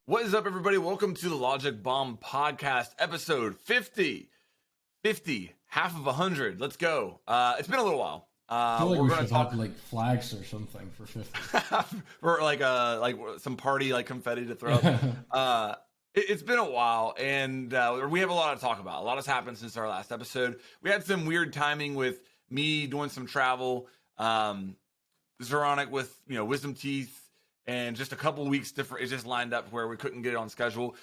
What is up, everybody? Welcome to the Logic Bomb Podcast, episode 50. 50, half of 100. Let's go. It's been a little while. I feel like We're we going should to talk have like flags or something for 50. for like some party like confetti to throw up. It's been a while, and we have a lot to talk about. A lot has happened since our last episode. We had some weird timing with me doing some travel, Zeronic with wisdom teeth, and just a couple weeks different. It just lined up where we couldn't get it on schedule.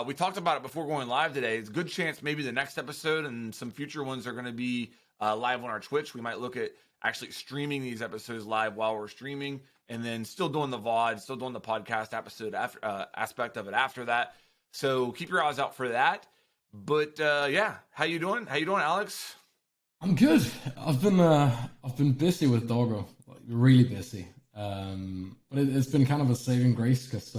We talked about it before going live today. It's a good chance maybe the next episode and some future ones are going to be live on our Twitch. We might look at actually streaming these episodes live while we're streaming, and then still doing the VOD, still doing the podcast episode after, aspect of it after that. So keep your eyes out for that. But yeah, how you doing? How you doing, Alex? I'm good. I've been busy with Doggo, like really busy. But it's been kind of a saving grace because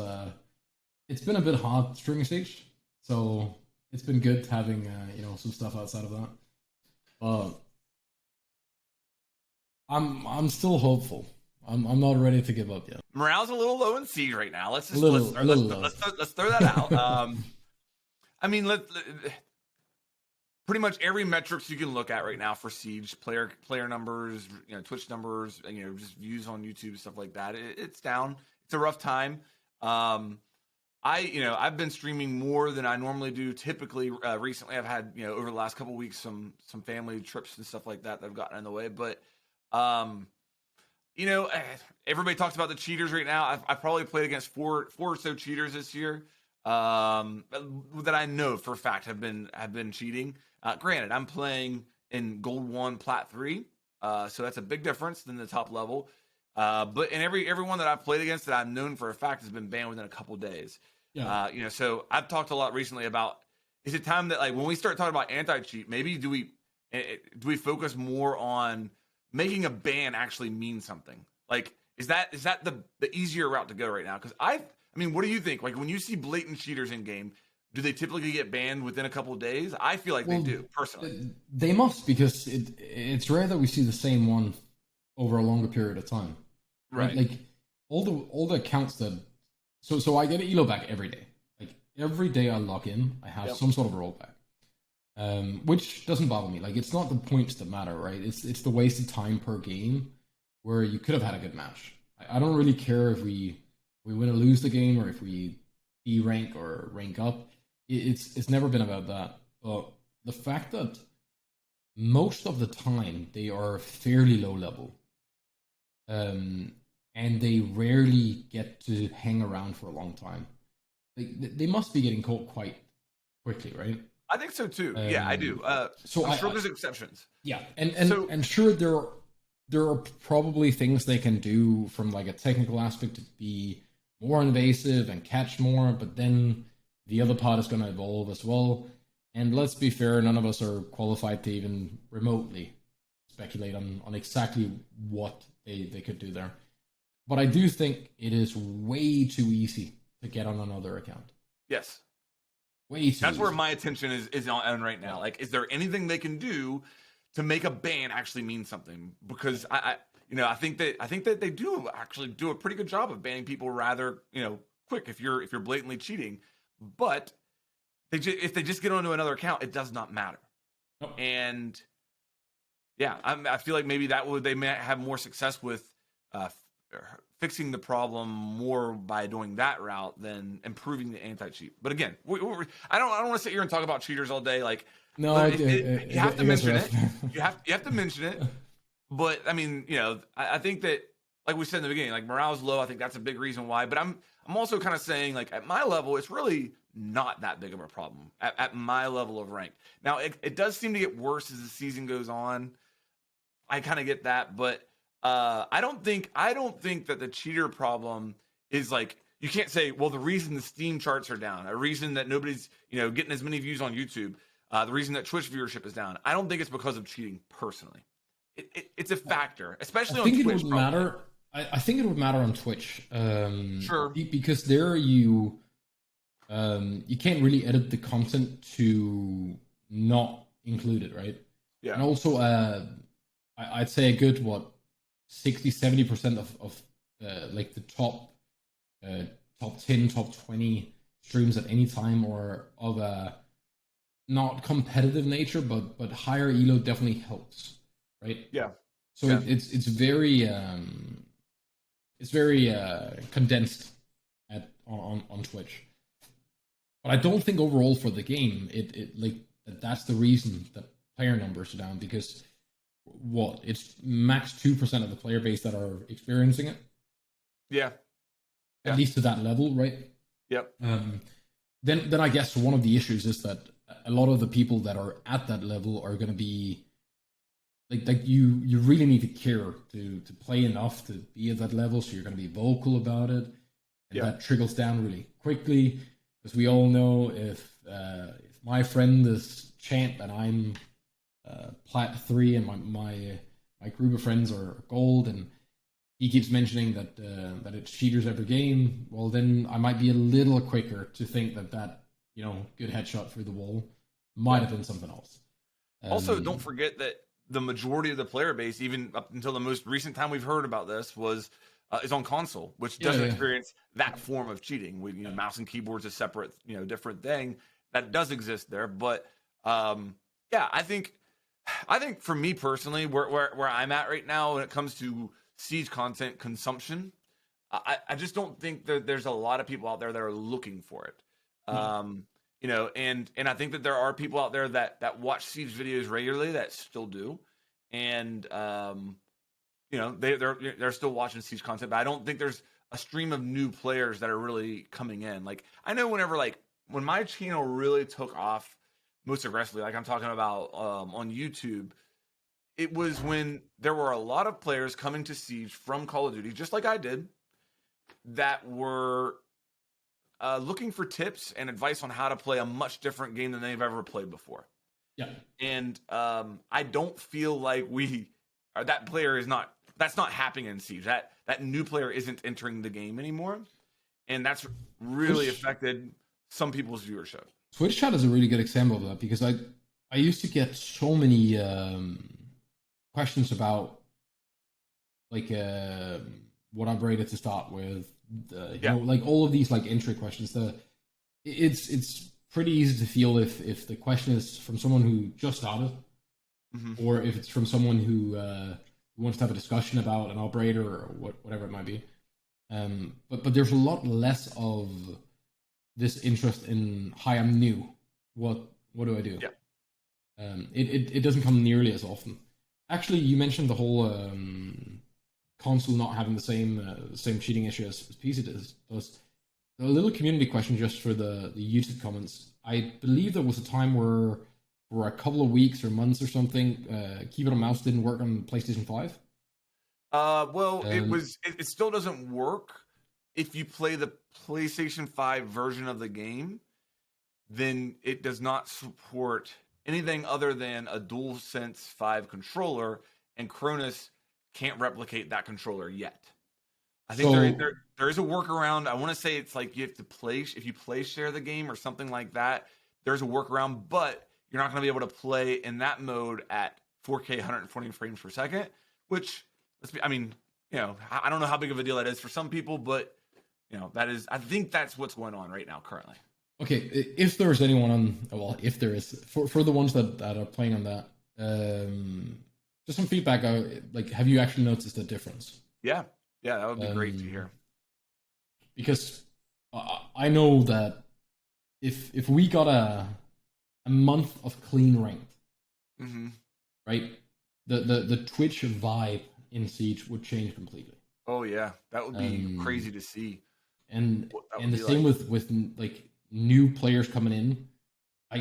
it's been a bit hard streaming Siege, so it's been good having some stuff outside of that. But I'm still hopeful. I'm not ready to give up yet. Morale's a little low in Siege right now. Let's throw that out. I mean, pretty much every metrics you can look at right now for Siege, player numbers, Twitch numbers, and just views on YouTube, stuff like that. It's down. It's a rough time. I've been streaming more than I normally do. Typically, recently I've had over the last couple of weeks some family trips and stuff like that that have gotten in the way. But everybody talks about the cheaters right now. I've probably played against four or so cheaters this year that I know for a fact have been cheating. Granted, I'm playing in Gold 1, Plat 3, so that's a big difference than the top level. But in everyone that I've played against that I've known for a fact has been banned within a couple days. Yeah. So I've talked a lot recently about, is it time that when we start talking about anti-cheat, maybe do we focus more on making a ban actually mean something? Is that the easier route to go right now? Because I mean, what do you think? When you see blatant cheaters in game, do they typically get banned within a couple of days? I feel like they do, personally. They must, because it's rare that we see the same one over a longer period of time. Right. Like all the accounts that so I get an elo back every day. Like every day I log in, I have some sort of rollback. Which doesn't bother me. Like, it's not the points that matter, right? It's the wasted time per game where you could have had a good match. I don't really care if we win or lose the game, or if we rank or rank up. It's never been about that. But the fact that most of the time they are fairly low level, and they rarely get to hang around for a long time. They must be getting caught quite quickly, right? I think so too. Yeah, I do. So I'm sure there's exceptions. Yeah, and sure there are probably things they can do from like a technical aspect to be more invasive and catch more, but then the other part is going to evolve as well. And let's be fair, none of us are qualified to even remotely speculate on exactly what they could do there. But I do think it is way too easy to get on another account. Yes. Way too That's easy. Where my attention is on right now. Is there anything they can do to make a ban actually mean something? Because I think that they do actually do a pretty good job of banning people rather quick if you're blatantly cheating. But if they just get onto another account, it does not matter. Nope. And yeah, I feel like maybe they may have more success with fixing the problem more by doing that route than improving the anti-cheat. But again, I don't want to sit here and talk about cheaters all day. No, you have to mention it. You have to mention it. But I mean, I think that, like we said in the beginning, morale's low. I think that's a big reason why. But I'm also kind of saying, at my level, it's really not that big of a problem at my level of rank. Now, it does seem to get worse as the season goes on. I kind of get that, but I don't think that the cheater problem is you can't say, well, the reason the Steam charts are down, a reason that nobody's getting as many views on YouTube, the reason that Twitch viewership is down. I don't think it's because of cheating personally. It's a factor, especially on Twitch. It would matter. I think it would matter on Twitch. Sure. Because there you can't really edit the content to not include it, right? Yeah. And also, I'd say a good 60-70% of the top 10, top 20 streams at any time or of a not competitive nature, but higher elo definitely helps, right? Yeah. So Yeah. it's very condensed on Twitch. But I don't think overall for the game it like that's the reason that player numbers are down, because it's max 2% of the player base that are experiencing it. Yeah. At least to that level, right? Yep. Then I guess one of the issues is that a lot of the people that are at that level are going to be like you really need to care to play enough to be at that level, so you're going to be vocal about it, and that trickles down really quickly, because we all know if my friend is champ and I'm plat 3 and my group of friends are gold, and he keeps mentioning that it's cheaters every game, well then I might be a little quicker to think that good headshot through the wall might have been something else. Also, don't forget that the majority of the player base, even up until the most recent time we've heard about this, is on console, which doesn't experience that form of cheating. Mouse and keyboard's a separate, different thing that does exist there. But I think for me personally, where I'm at right now when it comes to Siege content consumption, I just don't think that there's a lot of people out there that are looking for it. And I think that there are people out there that watch Siege videos regularly that still do, and they're still watching Siege content, but I don't think there's a stream of new players that are really coming in. Like, I know when my channel really took off most aggressively, like I'm talking about on YouTube, it was when there were a lot of players coming to Siege from Call of Duty, just like I did, that were looking for tips and advice on how to play a much different game than they've ever played before. Yeah. And I don't feel like that's not happening in Siege. That new player isn't entering the game anymore. And that's really affected some people's viewership. Twitch chat is a really good example of that, because I used to get so many questions about what I'm rated to start with, all of these entry questions. It's pretty easy to feel if the question is from someone who just started, or if it's from someone who wants to have a discussion about an operator or whatever it might be. But there's a lot less of this interest in, hi, I'm new. What do I do? Yeah. It doesn't come nearly as often. Actually, you mentioned the whole console not having the same cheating issue as PC does. A little community question just for the YouTube comments. I believe there was a time where for a couple of weeks or months or something, keyboard and mouse didn't work on PlayStation 5. It still doesn't work if you play the PlayStation 5 version of the game. Then it does not support anything other than a DualSense 5 controller, and Cronus can't replicate that controller yet. I think there is a workaround. I want to say it's like you have to if you play share the game or something like that, there's a workaround, but you're not going to be able to play in that mode at 4K 120 frames per second, which I don't know how big of a deal that is for some people, but I think that's what's going on right now currently. Okay, if there's anyone if there is, for the ones that are playing on that, just some feedback. Have you actually noticed a difference? Yeah, that would be great to hear. Because I know that if we got a month of clean ranked, right, the Twitch vibe in Siege would change completely. Oh yeah, that would be crazy to see. And the same with new players coming in. I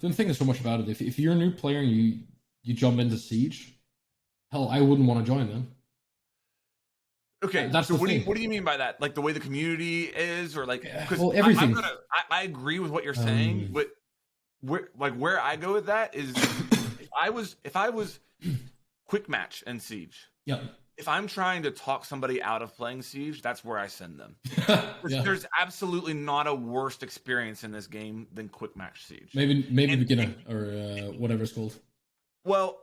been thinking so much about it. If you're a new player and you jump into Siege, hell, I wouldn't want to join them. Okay, that's so what do you mean by that? Like the way the community is, or everything. I agree with what you're saying, but where I go with that is if I was quick match in Siege. Yeah. If I'm trying to talk somebody out of playing Siege, that's where I send them. There's absolutely not a worse experience in this game than quick match Siege. Maybe beginner or whatever it's called. Well,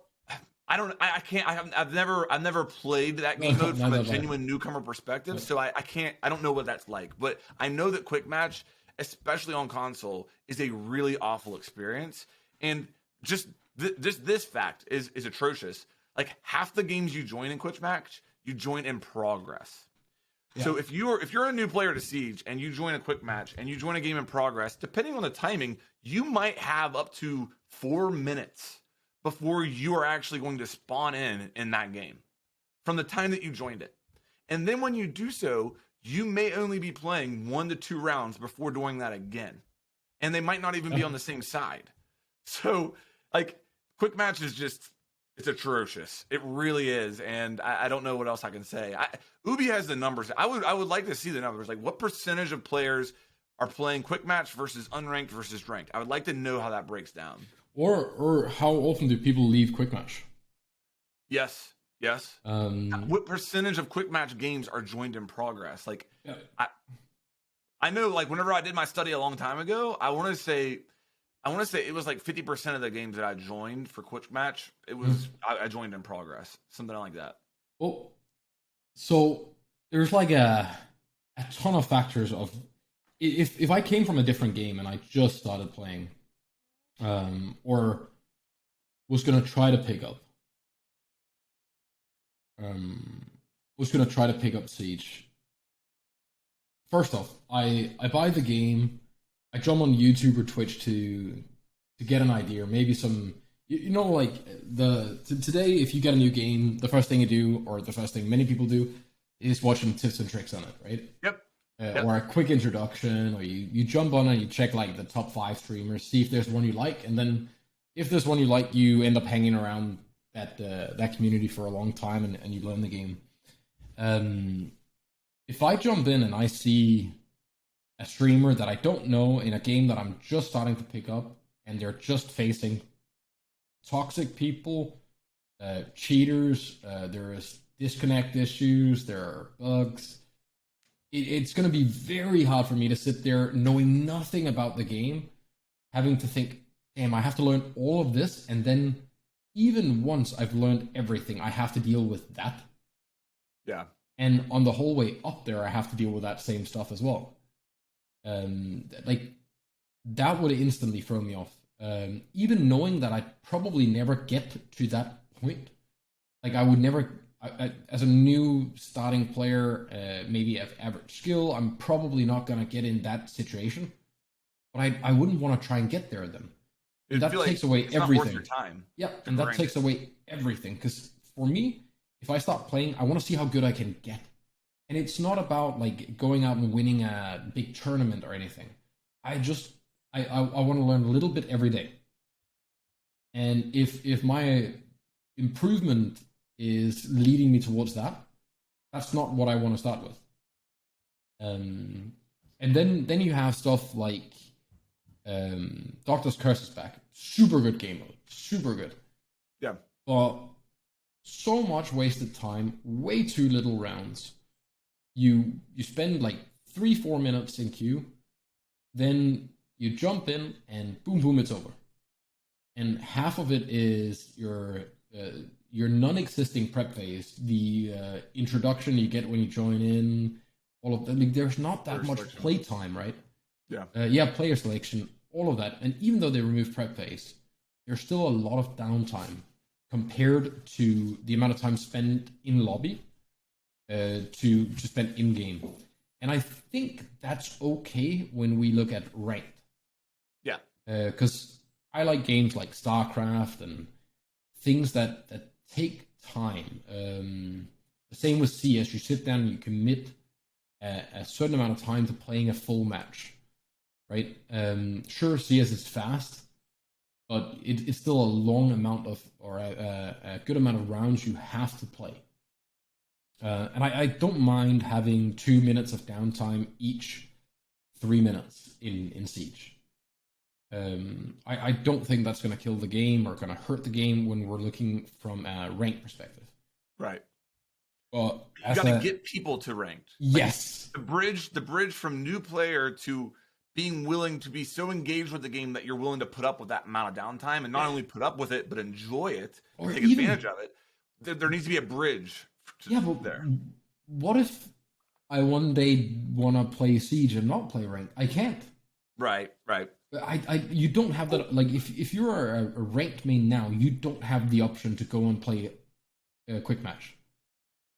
I don't. I can't. I've never played that game mode from a genuine newcomer perspective, so I can't. I don't know what that's like, but I know that quick match especially on console, is a really awful experience. And just this fact is atrocious. Like half the games you join in Quick Match, you join in progress. Yeah. So if you're a new player to Siege and you join a Quick Match and you join a game in progress, depending on the timing, you might have up to 4 minutes before you are actually going to spawn in that game from the time that you joined it. And then when you do so, you may only be playing 1 to 2 rounds before doing that again. And they might not even be on the same side. So, like, Quick Match is just, it's atrocious. It really is. And I don't know what else I can say. Ubi has the numbers. I would like to see the numbers. Like, what percentage of players are playing Quick Match versus unranked versus ranked? I would like to know how that breaks down. Or how often do people leave Quick Match? Yes. What percentage of Quick Match games are joined in progress? Like, yeah. I know, like, whenever I did my study a long time ago, I want to say it was like 50% of the games that I joined for Quick Match, it was I joined in progress, something like that. Well, so there's like a ton of factors of if I came from a different game and I just started playing, or was gonna try to pick up. Siege. First off, I buy the game, I jump on YouTube or Twitch to get an idea, maybe some, like today, if you get a new game, the first thing you do, or the first thing many people do, is watch some tips and tricks on it, right? Yep. Or a quick introduction, or you jump on and you check like the top 5 streamers, see if there's one you like, and then if there's one you like, you end up hanging around that community for a long time, and you learn the game. If I jump in and I see a streamer that I don't know in a game that I'm just starting to pick up, and they're just facing toxic people, cheaters, there is disconnect issues, there are bugs, it's going to be very hard for me to sit there knowing nothing about the game, having to think, damn, I have to learn all of this, and then even once I've learned everything, I have to deal with that. Yeah. And on the whole way up there, I have to deal with that same stuff as well. Like, that would instantly throw me off. Even knowing that I'd probably never get to that point. Like, I would never, as a new starting player, maybe of average skill, I'm probably not going to get in that situation. But I wouldn't want to try and get there then. That takes away everything. Not worth your time. Yeah, and that takes away everything. Because for me, if I start playing, I want to see how good I can get. And it's not about like going out and winning a big tournament or anything. I want to learn a little bit every day. And if my improvement is leading me towards that, that's not what I want to start with. And then you have stuff like Doctor's Curse is back. Super good game mode. Super good. Yeah. But so much wasted time, way too little rounds. You spend like 3-4 minutes in queue, then you jump in and boom, it's over. And half of it is your non-existing prep phase, the introduction you get when you join in, all of that. Like, there's not that much play time, right? Yeah. Player selection, all of that. And even though they remove prep phase, there's still a lot of downtime compared to the amount of time spent in lobby to spend in game. And I think that's okay when we look at ranked. Yeah. Because I like games like StarCraft and things that take time. The same with CS. You sit down and you commit a certain amount of time to playing a full match. Right? Sure, CS is fast, but it's still a long amount of, or a good amount of rounds you have to play. And I don't mind having 2 minutes of downtime each 3 minutes in Siege. I don't think that's going to kill the game or going to hurt the game when we're looking from a ranked perspective. Right. But you got to get people to ranked. Yes. Like the bridge from new player to being willing to be so engaged with the game that you're willing to put up with that amount of downtime, and not only put up with it, but enjoy it, or take advantage of it. There needs to be a bridge there. What if I one day want to play Siege and not play ranked? I can't. Right, right. You don't have that. Like, if you're a ranked main now, you don't have the option to go and play a quick match.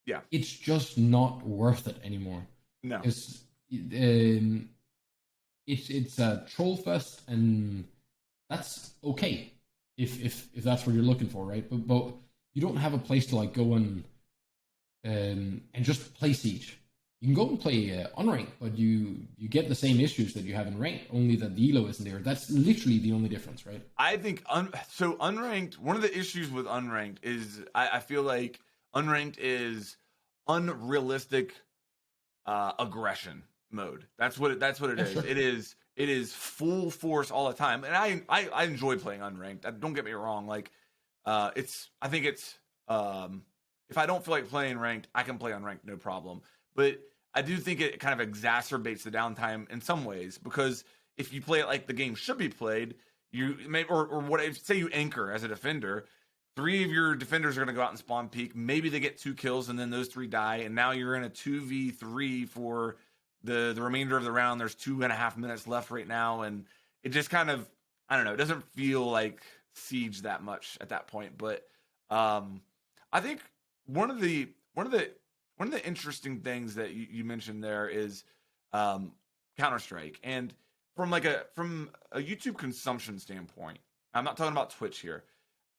Yeah. It's just not worth it anymore. No. It's a troll fest, and that's okay if that's what you're looking for, right? But you don't have a place to like go and just play Siege. You can go and play Unranked, but you get the same issues that you have in Ranked, only that the elo isn't there. That's literally the only difference, right? I think so. Unranked. One of the issues with Unranked is I feel like Unranked is unrealistic aggression mode. That's what it is. Sure. It is full force all the time, and I enjoy playing Unranked. Don't get me wrong. Like I think it's if I don't feel like playing ranked, I can play Unranked no problem. But I do think it kind of exacerbates the downtime in some ways, because if you play it like the game should be played, you may or what say you anchor as a defender. 3 of your defenders are going to go out and spawn peak. Maybe they get 2 kills, and then those 3 die, and now you're in a 2v3 for the remainder of the round. There's 2.5 minutes left right now, and it just kind of, I don't know, it doesn't feel like Siege that much at that point. But I think one of the interesting things that you mentioned there is Counter-Strike, and from a YouTube consumption standpoint, I'm not talking about Twitch here.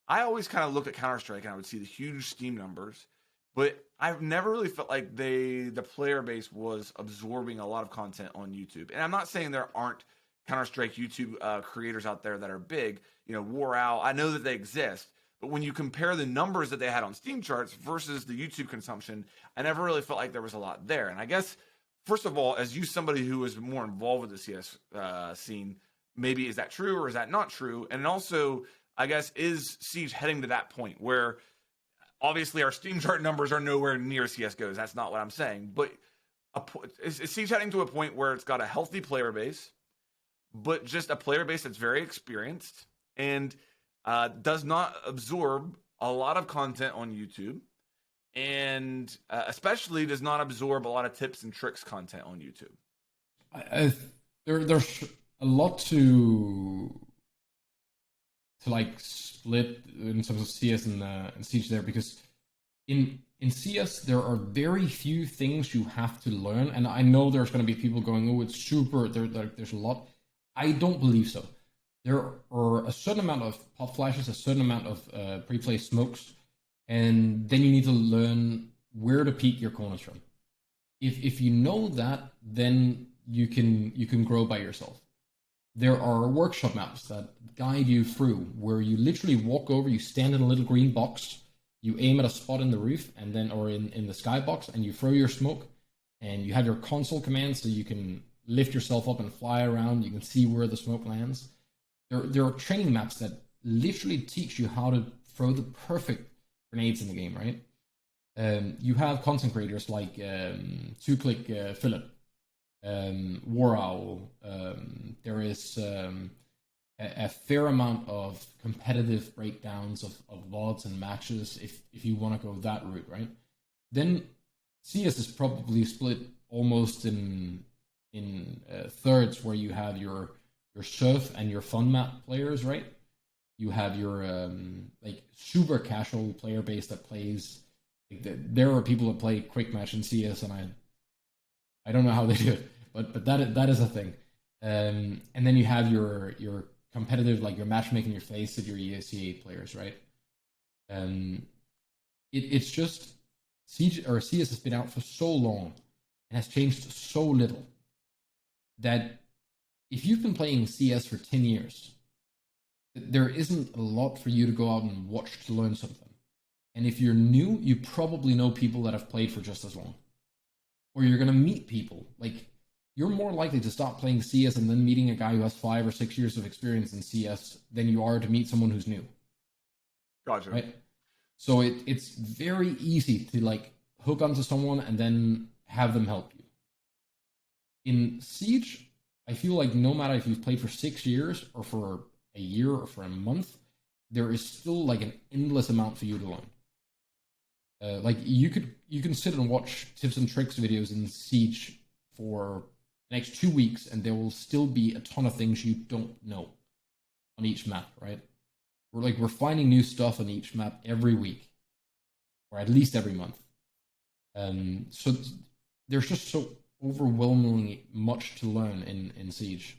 I always kind of looked at Counter-Strike and I would see the huge Steam numbers, but I've never really felt like the player base was absorbing a lot of content on YouTube. And I'm not saying there aren't Counter-Strike YouTube creators out there that are big, War Owl. I know that they exist, but when you compare the numbers that they had on Steam charts versus the YouTube consumption, I never really felt like there was a lot there. And I guess, first of all, as somebody who is more involved with the CS scene, maybe is that true or is that not true? And also, I guess, is Siege heading to that point where obviously our Steam chart numbers are nowhere near CSGO's? That's not what I'm saying. But is Siege heading to a point where it's got a healthy player base, but just a player base that's very experienced and does not absorb a lot of content on YouTube, and especially does not absorb a lot of tips and tricks content on YouTube? There's a lot to like split in terms of CS and Siege there, because in CS there are very few things you have to learn, and I know there's going to be people going, oh, it's super, there's a lot. I don't believe so. There are a certain amount of pop flashes, a certain amount of pre-play smokes, and then you need to learn where to peek your corners from. If you know that, then you can grow by yourself. There are workshop maps that guide you through, where you literally walk over, you stand in a little green box, you aim at a spot in the roof, and then or in the skybox, and you throw your smoke, and you have your console commands so you can lift yourself up and fly around. You can see where the smoke lands. There are training maps that literally teach you how to throw the perfect grenades in the game, right? You have content creators like 2Click Philip, War Owl. There is a fair amount of competitive breakdowns of VODs and matches if you want to go that route, right? Then CS is probably split almost in thirds, where you have your surf and your fun map players, right? You have your like super casual player base that plays. There are people that play quick match in CS, and I don't know how they do it, but that is a thing. And then you have your competitive, like your matchmaking, your face of your ESC players, right? It's just Siege or CS has been out for so long and has changed so little that if you've been playing CS for 10 years, there isn't a lot for you to go out and watch to learn something. And if you're new, you probably know people that have played for just as long. Or you're going to meet people. Like, you're more likely to stop playing CS and then meeting a guy who has 5 or 6 years of experience in CS than you are to meet someone who's new. Gotcha. Right? So it's very easy to like hook onto someone and then have them help you. In Siege, I feel like no matter if you've played for 6 years or for a year or for a month, there is still like an endless amount for you to learn. Like you can sit and watch tips and tricks videos in Siege for the next 2 weeks, and there will still be a ton of things you don't know on each map, right? We're finding new stuff on each map every week, or at least every month. So there's just so overwhelmingly much to learn in Siege.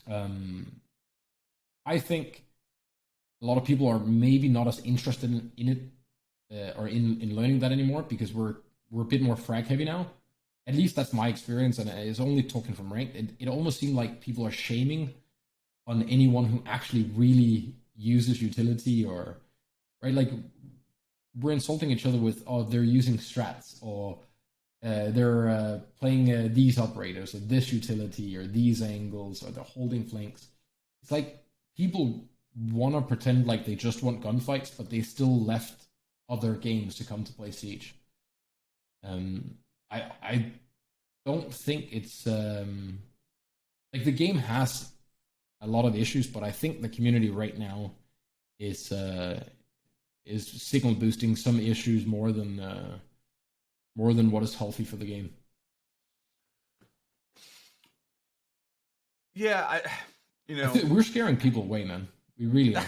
I think a lot of people are maybe not as interested in it or in learning that anymore, because we're a bit more frag heavy now. At least that's my experience, and it's only talking from ranked. It almost seemed like people are shaming on anyone who actually really uses utility, or right, like we're insulting each other with, oh, they're using strats, or they're playing these operators, or this utility, or these angles, or they're holding flanks. It's like people want to pretend like they just want gunfights, but they still left other games to come to play Siege. I don't think it's like the game has a lot of issues, but I think the community right now is signal boosting some issues more than what is healthy for the game. Yeah, we're scaring people away, man. We really are.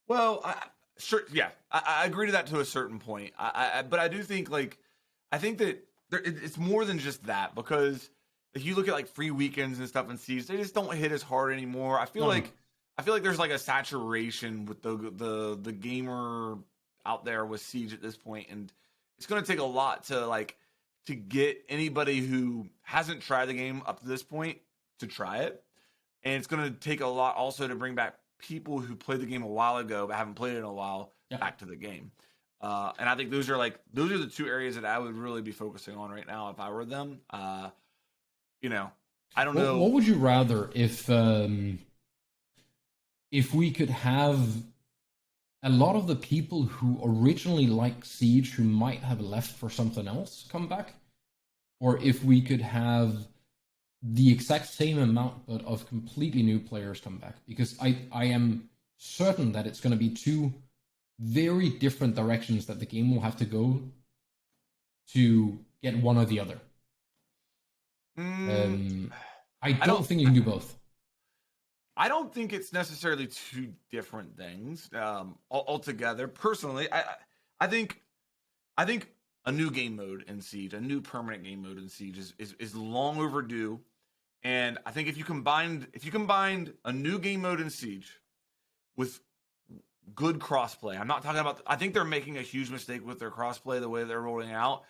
Well, sure, yeah, I agree to that to a certain point. But I do think I think that it's more than just that, because if you look at like free weekends and stuff in Siege, they just don't hit as hard anymore. I feel like there's like a saturation with the gamer out there with Siege at this point, and it's going to take a lot to get anybody who hasn't tried the game up to this point to try it, and it's going to take a lot also to bring back people who played the game a while ago but haven't played it in a while back to the game. And I think those are the two areas that I would really be focusing on right now if I were them. I don't know. What would you rather if we could have a lot of the people who originally liked Siege, who might have left for something else, come back? Or if we could have the exact same amount but of completely new players come back? Because I am certain that it's going to be two very different directions that the game will have to go to get one or the other. I don't think you can do both. I don't think it's necessarily two different things altogether. Personally, I think a new game mode in Siege, a new permanent game mode in Siege is long overdue. And I think if you combined a new game mode in Siege with good crossplay, I'm not talking about. I think they're making a huge mistake with their crossplay, the way they're rolling out.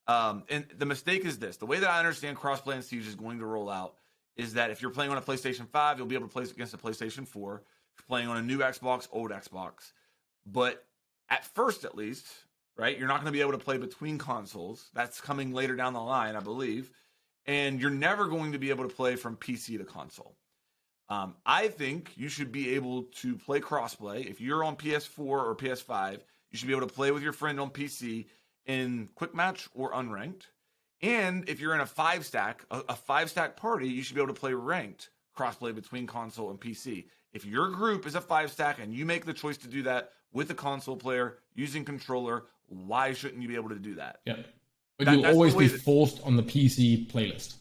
And the mistake is this: the way that I understand crossplay in Siege is going to roll out is that if you're playing on a PlayStation 5, you'll be able to play against a PlayStation 4. If you're playing on a new Xbox, old Xbox. But at first, at least, right, you're not going to be able to play between consoles. That's coming later down the line, I believe. And you're never going to be able to play from PC to console. I think you should be able to play crossplay. If you're on PS4 or PS5, you should be able to play with your friend on PC in Quick Match or Unranked. And if you're in a five stack party, you should be able to play ranked crossplay between console and PC. If your group is a 5-stack and you make the choice to do that with a console player using controller, why shouldn't you be able to do that? Yeah. But you'll always be forced on the PC playlist.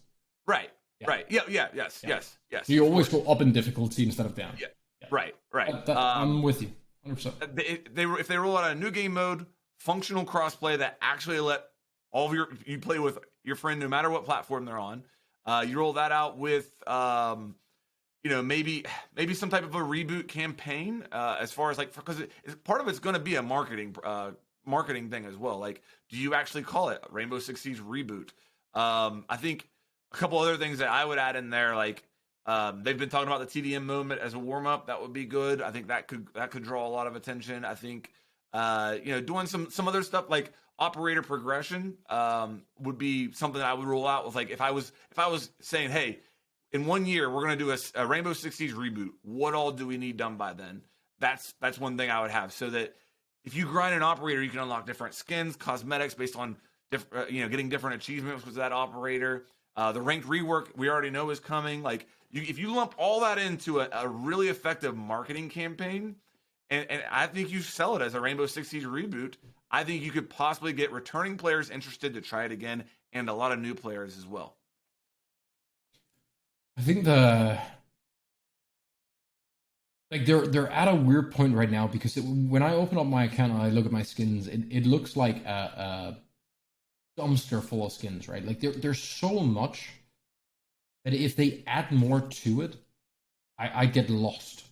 Right. Yeah. Right. Yes. So you always go up in difficulty instead of down. Yeah. Right. I'm with you. 100%. If they roll out a new game mode, functional crossplay that actually let all of you play with your friend no matter what platform they're on, you roll that out with maybe some type of a reboot campaign, as far as because part of it's going to be a marketing thing as well. Like, do you actually call it Rainbow Six Siege Reboot? I think a couple other things that I would add in there, they've been talking about the TDM moment as a warm up. That would be good. I think that could draw a lot of attention. I think doing some other stuff like operator progression would be something that I would roll out with. Like if I was saying, hey, in 1 year we're going to do a Rainbow Six Siege reboot, what all do we need done by then? That's one thing I would have, so that if you grind an operator, you can unlock different skins, cosmetics based on getting different achievements with that operator. The ranked rework we already know is coming. If you lump all that into a really effective marketing campaign, and I think you sell it as a Rainbow Six Siege reboot, I think you could possibly get returning players interested to try it again, and a lot of new players as well. I think they're at a weird point right now because when I open up my account and I look at my skins, it looks like a dumpster full of skins, right? Like there's so much that if they add more to it, I get lost.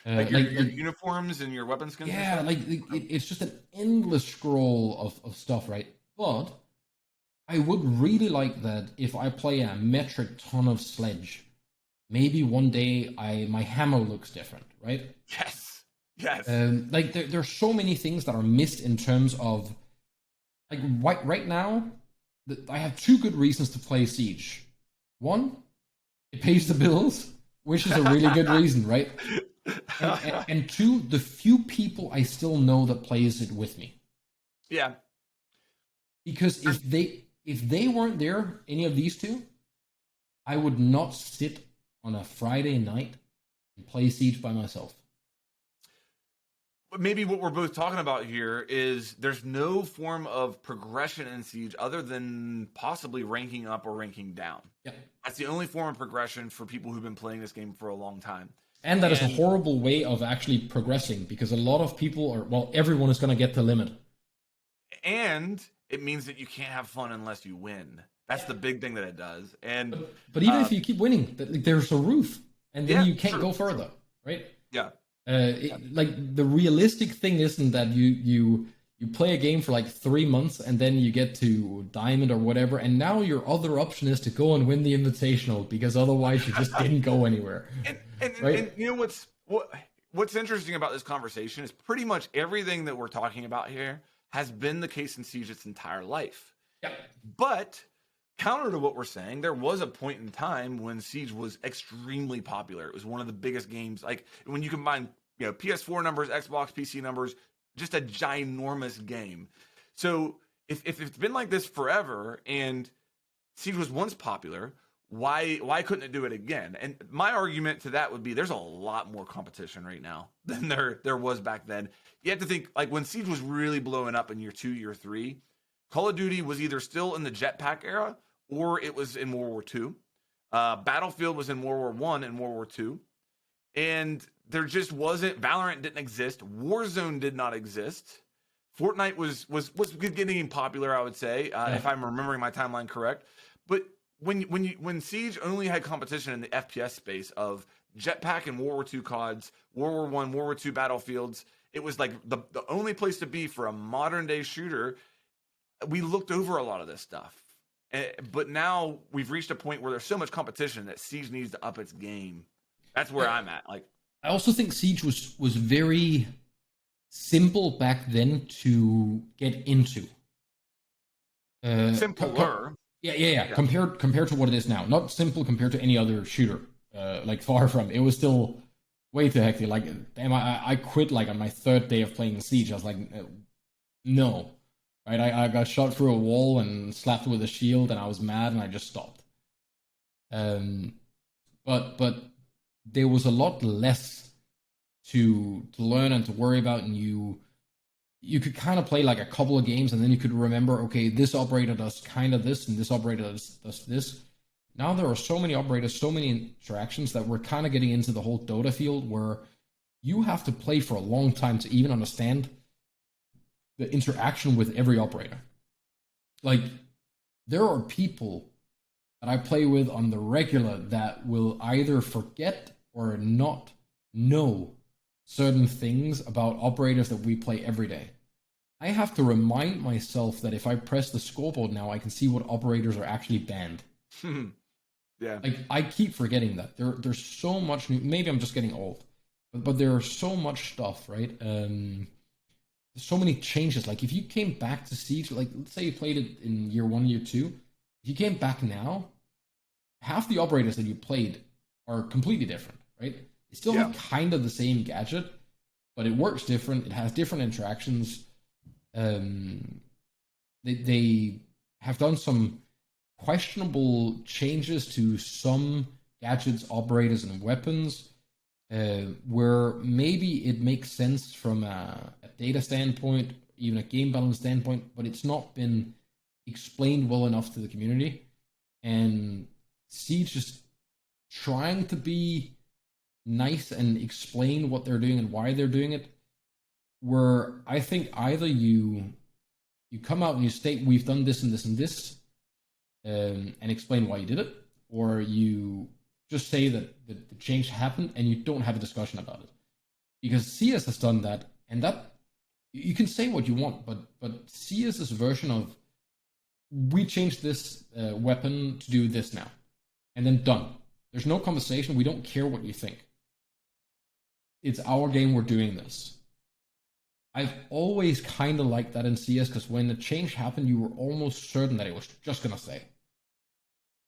Like your uniforms and your weapon skins. Yeah, like it's just an endless scroll of stuff, right? But I would really like that if I play a metric ton of Sledge. Maybe one day my hammer looks different, right? Yes, yes. Like there's so many things that are missed in terms of like right now. I have two good reasons to play Siege. One, it pays the bills, which is a really good reason, right? And two, the few people I still know that plays it with me. Yeah. Because if they weren't there, any of these two, I would not sit on a Friday night and play Siege by myself. But maybe what we're both talking about here is there's no form of progression in Siege other than possibly ranking up or ranking down. Yeah. That's the only form of progression for people who've been playing this game for a long time. And that is a horrible way of actually progressing because a lot of people are, well, everyone is going to get the limit. And it means that you can't have fun unless you win. That's the big thing that it does. And but even if you keep winning, there's a roof, and then you can't go further, right? Yeah. Like the realistic thing isn't that you play a game for like 3 months and then you get to diamond or whatever, and now your other option is to go and win the invitational because otherwise you just didn't go anywhere. And you know what's interesting about this conversation is pretty much everything that we're talking about here has been the case in Siege its entire life. Yeah. But counter to what we're saying, there was a point in time when Siege was extremely popular. It was one of the biggest games. Like when you combine, PS4 numbers, Xbox, PC numbers, just a ginormous game. So if it's been like this forever and Siege was once popular, why couldn't it do it again? And my argument to that would be there's a lot more competition right now than there was back then. You have to think like when Siege was really blowing up in year 2, year 3, Call of Duty was either still in the jetpack era or it was in World War II. Battlefield was in World War I and World War II. And there just wasn't, Valorant didn't exist. Warzone did not exist. Fortnite was getting popular, I would say, if I'm remembering my timeline correct. But when Siege only had competition in the FPS space of jetpack and World War II CODs, World War I, World War II battlefields, it was like the only place to be for a modern day shooter. We looked over a lot of this stuff. But now we've reached a point where there's so much competition that Siege needs to up its game. That's where I'm at. Like, I also think Siege was very simple back then to get into. Simpler. Yeah. Compared to what it is now. Not simple compared to any other shooter. Like far from. It was still way too hectic. Like, damn, I quit like on my 3rd day of playing Siege. I was like, no. Right, I got shot through a wall and slapped with a shield, and I was mad, and I just stopped. But there was a lot less to learn and to worry about, and you could kind of play like a couple of games, and then you could remember, okay, this operator does kind of this, and this operator does this. Now there are so many operators, so many interactions that we're kind of getting into the whole Dota field where you have to play for a long time to even understand the interaction with every operator. Like, there are people that I play with on the regular that will either forget or not know certain things about operators that we play every day. I have to remind myself that if I press the scoreboard now, I can see what operators are actually banned. Yeah. Like, I keep forgetting that. There's so much new. Maybe I'm just getting old. But there are so much stuff, right? So many changes. Like if you came back to Siege, like let's say you played it in year 1, year 2, if you came back now, half the operators that you played are completely different, right? They still have kind of the same gadget, but it works different. It has different interactions. They have done some questionable changes to some gadgets, operators, and weapons. Where maybe it makes sense from a data standpoint, even a game balance standpoint, but it's not been explained well enough to the community. And Siege just trying to be nice and explain what they're doing and why they're doing it, where I think either you come out and you state we've done this and this and this, and explain why you did it, or you just say that the change happened and you don't have a discussion about it. Because CS has done that, and that you can say what you want, but CS's version of we changed this weapon to do this now, and then done. There's no conversation. We don't care what you think. It's our game. We're doing this. I've always kind of liked that in CS, because when the change happened, you were almost certain that it was just going to stay.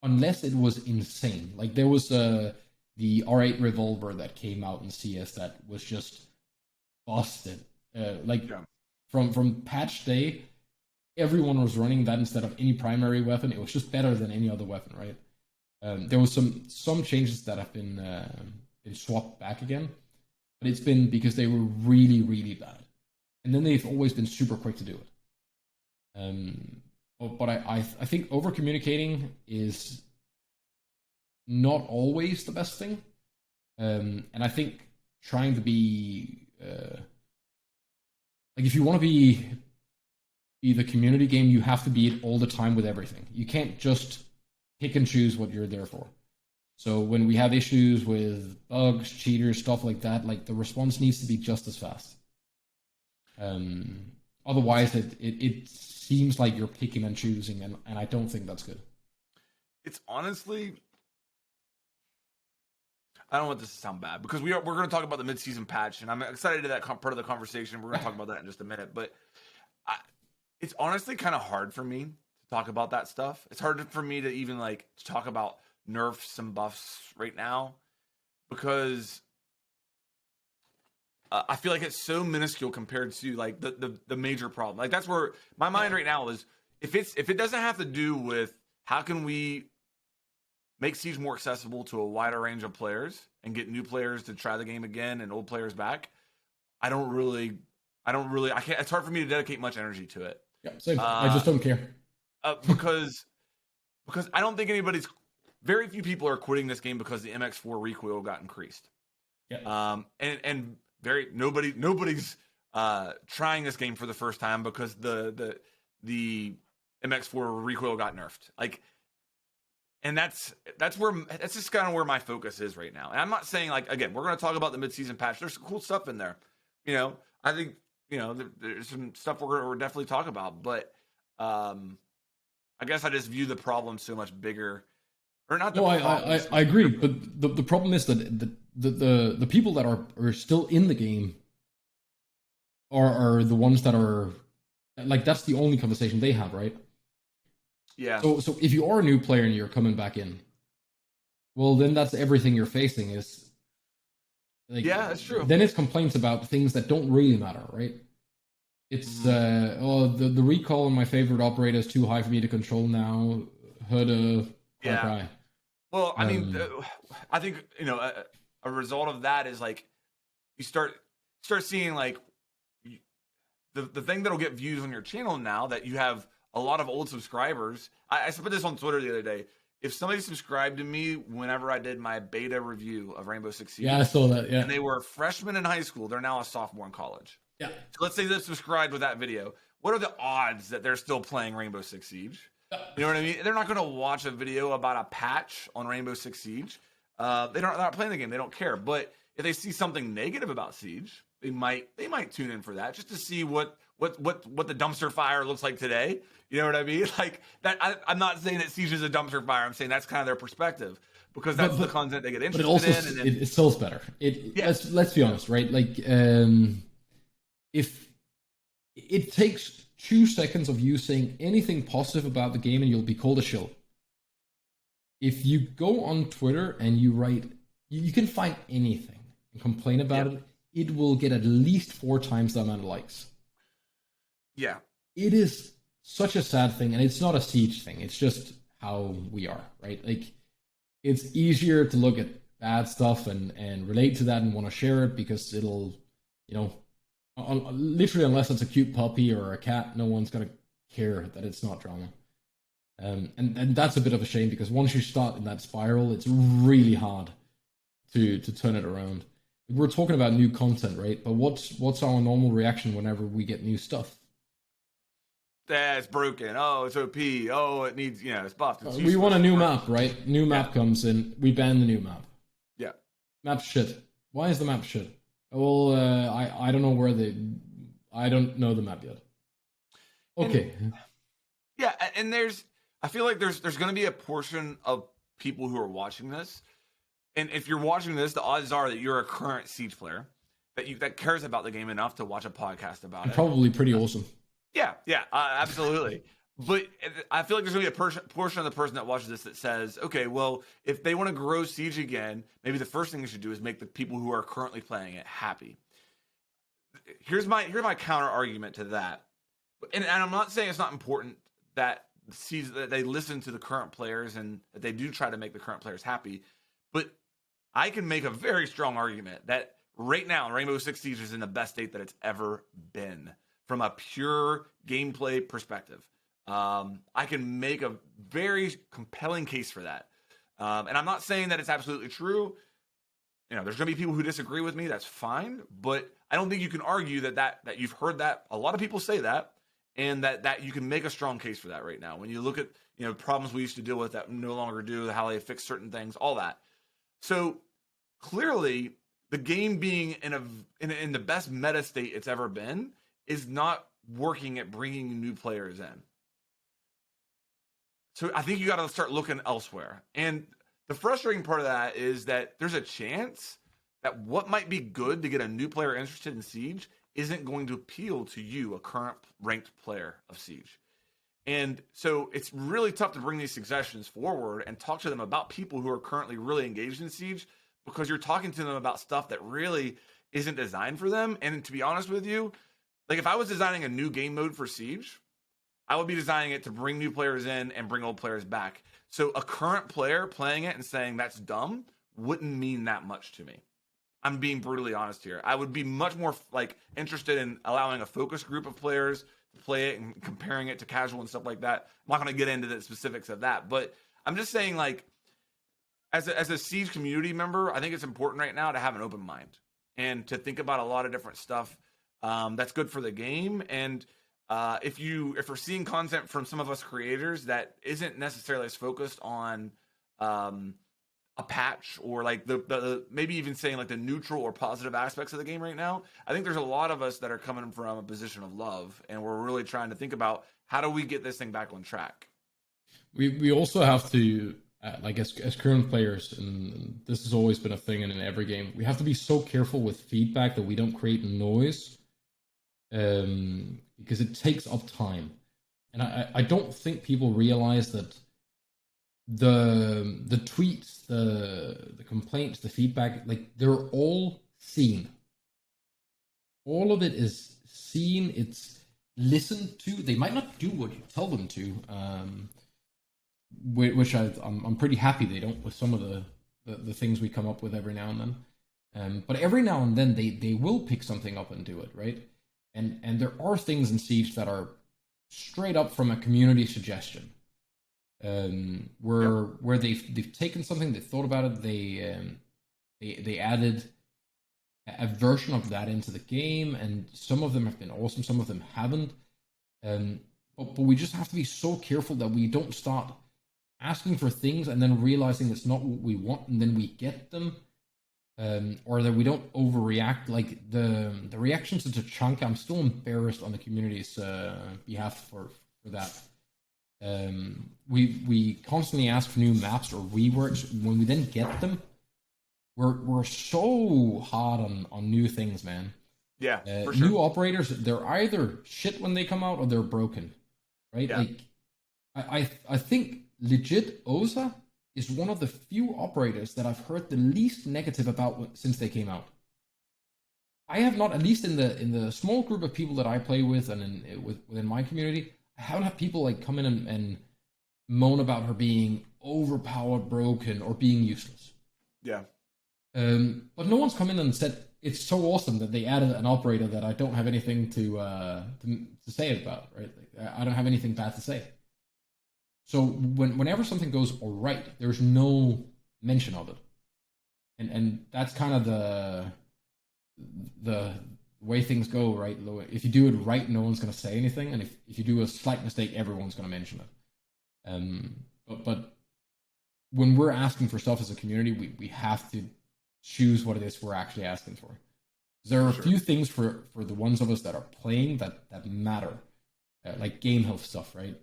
Unless it was insane. Like there was the R8 revolver that came out in CS that was just busted. From patch day, everyone was running that instead of any primary weapon. It was just better than any other weapon, right? There was some changes that have been swapped back again, but it's been because they were really, really bad. And then they've always been super quick to do it. But I think over communicating is not always the best thing. And I think trying to be like, if you want to be the community game, you have to be it all the time with everything. You can't just pick and choose what you're there for. So when we have issues with bugs, cheaters, stuff like that, like the response needs to be just as fast. Otherwise, it seems like you're picking and choosing, and I don't think that's good. It's honestly, I don't want this to sound bad, because we're going to talk about the mid-season patch, and I'm excited to that part of the conversation. We're going to talk about that in just a minute, but it's honestly kind of hard for me to talk about that stuff. It's hard for me to even like talk about nerfs and buffs right now, because I feel like it's so minuscule compared to like the major problem. Like that's where my mind right now is. If it doesn't have to do with how can we make Siege more accessible to a wider range of players and get new players to try the game again and old players back, I can't. It's hard for me to dedicate much energy to it. Yeah, same. I just don't care. Because I don't think very few people are quitting this game because the MX4 recoil got increased. Yeah. And nobody's trying this game for the first time because the MX4 recoil got nerfed. Like, and that's just kind of where my focus is right now. And I'm not saying, like, again, we're going to talk about the mid-season patch. There's some cool stuff in there. You know, I think, you know, there's some stuff we're definitely talk about, but I guess I just view the problem so much bigger. Or not. No, I agree, but the problem is that the people that are still in the game are the ones that are like, that's the only conversation they have, right? Yeah. So if you are a new player and you're coming back in, well, then that's everything you're facing is. Like, yeah, that's true. Then it's complaints about things that don't really matter, right? It's the recall on my favorite operator is too high for me to control now. Cry. Well, I mean, I think, you know, a result of that is like you start seeing like the thing that'll get views on your channel now that you have a lot of old subscribers. I put this on Twitter the other day. If somebody subscribed to me whenever I did my beta review of Rainbow Six Siege, yeah, I saw that. Yeah, and they were freshmen in high school, they're now a sophomore in college. Yeah. So let's say they subscribed with that video. What are the odds that they're still playing Rainbow Six Siege? You know what I mean? They're not going to watch a video about a patch on Rainbow Six Siege. They're not playing the game. They don't care. But if they see something negative about Siege, they might tune in for that just to see what the dumpster fire looks like today. You know what I mean? Like that. I'm not saying that Siege is a dumpster fire. I'm saying that's kind of their perspective because that's the content they get interested in. But it sells better. Let's be honest, right? Like if it takes 2 seconds of you saying anything positive about the game and you'll be called a shill. If you go on Twitter and you write, you can find anything and complain about it, it will get at least 4 times the amount of likes. Yeah. It is such a sad thing, and it's not a Siege thing. It's just how we are, right? Like, it's easier to look at bad stuff and relate to that and want to share it because it'll, you know, literally, unless it's a cute puppy or a cat, no one's gonna care that it's not drama. And that's a bit of a shame because once you start in that spiral, it's really hard to turn it around. We're talking about new content, right? But what's our normal reaction whenever we get new stuff? That's broken. Oh, it's OP. Oh, it needs, it's buffed. It's We want a new map, right? New map comes in, we ban the new map. Yeah. Map shit. Why is the map shit? Well, I don't know I don't know the map yet. Okay. And I feel like there's going to be a portion of people who are watching this, and if you're watching this, the odds are that you're a current Siege player that cares about the game enough to watch a podcast about it. Probably pretty awesome. Yeah, absolutely. But I feel like there's going to be a portion of the person that watches this that says, okay, well, if they want to grow Siege again, maybe the first thing you should do is make the people who are currently playing it happy. Here's my counter argument to that. And I'm not saying it's not important that they listen to the current players and that they do try to make the current players happy. But I can make a very strong argument that right now, Rainbow Six Siege is in the best state that it's ever been from a pure gameplay perspective. I can make a very compelling case for that. And I'm not saying that it's absolutely true. There's going to be people who disagree with me. That's fine. But I don't think you can argue that you've heard that. A lot of people say that. And that you can make a strong case for that right now. When you look at problems we used to deal with that no longer do, how they fix certain things, all that. So clearly, the game being in the best meta state it's ever been is not working at bringing new players in. So I think you got to start looking elsewhere. And the frustrating part of that is that there's a chance that what might be good to get a new player interested in Siege isn't going to appeal to you, a current ranked player of Siege. And so it's really tough to bring these suggestions forward and talk to them about people who are currently really engaged in Siege, because you're talking to them about stuff that really isn't designed for them. And to be honest with you, like if I was designing a new game mode for Siege, I would be designing it to bring new players in and bring old players back. So a current player playing it and saying that's dumb wouldn't mean that much to me. I'm being brutally honest here. I would be much more interested in allowing a focus group of players to play it and comparing it to casual and stuff like that. I'm not going to get into the specifics of that, but I'm just saying, as a Siege community member, I think it's important right now to have an open mind and to think about a lot of different stuff that's good for the game. And if we're seeing content from some of us creators that isn't necessarily as focused on a patch or the maybe even saying the neutral or positive aspects of the game right now, I think there's a lot of us that are coming from a position of love, and we're really trying to think about how do we get this thing back on track. We also have to as current players, and this has always been a thing in every game, we have to be so careful with feedback that we don't create noise, because it takes up time. And I don't think people realize that the tweets, the complaints, the feedback, they're all seen. All of it is seen. It's listened to. They might not do what you tell them to, which I'm pretty happy they don't with some of the things we come up with every now and then. But every now and then they will pick something up and do it, right? And there are things in Siege that are straight up from a community suggestion. Where they've taken something, they thought about it, they added a version of that into the game, and some of them have been awesome, some of them haven't. But we just have to be so careful that we don't start asking for things and then realizing it's not what we want, and then we get them, or that we don't overreact. The reactions to Tachanka, I'm still embarrassed on the community's behalf for that. We constantly ask for new maps or reworks. When we then get them, we're so hard on new things, man. Yeah, for sure. New operators, they're either shit when they come out or they're broken, right? Yeah. I think legit Osa is one of the few operators that I've heard the least negative about since they came out. I have not, at least in the small group of people that I play with and within my community, I haven't had people come in and moan about her being overpowered, broken, or being useless. Yeah. But no one's come in and said it's so awesome that they added an operator that I don't have anything to say about, right? I don't have anything bad to say. So whenever something goes all right, there's no mention of it, and that's kind of the way things go, right? If you do it right, no one's going to say anything, and if you do a slight mistake, everyone's going to mention it. But when we're asking for stuff as a community, we have to choose what it is we're actually asking for. There are a few things for the ones of us that are playing that matter, like game health stuff, right?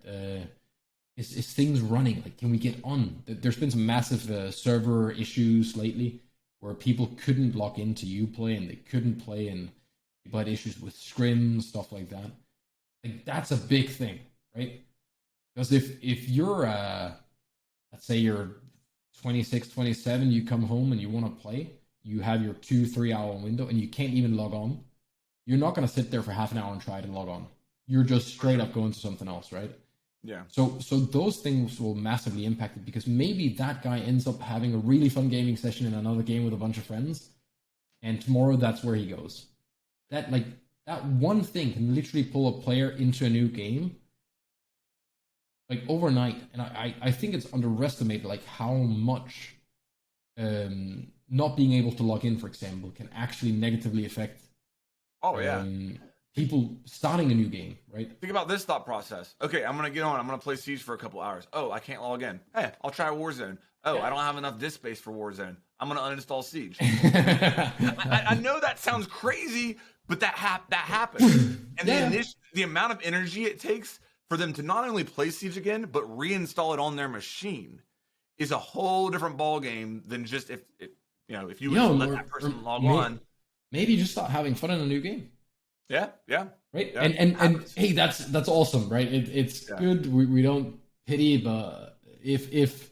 Is things running? Like, can we get on? There's been some massive server issues lately where people couldn't log into Uplay and they couldn't play, and people had issues with scrims, stuff like that. Like, that's a big thing, right? Because if you're, let's say you're 26, 27, you come home and you want to play, you have your 2-3 hour window and you can't even log on, you're not going to sit there for half an hour and try to log on. You're just straight up going to something else, right? Yeah. So those things will massively impact it, because maybe that guy ends up having a really fun gaming session in another game with a bunch of friends, and tomorrow that's where he goes. That one thing can literally pull a player into a new game, like, overnight. And I think it's underestimated, like, how much not being able to log in, for example, can actually negatively affect people starting a new game, right? Think about this thought process. Okay, I'm gonna get on. I'm gonna play Siege for a couple hours. Oh, I can't log in. Hey, I'll try Warzone. Oh, I don't have enough disk space for Warzone. I'm gonna uninstall Siege. I know that sounds crazy, but that happens. And the amount of energy it takes for them to not only play Siege again, but reinstall it on their machine is a whole different ball game than just if you would let that person log on. Maybe just start having fun in a new game. Yeah. Right. Yeah, and hey, that's awesome, right? It's good. We don't pity, but if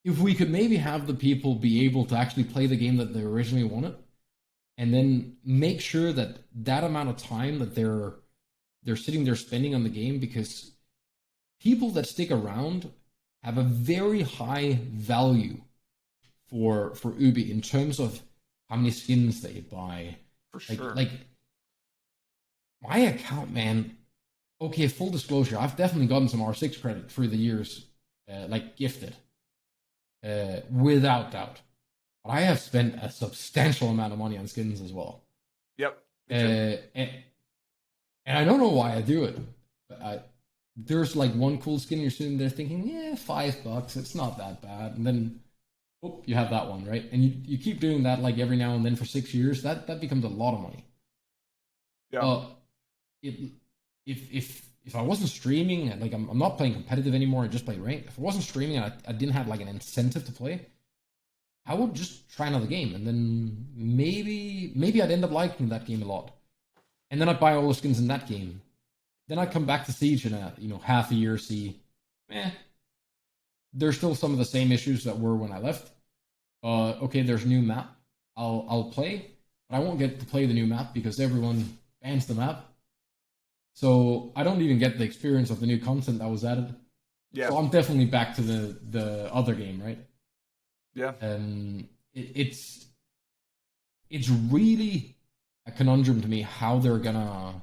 we could maybe have the people be able to actually play the game that they originally wanted, and then make sure that amount of time that they're sitting there spending on the game, because people that stick around have a very high value for Ubi in terms of how many skins they buy. For sure. Like my account, man. Okay, full disclosure, I've definitely gotten some R6 credit through the years, like gifted, without doubt. But I have spent a substantial amount of money on skins as well. Yep. And I don't know why I do it. But there's like one cool skin you're sitting there thinking, yeah, $5, it's not that bad. And then, you have that one, right? And you keep doing that like every now and then for 6 years. That becomes a lot of money. Yeah. If I wasn't streaming, like I'm not playing competitive anymore, I just play ranked. If I wasn't streaming and I didn't have like an incentive to play, I would just try another game, and then maybe I'd end up liking that game a lot, and then I'd buy all the skins in that game. Then I'd come back to Siege in half a year, see, there's still some of the same issues that were when I left. Okay, there's a new map. I'll play, but I won't get to play the new map because everyone bans the map. So I don't even get the experience of the new content that was added. Yeah. So I'm definitely back to the other game, right? Yeah. It's really a conundrum to me how they're gonna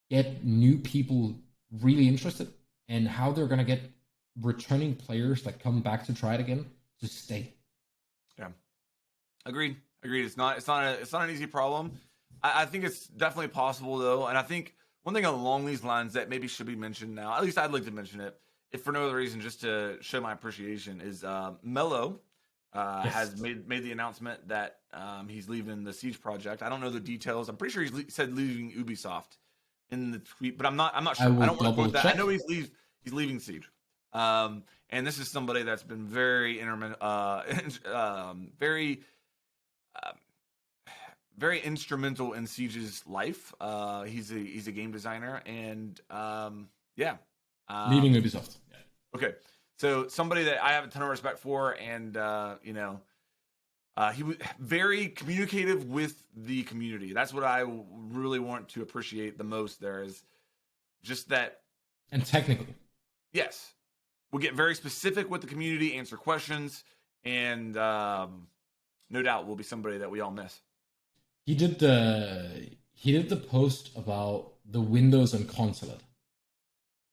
get new people really interested, and how they're gonna get returning players that come back to try it again to stay. Yeah. Agreed. It's not an easy problem. I think it's definitely possible though, and I think one thing along these lines that maybe should be mentioned now, at least I'd like to mention it, if for no other reason, just to show my appreciation, is Melo has made the announcement that he's leaving the Siege project. I don't know the details. I'm pretty sure he said leaving Ubisoft in the tweet, but I'm not sure. I don't want to quote that. I know he's leaving Siege. And this is somebody that's been very very instrumental in Siege's life. He's a game designer, and leaving Ubisoft. Yeah. Okay, so somebody that I have a ton of respect for, and he was very communicative with the community. That's what I really want to appreciate the most. There is just that, and technically, yes, we'll get very specific with the community, answer questions, and no doubt will be somebody that we all miss. He did the post about the Windows and Consulate,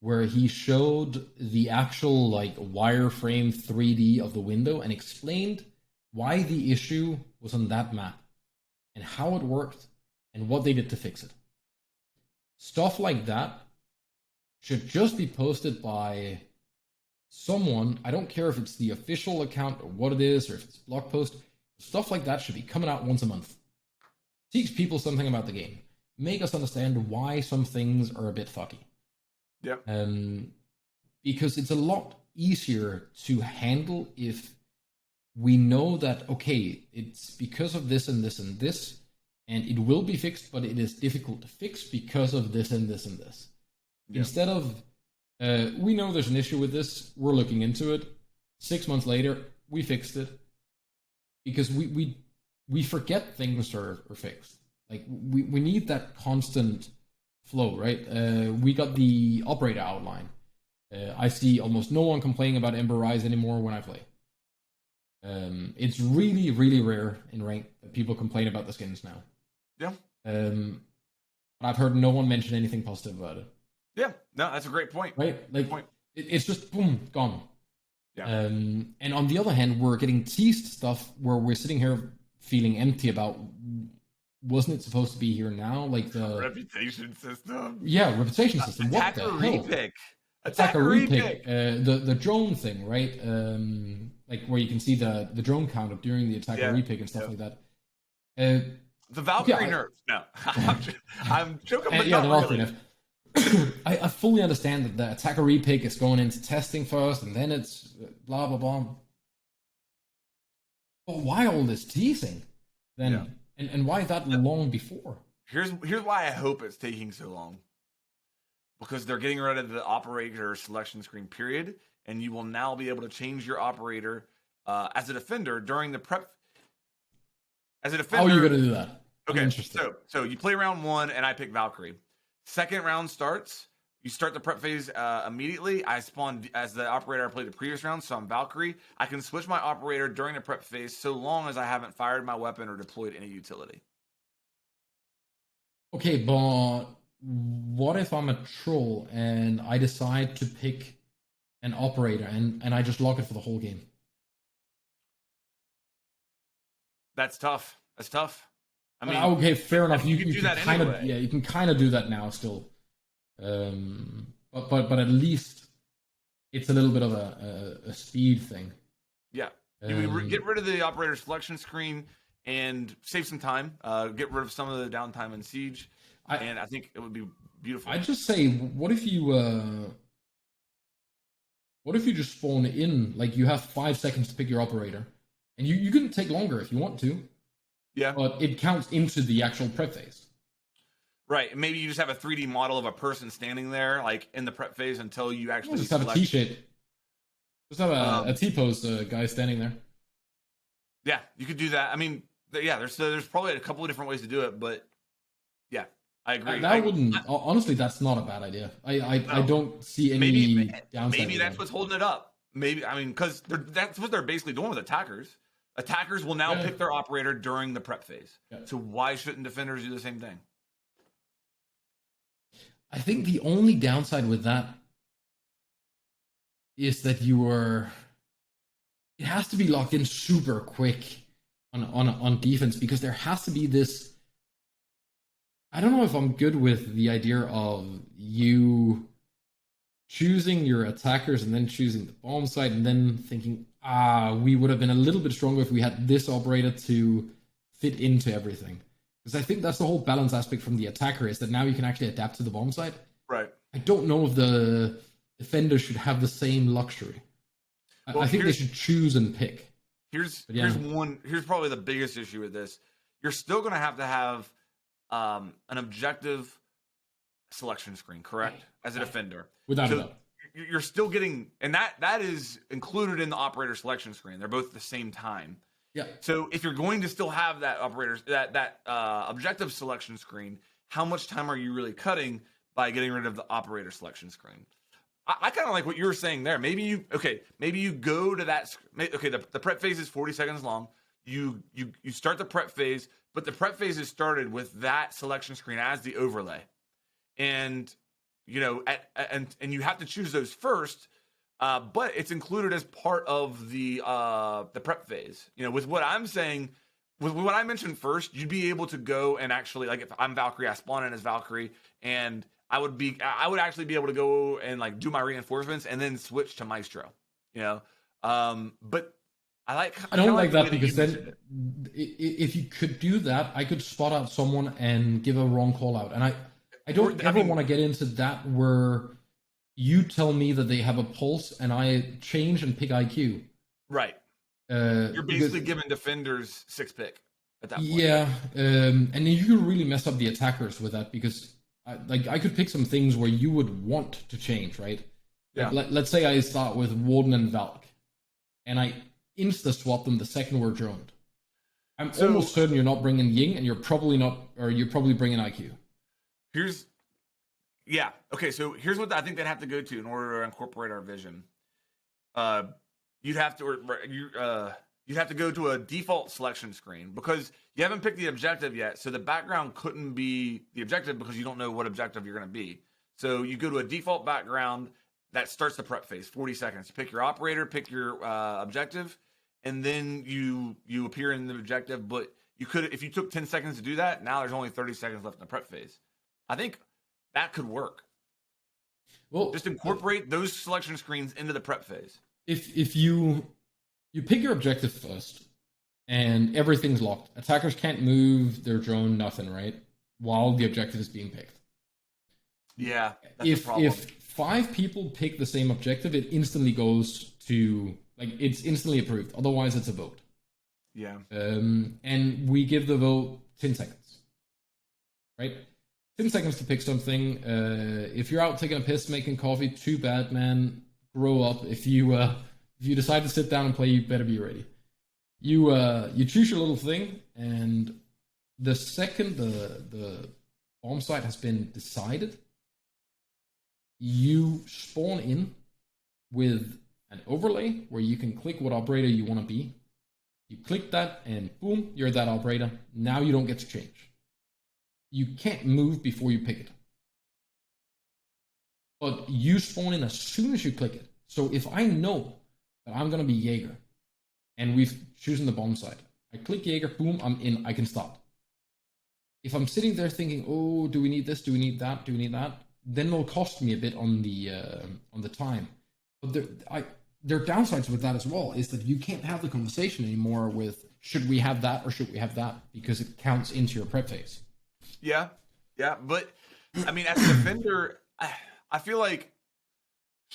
where he showed the actual like wireframe 3D of the window and explained why the issue was on that map and how it worked and what they did to fix it. Stuff like that should just be posted by someone. I don't care if it's the official account or what it is, or if it's a blog post. Stuff like that should be coming out once a month. Teach people something about the game. Make us understand why some things are a bit fucky. Yeah. Because it's a lot easier to handle if we know that, okay, it's because of this and this and this, and it will be fixed, but it is difficult to fix because of this and this and this. Yeah. Instead of, we know there's an issue with this, we're looking into it. 6 months later, we fixed it. Because we forget things are fixed. Like, we need that constant flow, right? We got the operator outline. I see almost no one complaining about Ember Rise anymore when I play. It's really, really rare in Ranked that people complain about the skins now. Yeah. But I've heard no one mention anything positive about it. Yeah, no, that's a great point. Right? Like, it's just, boom, gone. Yeah. And on the other hand, we're getting teased stuff where we're sitting here feeling empty about, wasn't it supposed to be here now? Like the reputation system. Yeah, reputation system. What the hell? Attacker repick. The drone thing, right? Like where you can see the drone count up during the attacker repick and stuff like that. The Valkyrie nerf. No, I'm joking. But yeah, the Valkyrie nerf. I fully understand that the attacker repick is going into testing first, and then it's blah blah blah. But why all this teasing then? Yeah. And why that long before? Here's why I hope it's taking so long. Because they're getting rid of the operator selection screen, period, and you will now be able to change your operator as a defender during the prep. As a defender, oh, you're gonna do that? Okay, so you play round 1, and I pick Valkyrie. Second round starts. You start the prep phase immediately. I spawn as the operator I played the previous round, so I'm Valkyrie. I can switch my operator during the prep phase so long as I haven't fired my weapon or deployed any utility. Okay, but what if I'm a troll and I decide to pick an operator and I just lock it for the whole game? That's tough. That's tough. I mean, okay, fair enough. You can do that kind anyway. of, yeah, you can kind of do that now still. But at least it's a little bit of a speed thing. Yeah, you get rid of the operator selection screen and save some time. Get rid of some of the downtime in Siege, and I think it would be beautiful. I'd just say, what if you just spawn in, like you have 5 seconds to pick your operator, and you can take longer if you want to. Yeah, but it counts into the actual prep phase. Right. Maybe you just have a 3D model of a person standing there, like in the prep phase, until you actually just have a T-shape. Just have a T-pose guy standing there. Yeah, you could do that. I mean, yeah, there's probably a couple of different ways to do it, but yeah, I agree. Honestly, that's not a bad idea. I don't see any downside. Maybe that's what's holding it up. Maybe, I mean, because that's what they're basically doing with attackers. Attackers will now pick their operator during the prep phase. Yeah. So why shouldn't defenders do the same thing? I think the only downside with that is that it has to be locked in super quick on defense, because there has to be this. I don't know if I'm good with the idea of you choosing your attackers and then choosing the bomb site and then thinking, we would have been a little bit stronger if we had this operator to fit into everything. Because I think that's the whole balance aspect from the attacker, is that now you can actually adapt to the bomb site. Right. I don't know if the defender should have the same luxury. I think they should choose and pick. Here's probably the biggest issue with this. You're still going to have an objective selection screen, correct? As a defender. Without a doubt. You're still getting, and that is included in the operator selection screen. They're both at the same time. Yeah. So if you're going to still have that objective selection screen, how much time are you really cutting by getting rid of the operator selection screen? I kind of like what you were saying there. Maybe you go to that. Okay, the prep phase is 40 seconds long. You start the prep phase, but the prep phase is started with that selection screen as the overlay, and and you have to choose those first. But it's included as part of the prep phase. With what I'm saying, with what I mentioned first, you'd be able to go and actually, like, if I'm Valkyrie, I spawn in as Valkyrie, and I would actually be able to go and like do my reinforcements and then switch to Maestro. But I don't like that, because then if you could do that, I could spot out someone and give a wrong call out, and I don't ever want to get into that where you tell me that they have a pulse and I change and pick IQ. Right. You're basically giving defenders 6-pick at that point. Yeah, and then you can really mess up the attackers with that, because I could pick some things where you would want to change, right? Yeah. Let's say I start with Warden and Valk, and I insta-swap them the second we're droned. I'm almost certain you're not bringing Ying, and you're probably bringing IQ. So here's what I think they'd have to go to in order to incorporate our vision. You'd have to go to a default selection screen, because you haven't picked the objective yet, so the background couldn't be the objective because you don't know what objective you're going to be. So you go to a default background that starts the prep phase, 40 seconds. You pick your operator, pick your objective, and then you appear in the objective. But you could, if you took 10 seconds to do that, now there's only 30 seconds left in the prep phase. I think that could work. Well, just incorporate those selection screens into the prep phase. If you pick your objective first and everything's locked, attackers can't move their drone, nothing, right? While the objective is being picked. Yeah, that's a problem. If 5 people pick the same objective, it instantly goes to, like, it's instantly approved. Otherwise, it's a vote. Yeah. And we give the vote 10 seconds, right? 10 seconds to pick something. If you're out taking a piss, making coffee, too bad, man. Grow up. If you decide to sit down and play, you better be ready. You choose your little thing, and the second the bomb site has been decided, you spawn in with an overlay where you can click what operator you want to be. You click that, and boom, you're that operator. Now you don't get to change. You can't move before you pick it. But you spawn in as soon as you click it. So if I know that I'm going to be Jaeger, and we've chosen the bomb site, I click Jaeger, boom, I'm in, I can start. If I'm sitting there thinking, oh, do we need this, do we need that, do we need that, then it'll cost me a bit on the time. But there are downsides with that as well, is that you can't have the conversation anymore with, should we have that or should we have that, because it counts into your prep phase. Yeah, but I mean, as a defender, I feel like,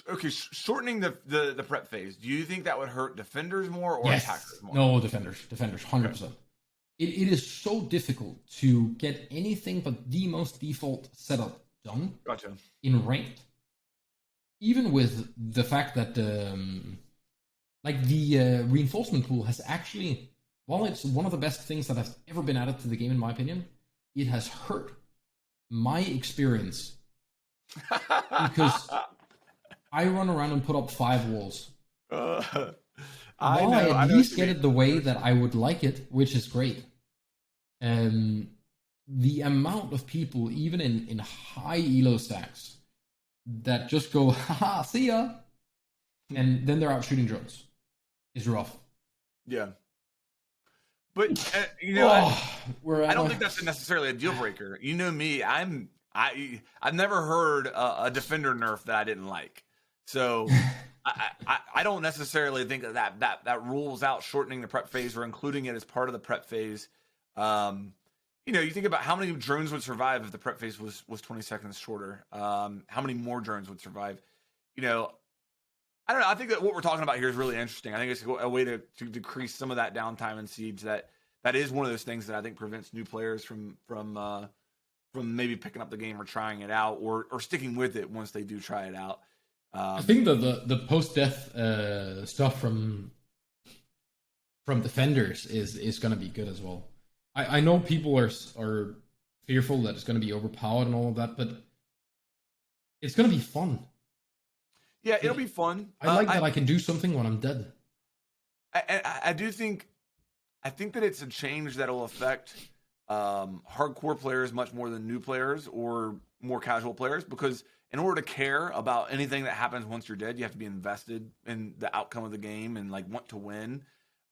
okay, shortening the prep phase, do you think that would hurt defenders more or attackers more? No, defenders, 100%. Okay. It is so difficult to get anything but the most default setup done. Gotcha. In ranked. Even with the fact that the reinforcement pool has actually, while it's one of the best things that has ever been added to the game, in my opinion, it has hurt my experience because I run around and put up 5 walls. While I at least get it the way that I would like it, which is great. The amount of people, even in high elo stacks, that just go, haha, see ya, and then they're out shooting drones, is rough. Yeah. But I don't think that's necessarily a deal breaker. You know me, I've never heard a defender nerf that I didn't like. So I don't necessarily think that rules out shortening the prep phase or including it as part of the prep phase. You think about how many drones would survive if the prep phase was 20 seconds shorter. How many more drones would survive? I don't know. I think that what we're talking about here is really interesting. I think it's a way to decrease some of that downtime in Siege. That is one of those things that I think prevents new players from maybe picking up the game or trying it out or sticking with it once they do try it out. I think the post-death stuff from defenders is going to be good as well. I know people are fearful that it's going to be overpowered and all of that, but it's going to be fun. Yeah, it'll be fun. I like that I can do something when I'm dead. I think that it's a change that will affect hardcore players much more than new players or more casual players, because in order to care about anything that happens once you're dead, you have to be invested in the outcome of the game and like want to win.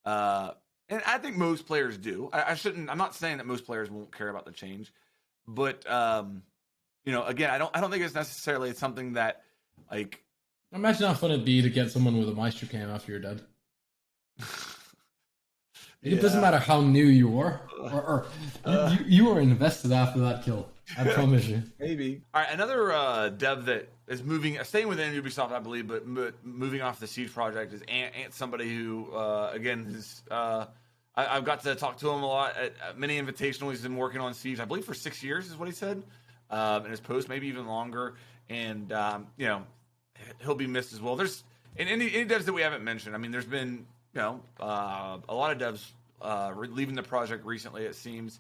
And I think most players do. I'm not saying that most players won't care about the change, but again, I don't think it's necessarily something that like. Imagine how fun it'd be to get someone with a Maestro cam after you're dead. It doesn't matter how new you are, or you are invested after that kill. I promise you. Maybe. All right, another dev that is staying within Ubisoft, I believe, but moving off the Siege project is Ant, somebody who, again, is. I've got to talk to him a lot at many invitational. He's been working on Siege, I believe, for 6 years, is what he said, in his post, maybe even longer. And he'll be missed as well. There's any devs that we haven't mentioned. I mean, there's been a lot of devs leaving the project recently, it seems,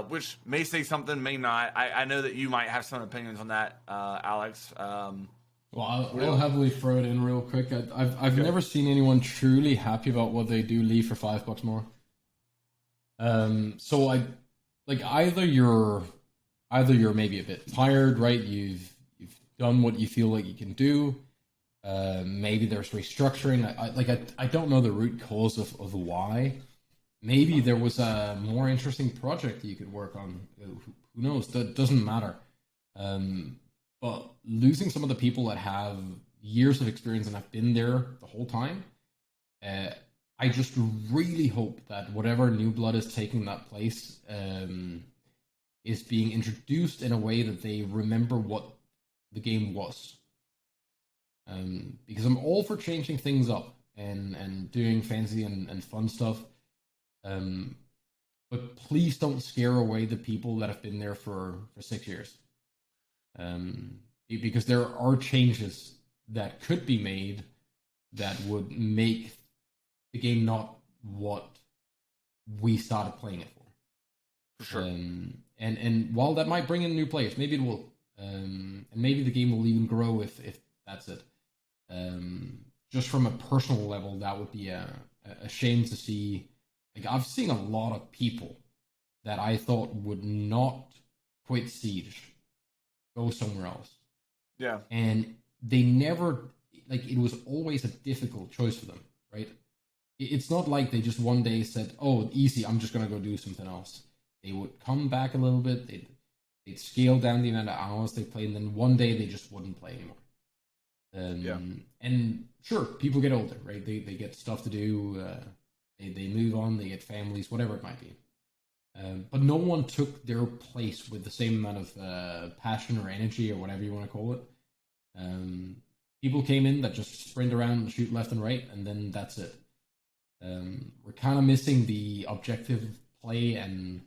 which may say something, may not. I know that you might have some opinions on that, Alex. Well, I'll heavily throw it in real quick. I've never seen anyone truly happy about what they do leave for $5 more. So either you're maybe a bit tired, right? You've done what you feel like you can do. Maybe there's restructuring. I don't know the root cause of why. Maybe there was a more interesting project that you could work on. Who knows? That doesn't matter. But losing some of the people that have years of experience and have been there the whole time, I just really hope that whatever new blood is taking that place is being introduced in a way that they remember what the game was. Because I'm all for changing things up and doing fancy and fun stuff. But please don't scare away the people that have been there for 6 years. Because there are changes that could be made that would make the game not what we started playing it for. For sure. And while that might bring in new players, maybe it will. And maybe the game will even grow if that's it. Just from a personal level, that would be a shame to see. Like, I've seen a lot of people that I thought would not quit Siege, go somewhere else. Yeah. And they never, it was always a difficult choice for them, right? It's not like they just one day said, oh, easy, I'm just going to go do something else. They would come back a little bit, they'd scale down the amount of hours they played, and then one day they just wouldn't play anymore. And sure, people get older, right? They get stuff to do, they move on, they get families, whatever it might be. But no one took their place with the same amount of passion or energy or whatever you want to call it. People came in that just sprint around and shoot left and right, and then that's it. We're kind of missing the objective play and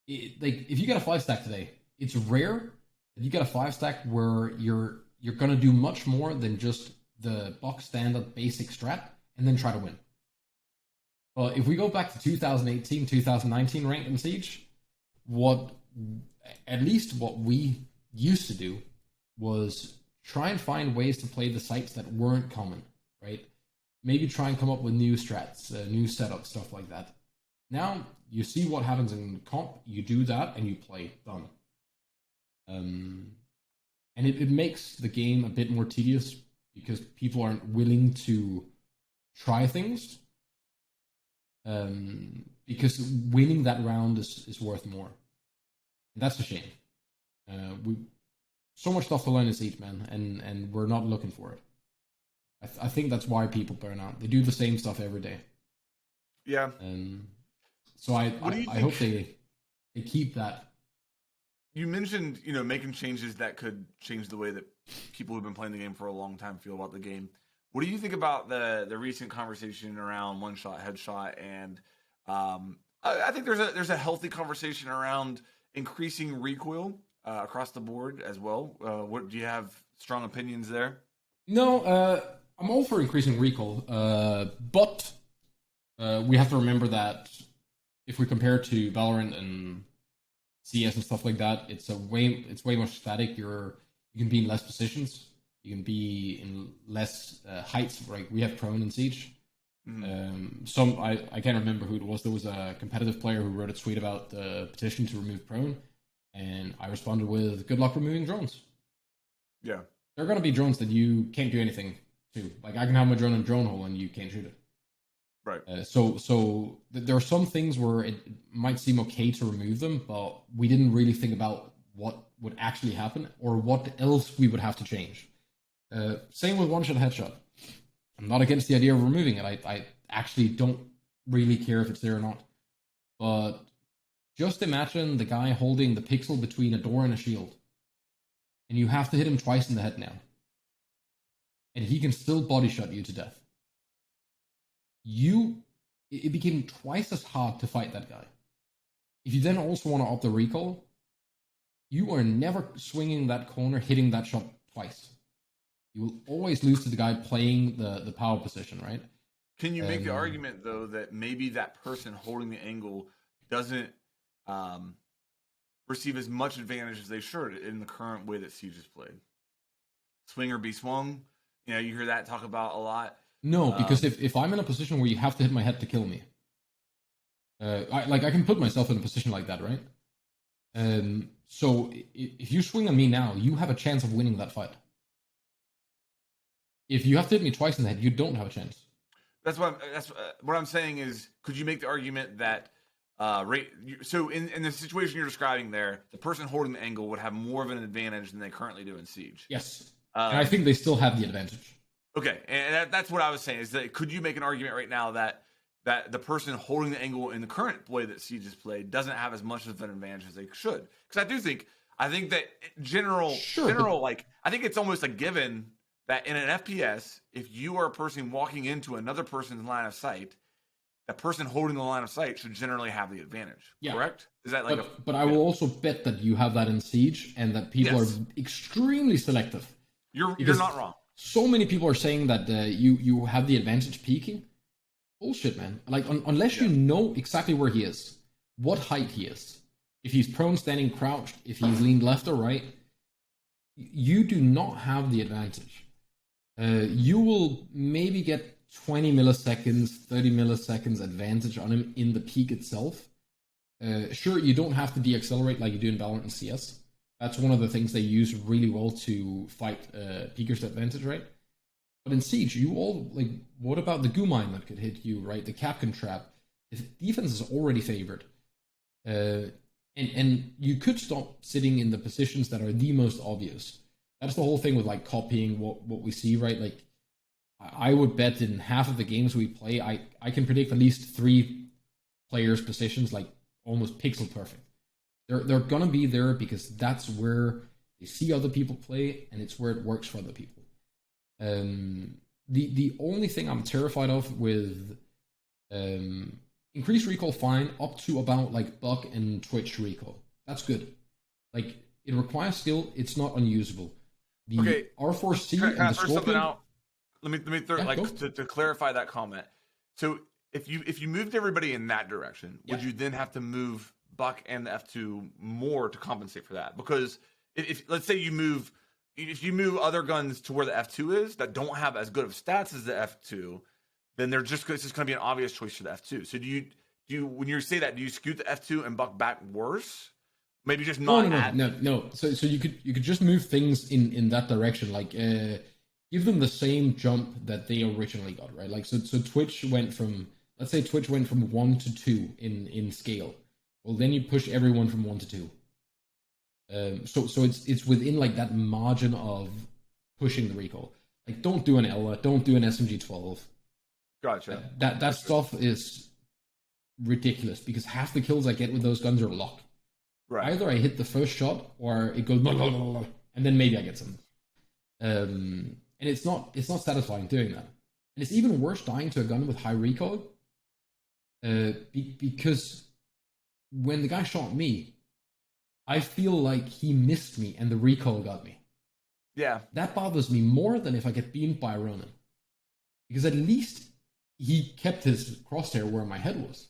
if you get a 5-stack today, it's rare that you get a 5-stack where you're going to do much more than just the box standard basic strat and then try to win. Well, if we go back to 2018, 2019 Ranked in Siege, at least what we used to do was try and find ways to play the sites that weren't common, right? Maybe try and come up with new strats, new setups, stuff like that. Now, you see what happens in comp, you do that, and you play. Done. And it makes the game a bit more tedious because people aren't willing to try things. Because winning that round is worth more. And that's a shame. So much stuff to learn in Siege, man, and we're not looking for it. I think that's why people burn out. They do the same stuff every day. Yeah. So I hope they keep that. You mentioned, making changes that could change the way that people who've been playing the game for a long time feel about the game. What do you think about the recent conversation around one-shot, headshot, and I think there's a healthy conversation around increasing recoil across the board as well. What do you have strong opinions there? No, I'm all for increasing recoil, but we have to remember that if we compare it to Valorant and CS and stuff like that, it's way more static. You can be in less positions. You can be in less heights. Right? We have prone in Siege. I can't remember who it was. There was a competitive player who wrote a tweet about the petition to remove prone, And I responded with, good luck removing drones. Yeah. There are going to be drones that you can't do anything to. Like, I can have my drone in a drone hole and you can't shoot it. Right. So there are some things where it might seem okay to remove them, but we didn't really think about what would actually happen or what else we would have to change. Same with one-shot headshot. I'm not against the idea of removing it. I actually don't really care if it's there or not. But just imagine the guy holding the pixel between a door and a shield. And you have to hit him twice in the head now. And he can still body shot you to death. It became twice as hard to fight that guy. If you then also want to up the recall, you are never swinging that corner, hitting that shot twice. You will always lose to the guy playing the power position, right? Can you make the argument, though, that maybe that person holding the angle doesn't receive as much advantage as they should in the current way that Siege is played? Swing or be swung? You hear that talk about a lot. No, because if I'm in a position where you have to hit my head to kill me, I can put myself in a position like that, right? So if you swing on me now, you have a chance of winning that fight. If you have to hit me twice in the head, you don't have a chance. That's what I'm saying is, could you make the argument that so in the situation you're describing there, the person holding the angle would have more of an advantage than they currently do in Siege? Yes, and I think they still have the advantage. Okay, and that's what I was saying, is that could you make an argument right now that the person holding the angle in the current way that Siege is played doesn't have as much of an advantage as they should? Because I think that I think it's almost a given that in an FPS, if you are a person walking into another person's line of sight, that person holding the line of sight should generally have the advantage. Yeah. Correct? Is that but I will also bet that you have that in Siege, and that people are extremely selective. You're not wrong. So many people are saying that you have the advantage peeking. Bullshit, man. Like, unless you know exactly where he is, what height he is, if he's prone, standing, crouched, if he's leaned left or right, you do not have the advantage. You will maybe get 20 milliseconds, 30 milliseconds advantage on him in the peak itself. Sure, you don't have to deaccelerate like you do in Valorant and CS. That's one of the things they use really well to fight peeker's advantage, right? But in Siege, what about the goo mine that could hit you, right? The Capcan trap. The defense is already favored. And you could stop sitting in the positions that are the most obvious. That's the whole thing with like copying what we see, right? Like, I would bet in half of the games we play, I can predict at least 3 players' positions like almost pixel perfect. They're gonna be there because that's where they see other people play, and it's where it works for other people. The only thing I'm terrified of with increased recall, fine, up to about like Buck and Twitch recall. That's good. Like, it requires skill. It's not unusable. The R4C and the Scorpion. Out? Let me throw to clarify that comment. So if you moved everybody in that direction, would you then have to move Buck and the F2 more to compensate for that? Because if let's say you move other guns to where the F2 is that don't have as good of stats as the F2, then it's just going to be an obvious choice for the F2. So do you when you say that, do you scoot the F2 and Buck back worse? Maybe just not. No. So you could just move things in that direction, like give them the same jump that they originally got, right? Like so Twitch went from, let's say Twitch went from 1 to 2 in scale. Well, then you push everyone from 1 to 2. So it's within like that margin of pushing the recall. Like, don't do an Ella, don't do an SMG-12. Gotcha. That stuff is ridiculous because half the kills I get with those guns are luck. Right. Either I hit the first shot or it goes blah, blah, blah, blah, and then maybe I get some. And it's not satisfying doing that. And it's even worse dying to a gun with high recoil. Because when the guy shot me, I feel like he missed me and the recoil got me. Yeah. That bothers me more than if I get beamed by a Ronin. Because at least he kept his crosshair where my head was.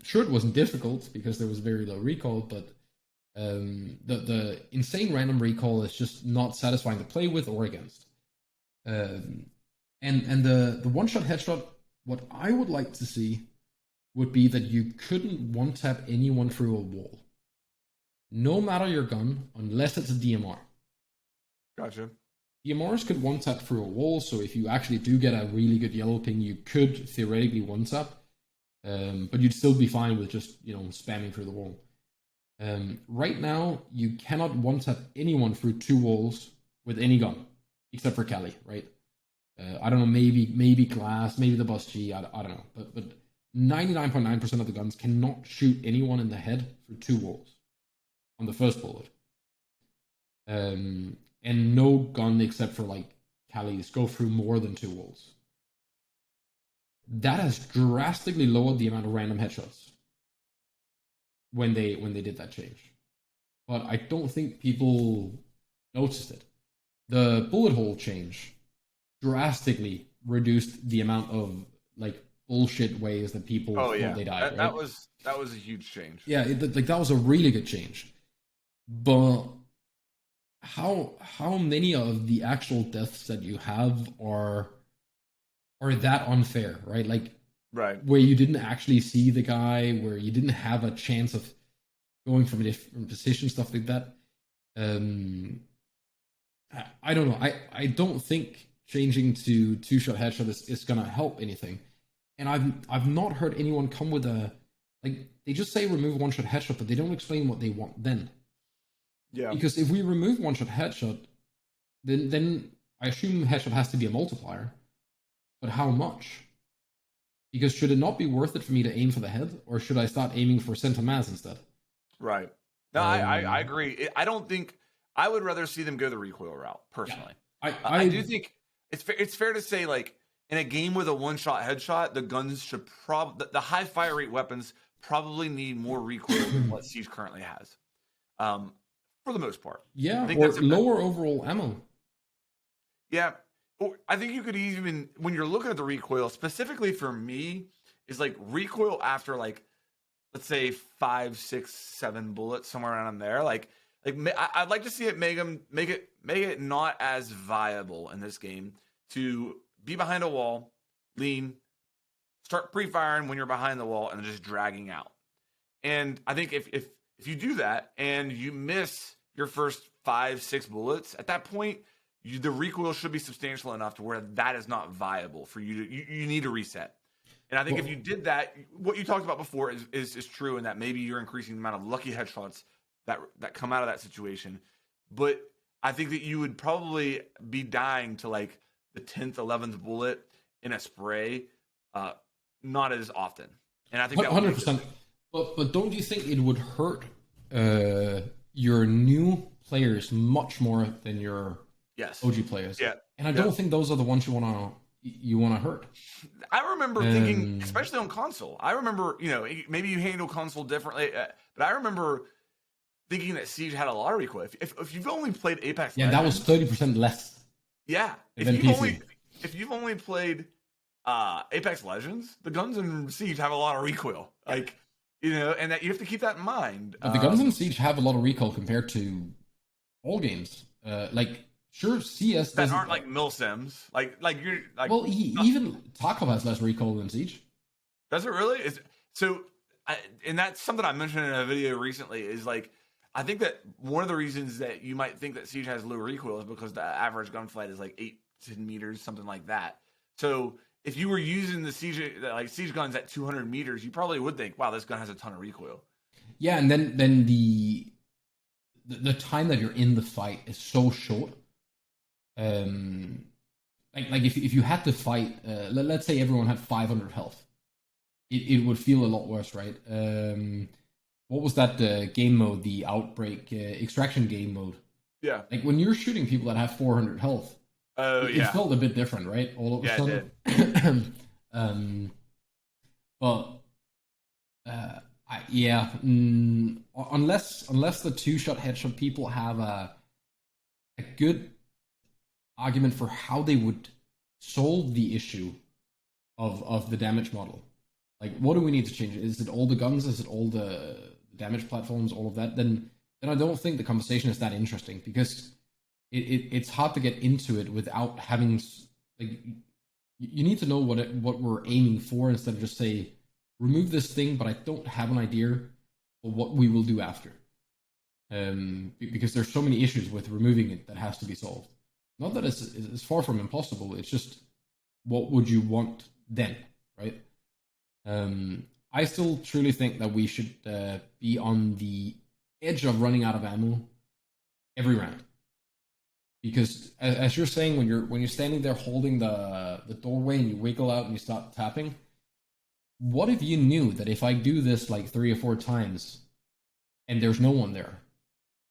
Sure, it wasn't difficult because there was very low recoil, but the insane random recoil is just not satisfying to play with or against. And the one-shot headshot, what I would like to see would be that you couldn't one-tap anyone through a wall. no matter your gun, unless it's a DMR. Gotcha. DMRs could one-tap through a wall, so if you actually do get a really good yellow ping, you could theoretically one-tap, but you'd still be fine with just, spamming through the wall. Right now, you cannot one-tap anyone through 2 walls with any gun, except for Kelly, right? I don't know, maybe Glass, maybe the Bus G, I don't know, but 99.9% of the guns cannot shoot anyone in the head through 2 walls on the first bullet. And no gun except for like Cali's go through more than 2 walls. That has drastically lowered the amount of random headshots when they did that change. But I don't think people noticed it. The bullet hole change drastically reduced the amount of like bullshit ways that people thought they died. That was a huge change. Yeah, that was a really good change. But how many of the actual deaths that you have are that unfair, right? Like, right, where you didn't actually see the guy, where you didn't have a chance of going from a different position, stuff like that. I don't know. I don't think changing to 2-shot headshot is gonna help anything. And I've not heard anyone come with they just say remove 1-shot headshot, but they don't explain what they want then. Yeah. Because if we remove 1-shot headshot, then I assume headshot has to be a multiplier. But how much? Because should it not be worth it for me to aim for the head, or should I start aiming for center mass instead? Right. No, I agree. I don't think I would rather see them go the recoil route personally. Yeah, I do think it's fair to say, like, in a game with a 1-shot headshot, the guns should the high fire rate weapons probably need more recoil than what Siege currently has. For the most part. Yeah, I think or lower overall ammo. Yeah. Or I think you could even, when you're looking at the recoil, specifically for me, is like recoil after, like, let's say 5, 6, 7 bullets, somewhere around there. Like I'd like to see it make it not as viable in this game to be behind a wall, lean, start pre-firing when you're behind the wall, and then just dragging out. And I think if you do that and you miss your first 5, 6 bullets, at that point, the recoil should be substantial enough to where that is not viable for you to. You need to reset. And I think if you did that, what you talked about before is true, in that maybe you're increasing the amount of lucky headshots that come out of that situation. But I think that you would probably be dying to like the 10th, 11th bullet in a spray, not as often. And I think 100%. But don't you think it would hurt your new players much more than your OG players? Yeah. And I don't think those are the ones you want to hurt. I remember thinking, especially on console, I remember, maybe you handle console differently, but I remember thinking that Siege had a lot of recoil. If you've only played Apex Legends, that was 30% less. Yeah. If you've only played Apex Legends, the guns in Siege have a lot of recoil. Like, and that you have to keep that in mind. But the guns in Siege have a lot of recoil compared to all games. Sure, CS that aren't like milsims. Like you're like. Well, even Tarkov has less recoil than Siege. Does it really? And that's something I mentioned in a video recently. Is like, I think that one of the reasons that you might think that Siege has low recoil is because the average gunfight is like 8 to 10 meters, something like that. So if you were using the Siege guns at 200 meters, you probably would think, wow, this gun has a ton of recoil. Yeah, and then the time that you're in the fight is so short. Like if you had to fight, let's say everyone had 500 health, it would feel a lot worse, right? What was that game mode? The Outbreak extraction game mode. Yeah. Like when you're shooting people that have 400 health, it felt a bit different, right? All of a sudden. It did. Unless the 2-shot headshot people have a good argument for how they would solve the issue of the damage model. Like, what do we need to change? Is it all the guns? Is it all the damage platforms? All of that? Then I don't think the conversation is that interesting, because it's hard to get into it without having, like, you need to know what we're aiming for, instead of just say remove this thing, but I don't have an idea of what we will do after. because there's so many issues with removing it that has to be solved. Not that it's far from impossible. It's just, what would you want then, right? I still truly think that we should be on the edge of running out of ammo every round, because as you're saying, when you're standing there holding the doorway and you wiggle out and you start tapping, what if you knew that if I do this like 3 or 4 times and there's no one there,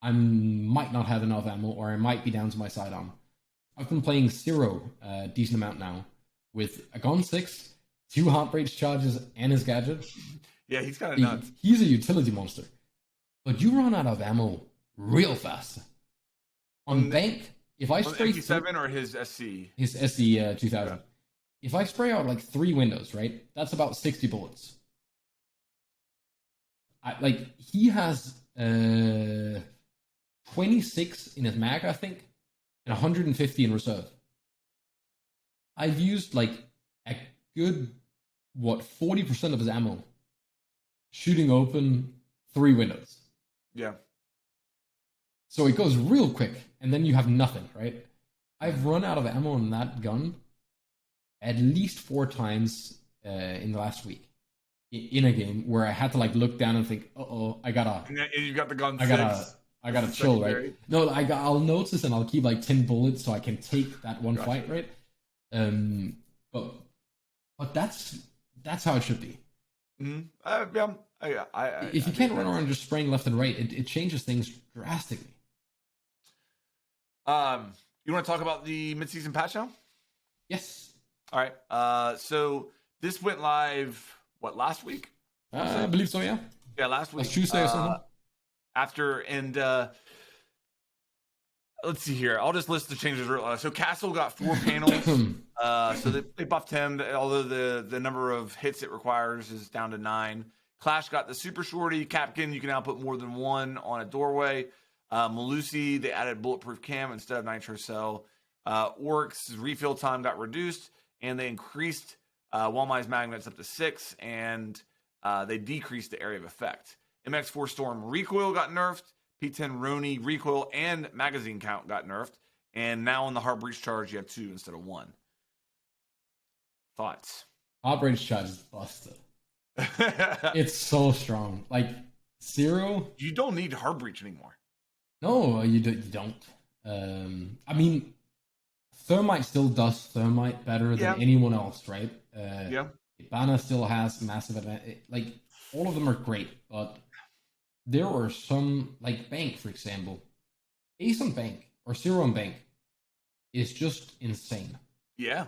I might not have enough ammo, or I might be down to my sidearm. I've been playing Zero a decent amount now with a gun 6, 2 Heartbreak charges, and his gadget. Yeah, he's kind of nuts. He's a utility monster. But you run out of ammo real fast. On Bank, if I spray... MP7 or his SC? His SC 2000. Yeah. If I spray out like 3 windows, right? That's about 60 bullets. He has 26 in his mag, I think, and 150 in reserve. I've used like a good, 40% of his ammo shooting open 3 windows. Yeah. So it goes real quick, and then you have nothing, right? I've run out of ammo on that gun at least 4 times in the last week in a game where I had to like look down and think, I gotta. And you got the gun. I gotta chill, right? No, I'll notice and I'll keep like 10 bullets so I can take that one fight, right? But that's how it should be. Mm-hmm. If you can't run around just spraying left and right, it changes things drastically. You want to talk about the mid-season patch now? Yes. All right. So this went live, last week? I believe so, yeah. Yeah, last week. Last Tuesday or something. Let's see here. I'll just list the changes. So Castle got 4 panels. So they buffed him, although the number of hits it requires is down to 9. Clash got the super shorty. Capkin, you can now put more than 1 on a doorway. Malusi, they added bulletproof cam instead of nitro cell. Oryx's refill time got reduced, and they increased Walmai's magnets up to 6, and they decreased the area of effect. MX4 Storm recoil got nerfed. P10 Roni recoil and magazine count got nerfed. And now on the hard breach charge, you have 2 instead of 1. Thoughts? Hard breach charge is busted. It's so strong. Like, Zero... You don't need hard breach anymore. No, you don't. I mean, Thermite still does Thermite better than anyone else, right? Yeah. Ibana still has massive advantage. Like, all of them are great, but there are some, like Bank, for example. Ace on Bank, or Zero on Bank, is just insane. Yeah.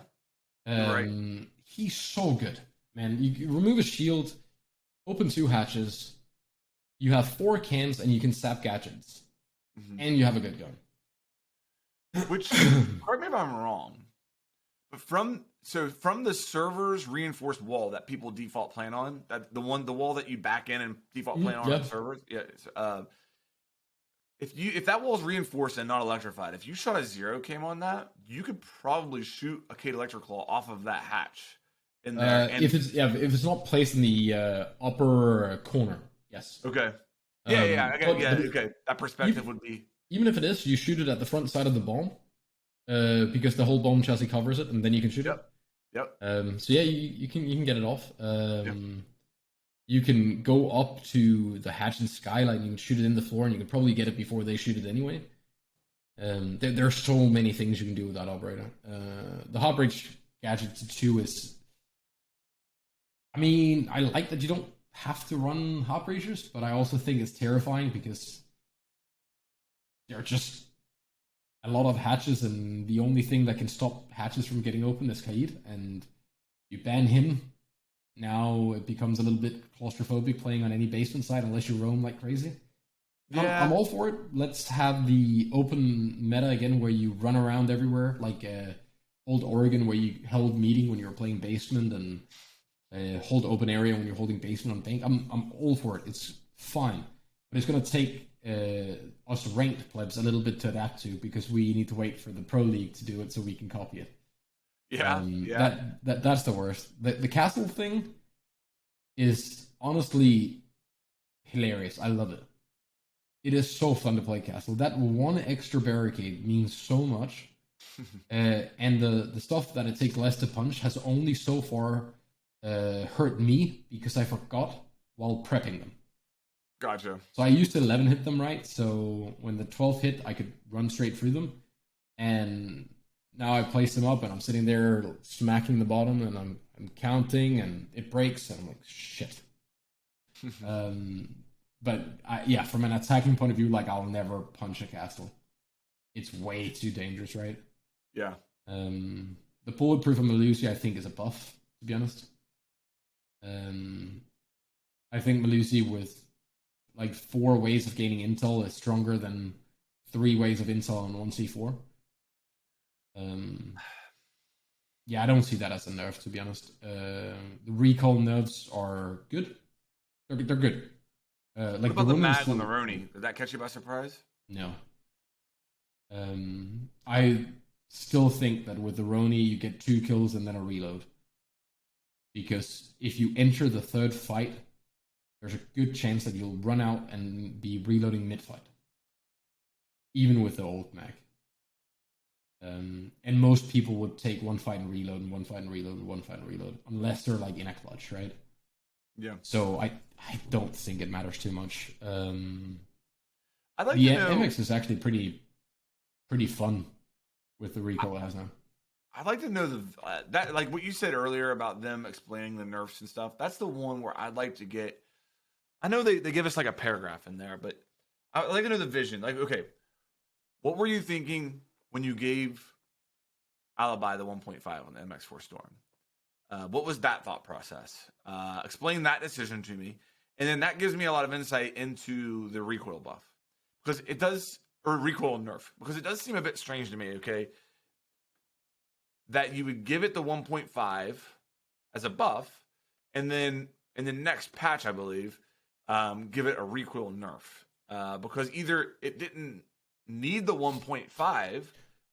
Right. He's so good, man. You remove a shield, open 2 hatches, you have 4 cans, and you can sap gadgets. Mm-hmm. And you have a good gun. Which, correct me if I'm wrong, but from the server's reinforced wall that people default plan on, that the wall that you back in and default plan on servers, if that wall is reinforced and not electrified, if you shot a 0 cam on that, you could probably shoot a Cade Electroclaw off of that hatch in there. If it's not placed in the upper corner, yes. Okay. Okay. That perspective would be... Even if it is, you shoot it at the front side of the bomb, because the whole bomb chassis covers it, and then you can shoot it. Yep. So yeah, you can get it off. You can go up to the hatch and skylight, and you can shoot it in the floor, and you can probably get it before they shoot it anyway. There are so many things you can do with that operator. The Heartbreak gadget to 2 is... I mean, I like that you don't have to run Heartbreakers, but I also think it's terrifying because there are just a lot of hatches, and the only thing that can stop hatches from getting open is Kaid, and you ban him. Now it becomes a little bit claustrophobic playing on any basement side unless you roam like crazy. Yeah. I'm all for it. Let's have the open meta again where you run around everywhere, like old Oregon where you held meeting when you were playing basement and hold open area when you're holding basement on Bank. I'm all for it. It's fine. But it's going to take us ranked plebs a little bit to adapt to, because we need to wait for the Pro League to do it so we can copy it. That's the worst. The castle thing is honestly hilarious. I love it. It is so fun to play Castle. That one extra barricade means so much. And the stuff that it takes less to punch has only so far hurt me because I forgot while prepping them. Gotcha. So I used to 11 hit them, right? So when the 12th hit, I could run straight through them. And now I place them up and I'm sitting there smacking the bottom and I'm counting and it breaks and I'm like, shit. But from an attacking point of view, like I'll never punch a castle. It's way too dangerous, right? Yeah. The bulletproof of Melusi, I think, is a buff, to be honest. I think Melusi with like 4 ways of gaining intel is stronger than 3 ways of intel on 1c4. I don't see that as a nerf, to be honest. The recall nerfs are good. They're good. Like what about the mag on the Roni? Did that catch you by surprise? No. I still think that with the Roni, you get 2 kills and then a reload. Because if you enter the 3rd fight, there's a good chance that you'll run out and be reloading mid-fight. Even with the old mag. And most people would take 1 fight and reload, and 1 fight and reload, and 1 fight and reload. Unless they're like in a clutch, right? Yeah. So I don't think it matters too much. I'd like the to know... MX is actually pretty fun with the recall it has now. I'd like to know that like what you said earlier about them explaining the nerfs and stuff. That's the one where I'd like to get. I know they give us like a paragraph in there, but I'd like to know the vision. Like, okay, what were you thinking when you gave Alibi the 1.5 on the MX4 Storm? What was that thought process? Explain that decision to me, and then that gives me a lot of insight into the recoil buff because it does, or recoil nerf, because it does seem a bit strange to me. Okay. That you would give it the 1.5 as a buff, and then in the next patch, I believe, give it a recoil nerf. Because either it didn't need the 1.5,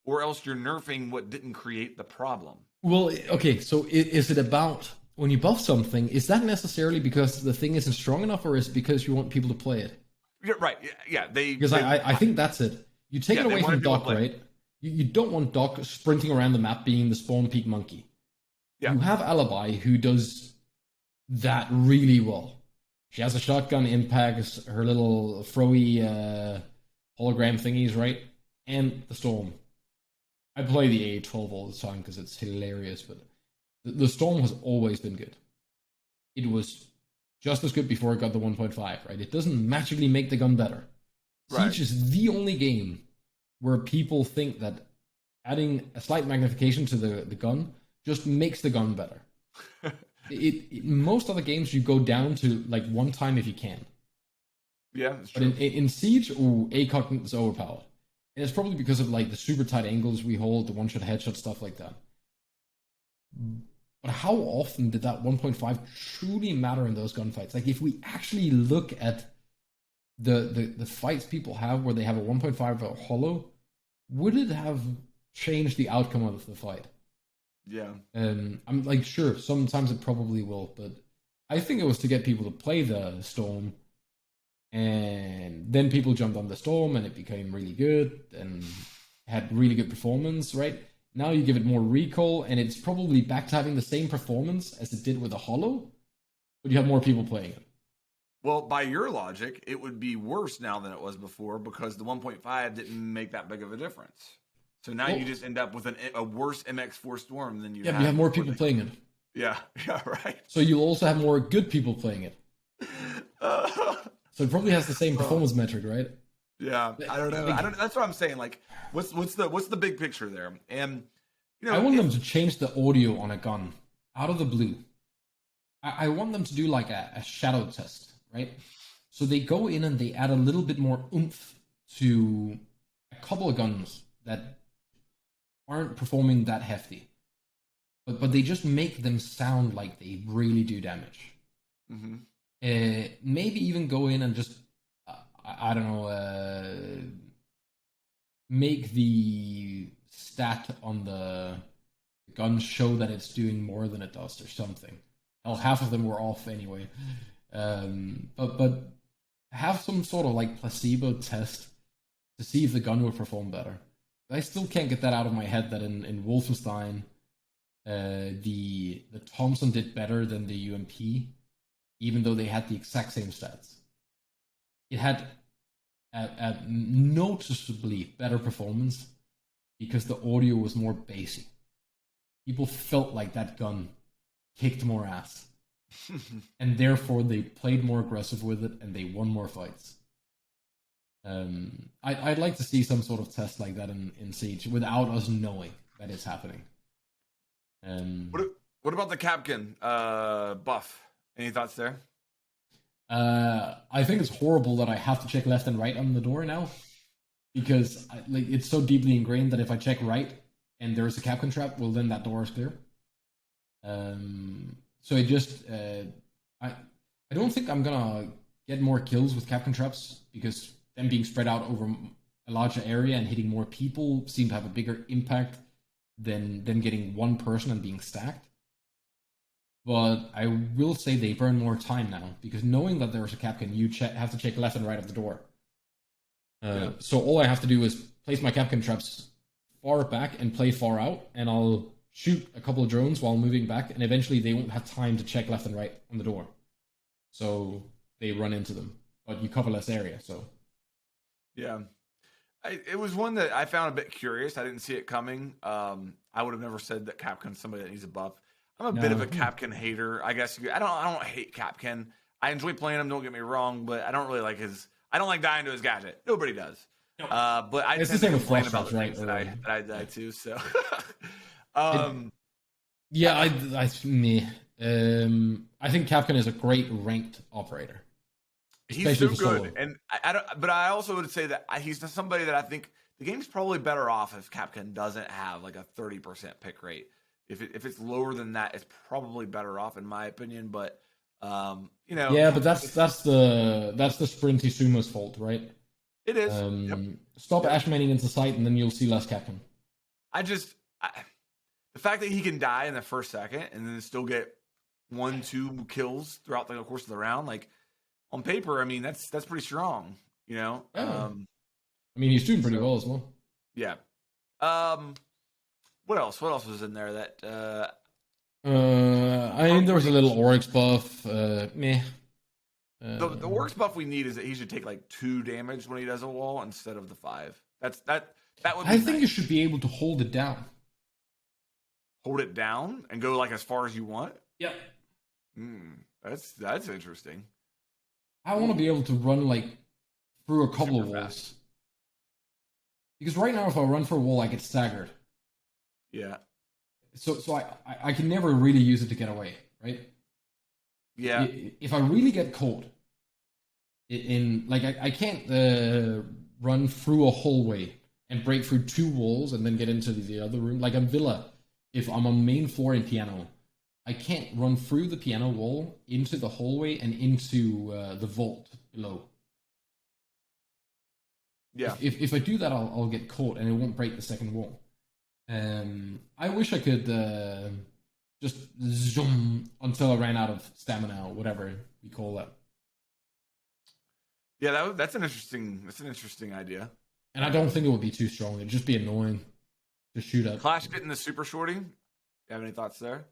or else you're nerfing what didn't create the problem. Well, okay, so is it about, when you buff something, is that necessarily because the thing isn't strong enough, or is it because you want people to play it? Yeah, right, yeah. Because I think that's it. You take it away from Doc, right? You don't want Doc sprinting around the map being the spawn peak monkey. Yeah. You have Alibi who does that really well. She has a shotgun, impacts, her little throwy hologram thingies, right? And the Storm. I play the A12 all the time because it's hilarious, but the Storm has always been good. It was just as good before it got the 1.5, right? It doesn't magically make the gun better. Right. Siege is the only game where people think that adding a slight magnification to the gun just makes the gun better. In most other games, you go down to like 1 time if you can. Yeah, that's true. But in Siege, ACOG is overpowered. And it's probably because of like the super tight angles we hold, the one-shot headshot, stuff like that. But how often did that 1.5 truly matter in those gunfights? Like if we actually look at the fights people have where they have a 1.5 or hollow, would it have changed the outcome of the fight? Yeah. I'm like, sure, sometimes it probably will, but I think it was to get people to play the Storm, and then people jumped on the Storm and it became really good and had really good performance, right? Now you give it more recall and it's probably back to having the same performance as it did with a hollow, but you have more people playing it. Well, by your logic, it would be worse now than it was before because the 1.5 didn't make that big of a difference. So now you just end up with a worse MX4 Storm than you had. Yeah, you have more people playing it. Yeah, right. So you'll also have more good people playing it. So it probably has the same performance metric, right? Yeah, I don't know. That's what I'm saying. Like, what's the big picture there? And I want them to change the audio on a gun out of the blue. I want them to do like a shadow test, right? So they go in and they add a little bit more oomph to a couple of guns that aren't performing that hefty, but they just make them sound like they really do damage. Mm-hmm. Maybe even go in and just I don't know, make the stat on the gun show that it's doing more than it does or something. Hell, half of them were off anyway. But have some sort of like placebo test to see if the gun will perform better. I still can't get that out of my head that in Wolfenstein, the Thompson did better than the UMP, even though they had the exact same stats. It had a noticeably better performance because the audio was more bassy. People felt like that gun kicked more ass. And therefore they played more aggressive with it and they won more fights. I'd like to see some sort of test like that in Siege without us knowing that it's happening. What about the Capkin buff? Any thoughts there? I think it's horrible that I have to check left and right on the door now, because it's so deeply ingrained that if I check right and there's a Capkin trap, well then that door is clear. So it just I don't think I'm gonna get more kills with Capkin traps, because them being spread out over a larger area and hitting more people seem to have a bigger impact than getting one person and being stacked. But I will say they burn more time now, because knowing that there's a Capkin, you have to check left and right of the door. So all I have to do is place my Capkin traps far back and play far out, and I'll shoot a couple of drones while moving back, and eventually they won't have time to check left and right on the door. So they run into them, but you cover less area, so... Yeah. It was one that I found a bit curious. I didn't see it coming. I would have never said that Capkin's somebody that needs a buff. I'm a bit of a Capkin hater, I guess. I don't hate Capkin. I enjoy playing him, don't get me wrong, but I don't really like I don't like dying to his gadget. Nobody does. No. But I it's the same with flash about shots, right? That I die to, so... Yeah, I think Capkin is a great ranked operator. He's so good, and but I also would say that he's somebody that I think the game's probably better off if Capkin doesn't have like a 30% pick rate. If it's lower than that, it's probably better off in my opinion. But yeah, but that's the Sprinty Sumo's fault, right? It is. Stop Ashmaning into sight, and then you'll see less Capkin. The fact that he can die in the first second and then still get 1-2 kills throughout the course of the round, like. On paper, I mean, that's pretty strong, you know? Yeah. I mean, he's doing pretty well as well. Yeah. What else? What else was in there that... I mean, there was a little Oryx buff. Meh. The Oryx buff we need is that he should take like 2 damage when he does a wall instead of the 5. That would be I think you should be able to hold it down. Hold it down and go like as far as you want? Yep. That's interesting. I want to be able to run like through a couple of walls. Fast. Because right now, if I run for a wall, I get staggered. Yeah. So I can never really use it to get away, right? Yeah. If I really get caught I can't run through a hallway and break through 2 walls and then get into the other room. Like on Villa, if I'm on main floor in piano, I can't run through the piano wall into the hallway and into the vault below. Yeah. If I do that, I'll get caught and it won't break the second wall. I wish I could just zoom until I ran out of stamina or whatever we call that. Yeah, that's an interesting idea. And I don't think it would be too strong. It'd just be annoying to shoot at. Clash getting the super shorty. You have any thoughts there?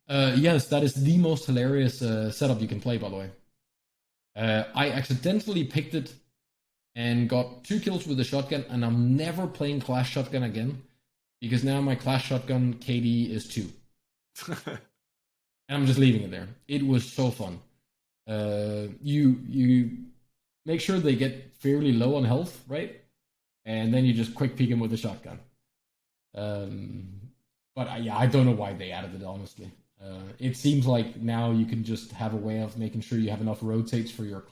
Yes, that is the most hilarious setup you can play, by the way. I accidentally picked it and got 2 kills with the shotgun, and I'm never playing Clash Shotgun again, because now my Clash Shotgun KD is 2. And I'm just leaving it there. It was so fun. You make sure they get fairly low on health, right? And then you just quick peek them with the shotgun. But I don't know why they added it, honestly. It seems like now you can just have a way of making sure you have enough rotates for your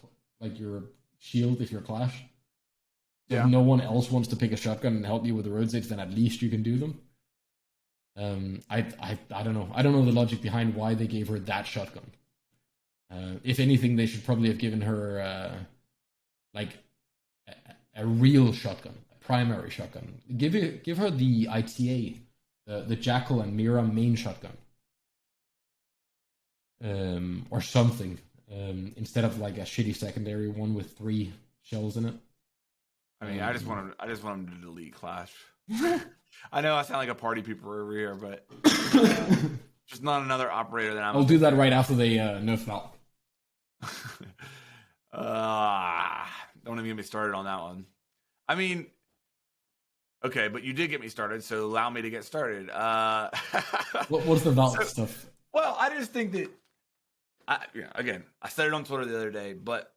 shield if you're Clash. So if no one else wants to pick a shotgun and help you with the rotates, then at least you can do them. I don't know. I don't know the logic behind why they gave her that shotgun. If anything, they should probably have given her a real shotgun, a primary shotgun. Give her the ITA, the Jackal and Mira main shotgun. Or something. instead of like a shitty secondary one with 3 shells in it. I mean, I just want them to delete Clash. I know I sound like a party pooper over here, but just not another operator that I'll do that right after they nerf Valk. Don't even get me started on that one. I mean, okay, but you did get me started, so allow me to get started. What's the Valk stuff? Well, I just think that, again, I said it on Twitter the other day, but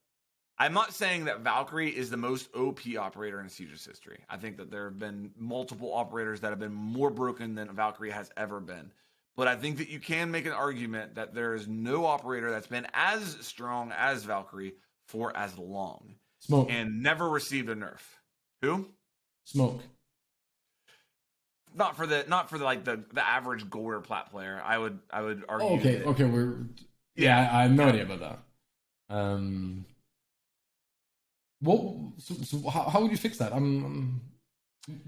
I'm not saying that Valkyrie is the most OP operator in Siege's history. I think that there have been multiple operators that have been more broken than Valkyrie has ever been. But I think that you can make an argument that there is no operator that's been as strong as Valkyrie for as long. Smoke. And never received a nerf. Who? Smoke. Not for the average gold or plat player. I would argue. Okay, I have no idea about that. Well, so how would you fix that?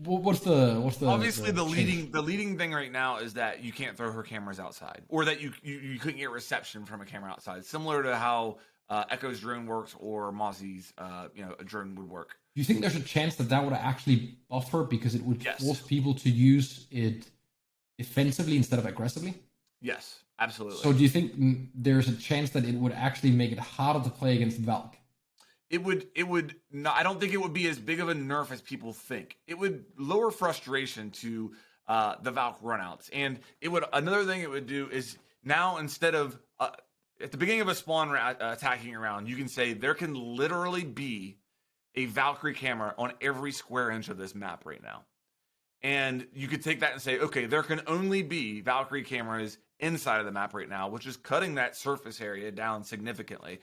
What's the obviously the leading thing right now is that you can't throw her cameras outside, or that you couldn't get reception from a camera outside, similar to how Echo's drone works or Mozzie's a drone would work. Do you think there's a chance that would actually buff her because it would force people to use it defensively instead of aggressively? Yes, absolutely. So do you think there's a chance that it would actually make it harder to play against Valk? It would not. I don't think it would be as big of a nerf as people think. It would lower frustration to the Valk runouts, and another thing it would do is now instead of at the beginning of a spawn attacking a round, you can say there can literally be a Valkyrie camera on every square inch of this map right now, and you could take that and say, okay, there can only be Valkyrie cameras inside of the map right now, which is cutting that surface area down significantly,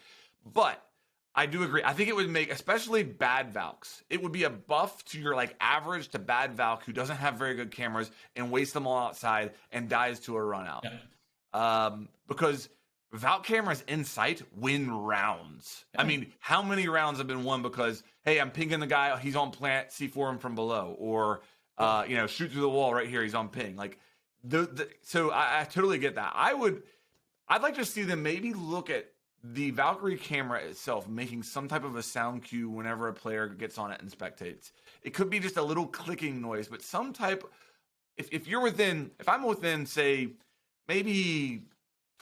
but I do agree. I think it would make, especially bad Valks, it would be a buff to your average to bad Valk who doesn't have very good cameras and wastes them all outside and dies to a run out. Yeah. Because Valk cameras in sight win rounds. Yeah. I mean, how many rounds have been won because, hey, I'm pinging the guy, he's on plant, C4 him from below, or shoot through the wall right here, he's on ping. So I totally get that. I'd like to see them maybe look at the Valkyrie camera itself making some type of a sound cue whenever a player gets on it and spectates. It could be just a little clicking noise, but some type. If I'm within, say, maybe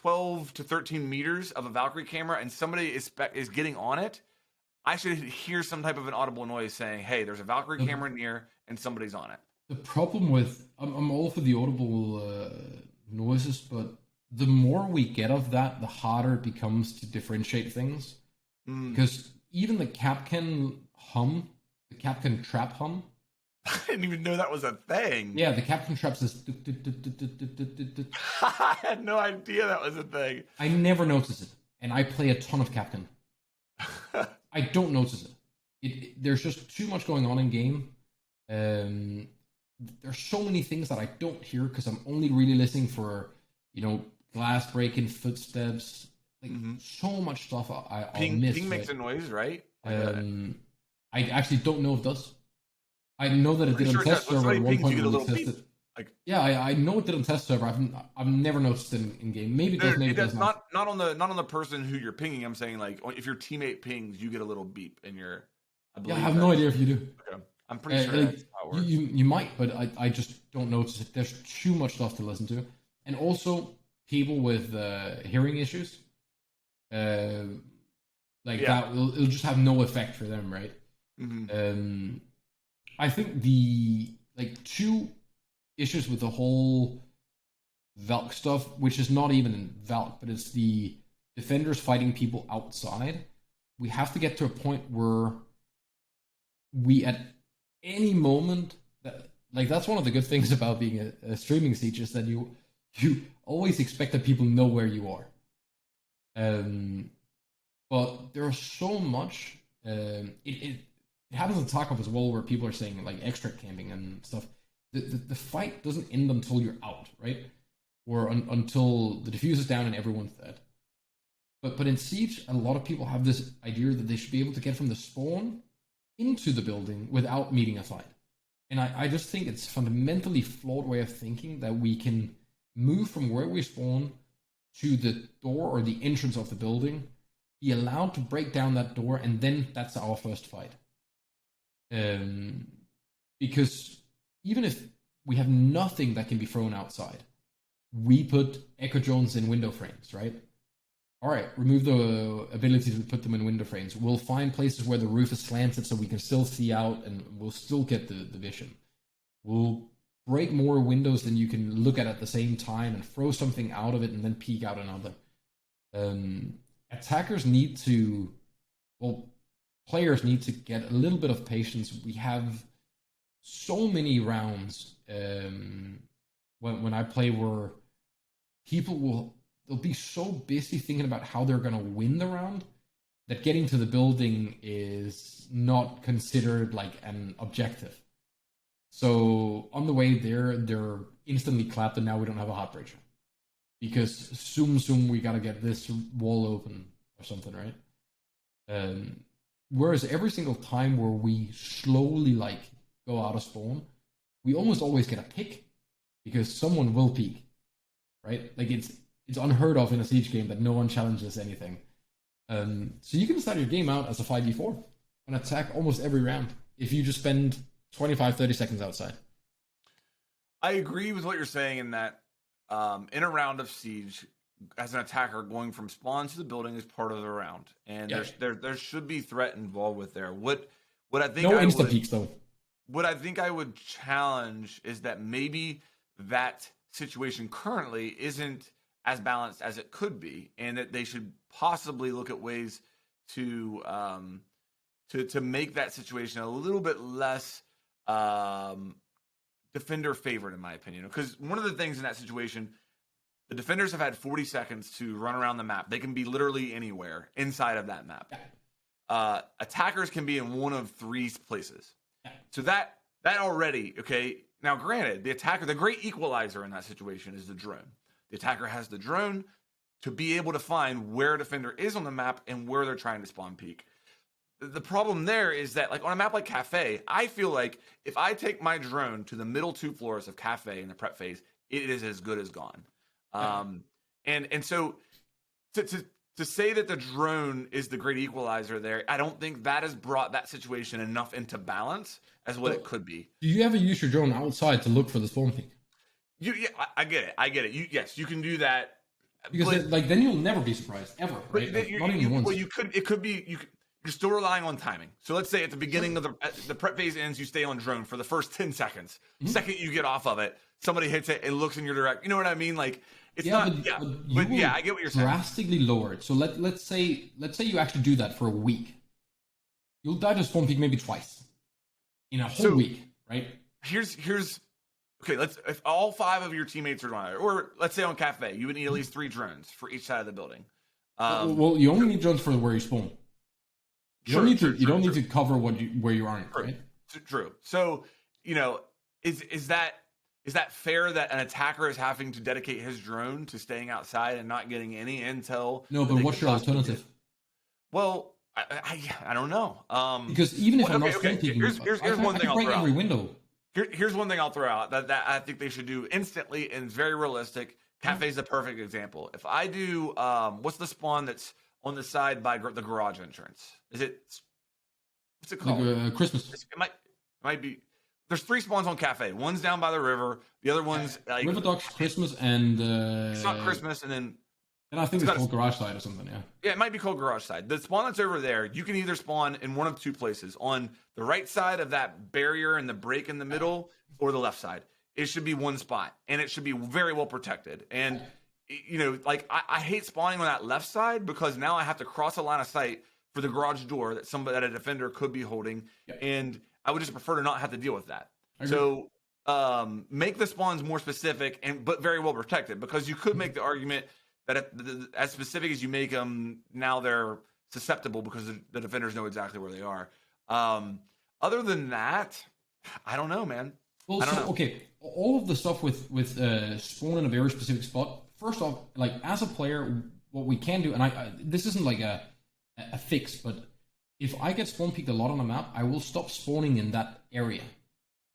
12 to 13 meters of a Valkyrie camera and somebody is getting on it, I should hear some type of an audible noise saying, "Hey, there's a Valkyrie camera near and somebody's on it." The problem with I'm all for the audible noises, but the more we get of that, the harder it becomes to differentiate things. Because even the Capcan trap hum. I didn't even know that was a thing. Yeah, the Capcan trap says. I had no idea that was a thing. I never notice it, and I play a ton of Capcan. I don't notice it. There's just too much going on in game. There's so many things that I don't hear because I'm only really listening for, glass breaking, footsteps, so much stuff I'll miss. Ping makes a noise, right? I actually don't know if it does. I know that it did on test server at one point when we tested. I know it did on test server. I've never noticed it in game. Maybe it does. Maybe it does not. Not on the person who you're pinging. I'm saying if your teammate pings, you get a little beep in your. I have no idea if you do. Okay. I'm pretty sure that's how it works. You might, but I just don't notice it. There's too much stuff to listen to, and also people with hearing issues, that it'll just have no effect for them, right? Mm-hmm. I think the two issues with the whole Valk stuff, which is not even in Valk, but it's the defenders fighting people outside. We have to get to a point where we at any moment that's one of the good things about being a streaming Siege is that you always expect that people know where you are. But there's so much. It happens in Tarkov as well, where people are saying extract camping and stuff. The fight doesn't end until you're out, right? Or until the diffuse is down and everyone's dead. But in Siege, a lot of people have this idea that they should be able to get from the spawn into the building without meeting a fight. And I just think it's a fundamentally flawed way of thinking that we can move from where we spawn to the door or the entrance of the building be allowed to break down that door, and then that's our first fight. Because even if we have nothing that can be thrown outside, we put Echo Drones in window frames, right? All right, remove the ability to put them in window frames. We'll find places where the roof is slanted so we can still see out, and we'll still get the vision. We'll break more windows than you can look at the same time and throw something out of it and then peek out another. Attackers need to, players need to get a little bit of patience. We have so many rounds when I play where they'll be so busy thinking about how they're going to win the round that getting to the building is not considered like an objective. So on the way there, they're instantly clapped, and now we don't have a heartbreaker. Because soon we gotta get this wall open or something, right? Whereas every single time where we slowly like go out of spawn, we almost always get a pick because someone will peek, right? Like it's unheard of in a Siege game that no one challenges anything. So you can start your game out as a 5v4 and attack almost every round if you just spend 25-30 seconds outside. I agree with what you're saying in that in a round of Siege, as an attacker, going from spawn to the building is part of the round, and there should be threat involved with there. What I think no insta peeks though. What I think I would challenge is that maybe that situation currently isn't as balanced as it could be, and that they should possibly look at ways to make that situation a little bit less defender favored, in my opinion. Because one of the things in that situation, the defenders have had 40 seconds to run around the map. They can be literally anywhere inside of that map. Attackers can be in one of 3 places. So that already, okay. Now, granted, the attacker, the great equalizer in that situation is the drone. The attacker has the drone to be able to find where a defender is on the map and where they're trying to spawn peek. The problem there is that, like on a map like Cafe, I feel like if I take my drone to the middle 2 floors of Cafe in the prep phase, it is as good as gone. And so to say that the drone is the great equalizer there, I don't think that has brought that situation enough into balance as what it could be. Do you ever use your drone outside to look for the spawn peek? I get it. Yes, you can do that. Because then you'll never be surprised ever, right? Not even once. Well, you're still relying on timing. So let's say at the beginning of the prep phase ends, you stay on drone for the first 10 seconds. Mm-hmm. Second you get off of it, somebody hits it and looks in your direction. You know what I mean? Like it's I get what you're saying. Drastically lower it. So let's say you actually do that for a week. You'll die to spawn peek maybe twice in a whole week, right? Here's okay. If all 5 of your teammates are on it, or let's say on Cafe, you would need at least 3 drones for each side of the building. Well, you only need drones for where you spawn. You don't need to cover where you aren't, right? True. So, is that fair that an attacker is having to dedicate his drone to staying outside and not getting any intel? No, but what's your alternative? Well, I don't know. Because even if I'm not peeking, here's one thing I'll throw out. Every window. Here's one thing I'll throw out that I think they should do instantly and very realistic. Cafe's the perfect example. If I do, what's the spawn that's on the side by the garage entrance? What's it called? Like, Christmas. It might be. There's 3 spawns on Cafe. One's down by the river. The other one's like River Docks, Christmas, and it's not Christmas, and then I think it's called Garage Side or something. Yeah, it might be called Garage Side. The spawn that's over there, you can either spawn in one of 2 places: on the right side of that barrier and the break in the middle, or the left side. It should be one spot, and it should be very well protected. And I hate spawning on that left side because now I have to cross a line of sight for the garage door that a defender could be holding, and I would just prefer to not have to deal with that. So make the spawns more specific but very well protected, because you could make the argument that as specific as you make them, now they're susceptible because the defenders know exactly where they are. Other than that, I don't know, man. Well, I don't know. Okay, all of the stuff with spawn in a very specific spot. First off, like as a player, what we can do, and this isn't like a fix, but if I get spawn peeked a lot on the map, I will stop spawning in that area.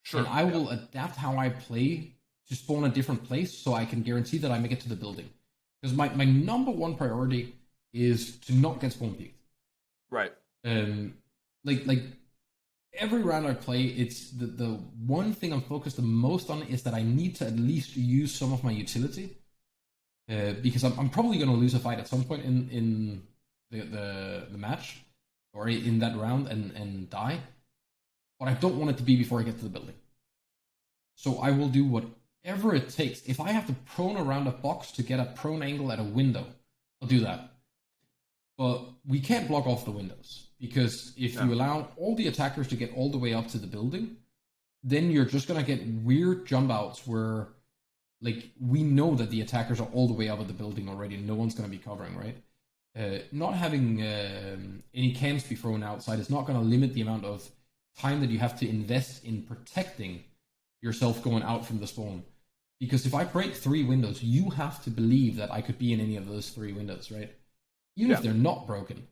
Sure. And I will adapt how I play to spawn a different place so I can guarantee that I make it to the building. Because my number one priority is to not get spawn peeked. Right. Like every round I play, it's the one thing I'm focused the most on is that I need to at least use some of my utility, because I'm probably going to lose a fight at some point in the match or in that round and die, but I don't want it to be before I get to the building. So I will do whatever it takes. If I have to prone around a box to get a prone angle at a window, I'll do that. But we can't block off the windows, because if you allow all the attackers to get all the way up to the building, then you're just going to get weird jump outs where, like, we know that the attackers are all the way up at the building already and no one's going to be covering, right? Not having any cams be thrown outside is not going to limit the amount of time that you have to invest in protecting yourself going out from the spawn. Because if I break 3 windows, you have to believe that I could be in any of those 3 windows, right? Even if they're not broken.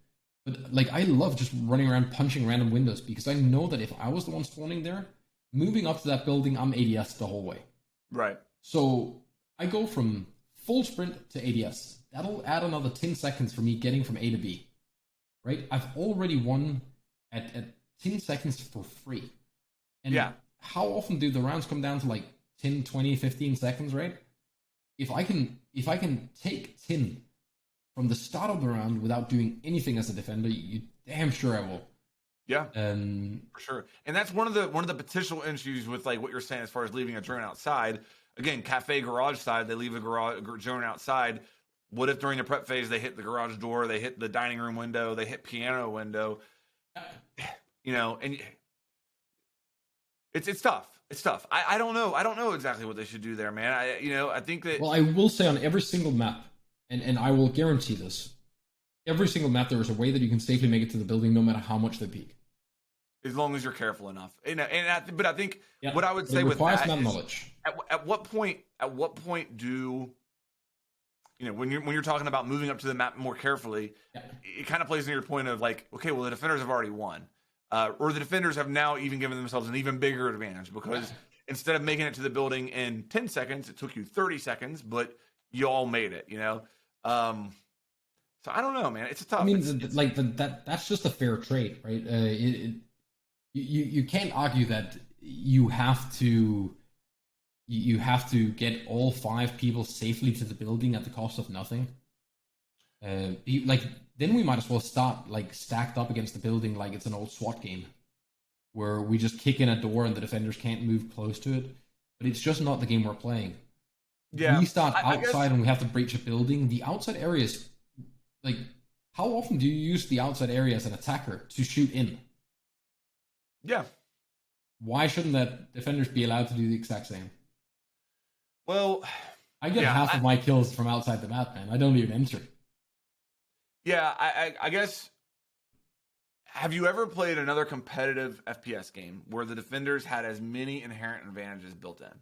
But like, I love just running around punching random windows, because I know that if I was the one spawning there, moving up to that building, I'm ADS the whole way. Right. So I go from full sprint to ADS. That'll add another 10 seconds for me getting from A to B. Right? I've already won at 10 seconds for free. And how often do the rounds come down to like 10, 20, 15 seconds, right? If I can take 10 from the start of the round without doing anything as a defender, you damn sure I will. Yeah, for sure. And that's one of the potential issues with like what you're saying as far as leaving a drone outside. Again, cafe garage side, they leave a drone outside. What if during the prep phase they hit the garage door, they hit the dining room window, they hit piano window? You know, and it's tough. It's tough. I don't know. I don't know exactly what they should do there, man. I think that. Well, I will say on every single map, and I will guarantee this, every single map there is a way that you can safely make it to the building, no matter how much they peek. As long as you're careful enough, but I think what I would say with that is, knowledge. At what point do when you're talking about moving up to the map more carefully, it kind of plays in your point of like, okay, well the defenders have already won, or the defenders have now even given themselves an even bigger advantage, because instead of making it to the building in 10 seconds, it took you 30 seconds, but you all made it. So I don't know, man. It's a tough. I mean, that's just a fair trade, right? You can't argue that you have to get all 5 people safely to the building at the cost of nothing. Then we might as well start like stacked up against the building like it's an old SWAT game, where we just kick in a door and the defenders can't move close to it. But it's just not the game we're playing. Yeah, we start outside and we have to breach a building. The outside areas, like, how often do you use the outside area as an attacker to shoot in? Yeah. Why shouldn't that defenders be allowed to do the exact same? Well, I get half of my kills from outside the map, man. I don't even enter. Yeah, I guess. Have you ever played another competitive FPS game where the defenders had as many inherent advantages built in?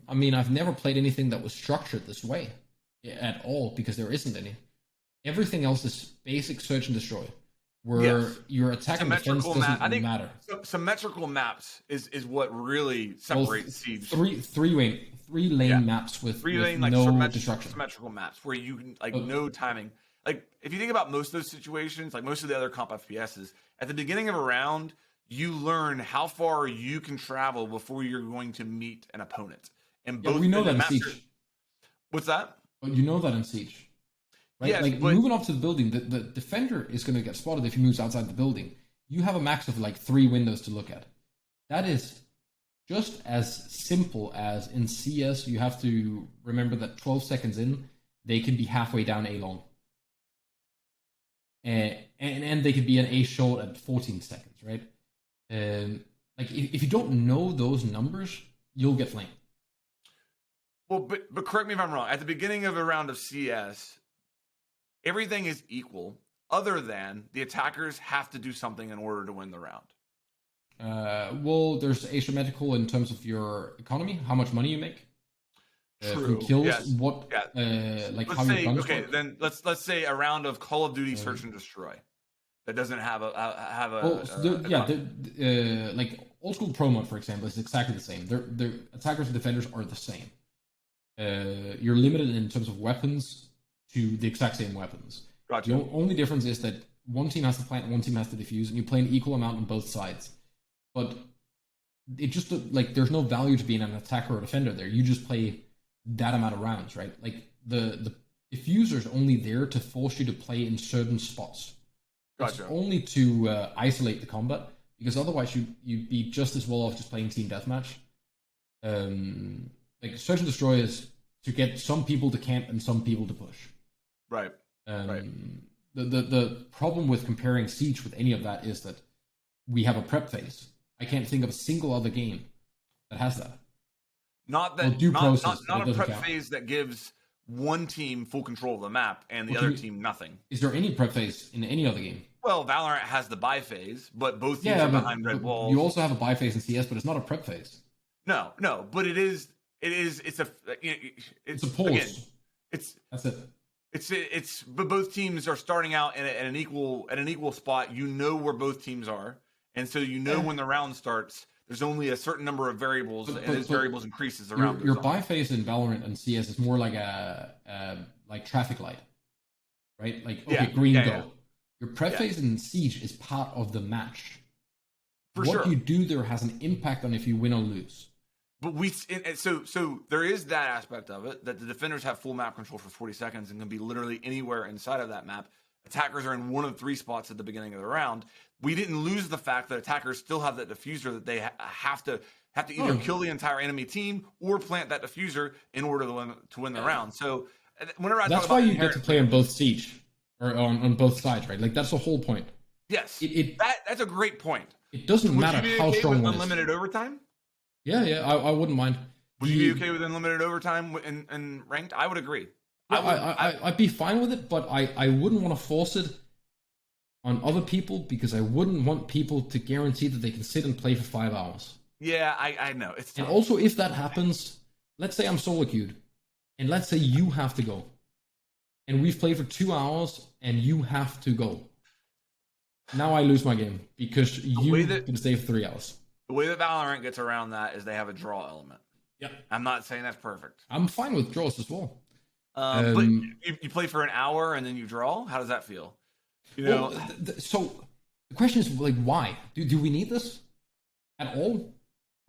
I mean, I've never played anything that was structured this way at all, because there isn't any. Everything else is basic search and destroy, where your attack and defense doesn't matter. Symmetrical maps is what really separates Siege. Three lane maps with no destruction. Symmetrical maps where you can no timing. Like if you think about most of those situations, like most of the other comp FPSs, at the beginning of a round, you learn how far you can travel before you're going to meet an opponent. And both we know that in Siege. What's that? But you know that in Siege. Right? Yes, moving up to the building, the defender is going to get spotted if he moves outside the building. You have a max of like 3 windows to look at. That is just as simple as in CS. You have to remember that 12 seconds in, they can be halfway down A long. And they could be an A short at 14 seconds, right? If you don't know those numbers, you'll get flamed. Well, but correct me if I'm wrong. At the beginning of a round of CS, everything is equal, other than the attackers have to do something in order to win the round. Well, there's asymmetrical in terms of your economy, how much money you make. True. From kills, yes. Let's how say, your guns work. Then let's say a round of Call of Duty Search and Destroy that doesn't have like old school pro mode, for example, is exactly the same. The attackers and defenders are the same. you're limited in terms of weapons to the exact same weapons. Gotcha. The only difference is that one team has to plant, one team has to defuse, and you play an equal amount on both sides. But it just like there's no value to being an attacker or defender there. You just play that amount of rounds, right? Like the diffuser is only there to force you to play in certain spots. Gotcha. It's only to isolate the combat, because otherwise you'd be just as well off just playing team deathmatch. Like Search and Destroy is to get some people to camp and some people to push. Right. Right. The problem with comparing Siege with any of that is that we have a prep phase. I can't think of a single other game that has that. Not that not a prep phase that gives one team full control of the map and the other team nothing. Is there any prep phase in any other game? Well, Valorant has the buy phase, but both teams are behind red walls. You also have a buy phase in CS, but it's not a prep phase. No, but it is. It's a pause. Again, that's it. But both teams are starting out at an equal spot. You know where both teams are, and so you know when the round starts. There's only a certain number of variables, and those variables increases around. Your buy phase in Valorant and CS is more like a like traffic light, right? Like green go. Yeah. Your prep phase in Siege is part of the match. What you do there has an impact on if you win or lose. But so there is that aspect of it, that the defenders have full map control for 40 seconds and can be literally anywhere inside of that map. Attackers are in one of 3 spots at the beginning of the round. We didn't lose the fact that attackers still have that diffuser that they have to either kill the entire enemy team or plant that diffuser in order to win the round. So whenever that's why you get to play on both Siege or on both sides, right? Like that's the whole point. Yes, that's a great point. It doesn't matter how strong one is. Unlimited overtime. Yeah, I wouldn't mind. Would you be okay with unlimited overtime in ranked? I would agree. I'd be fine with it, but I wouldn't want to force it on other people because I wouldn't want people to guarantee that they can sit and play for 5 hours. Yeah, I know. It's tough. And also, if that happens, let's say I'm solo queued, and let's say you have to go, and we've played for 2 hours, and you have to go. Now I lose my game because you can stay for 3 hours. The way that Valorant gets around that is they have a draw element. Yeah, I'm not saying that's perfect. I'm fine with draws as well. But you play for an hour and then you draw. How does that feel? You know. So the question is like, why do we need this at all?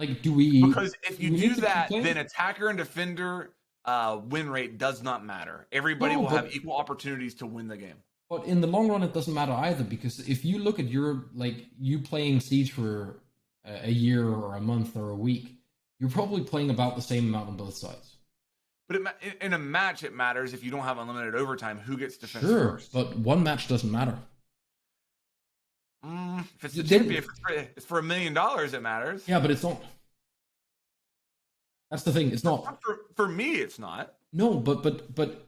Like, do we? Because if you do that, then attacker and defender win rate does not matter. Everybody will have equal opportunities to win the game. But in the long run, it doesn't matter either, because if you look at you playing Siege for a year or a month or a week, you're probably playing about the same amount on both sides. But in a match, it matters if you don't have unlimited overtime. Who gets defense first? But one match doesn't matter. If it's the champion, if it's for $1 million, it matters. Yeah, but it's not. That's the thing. It's not. For me, it's not. No, but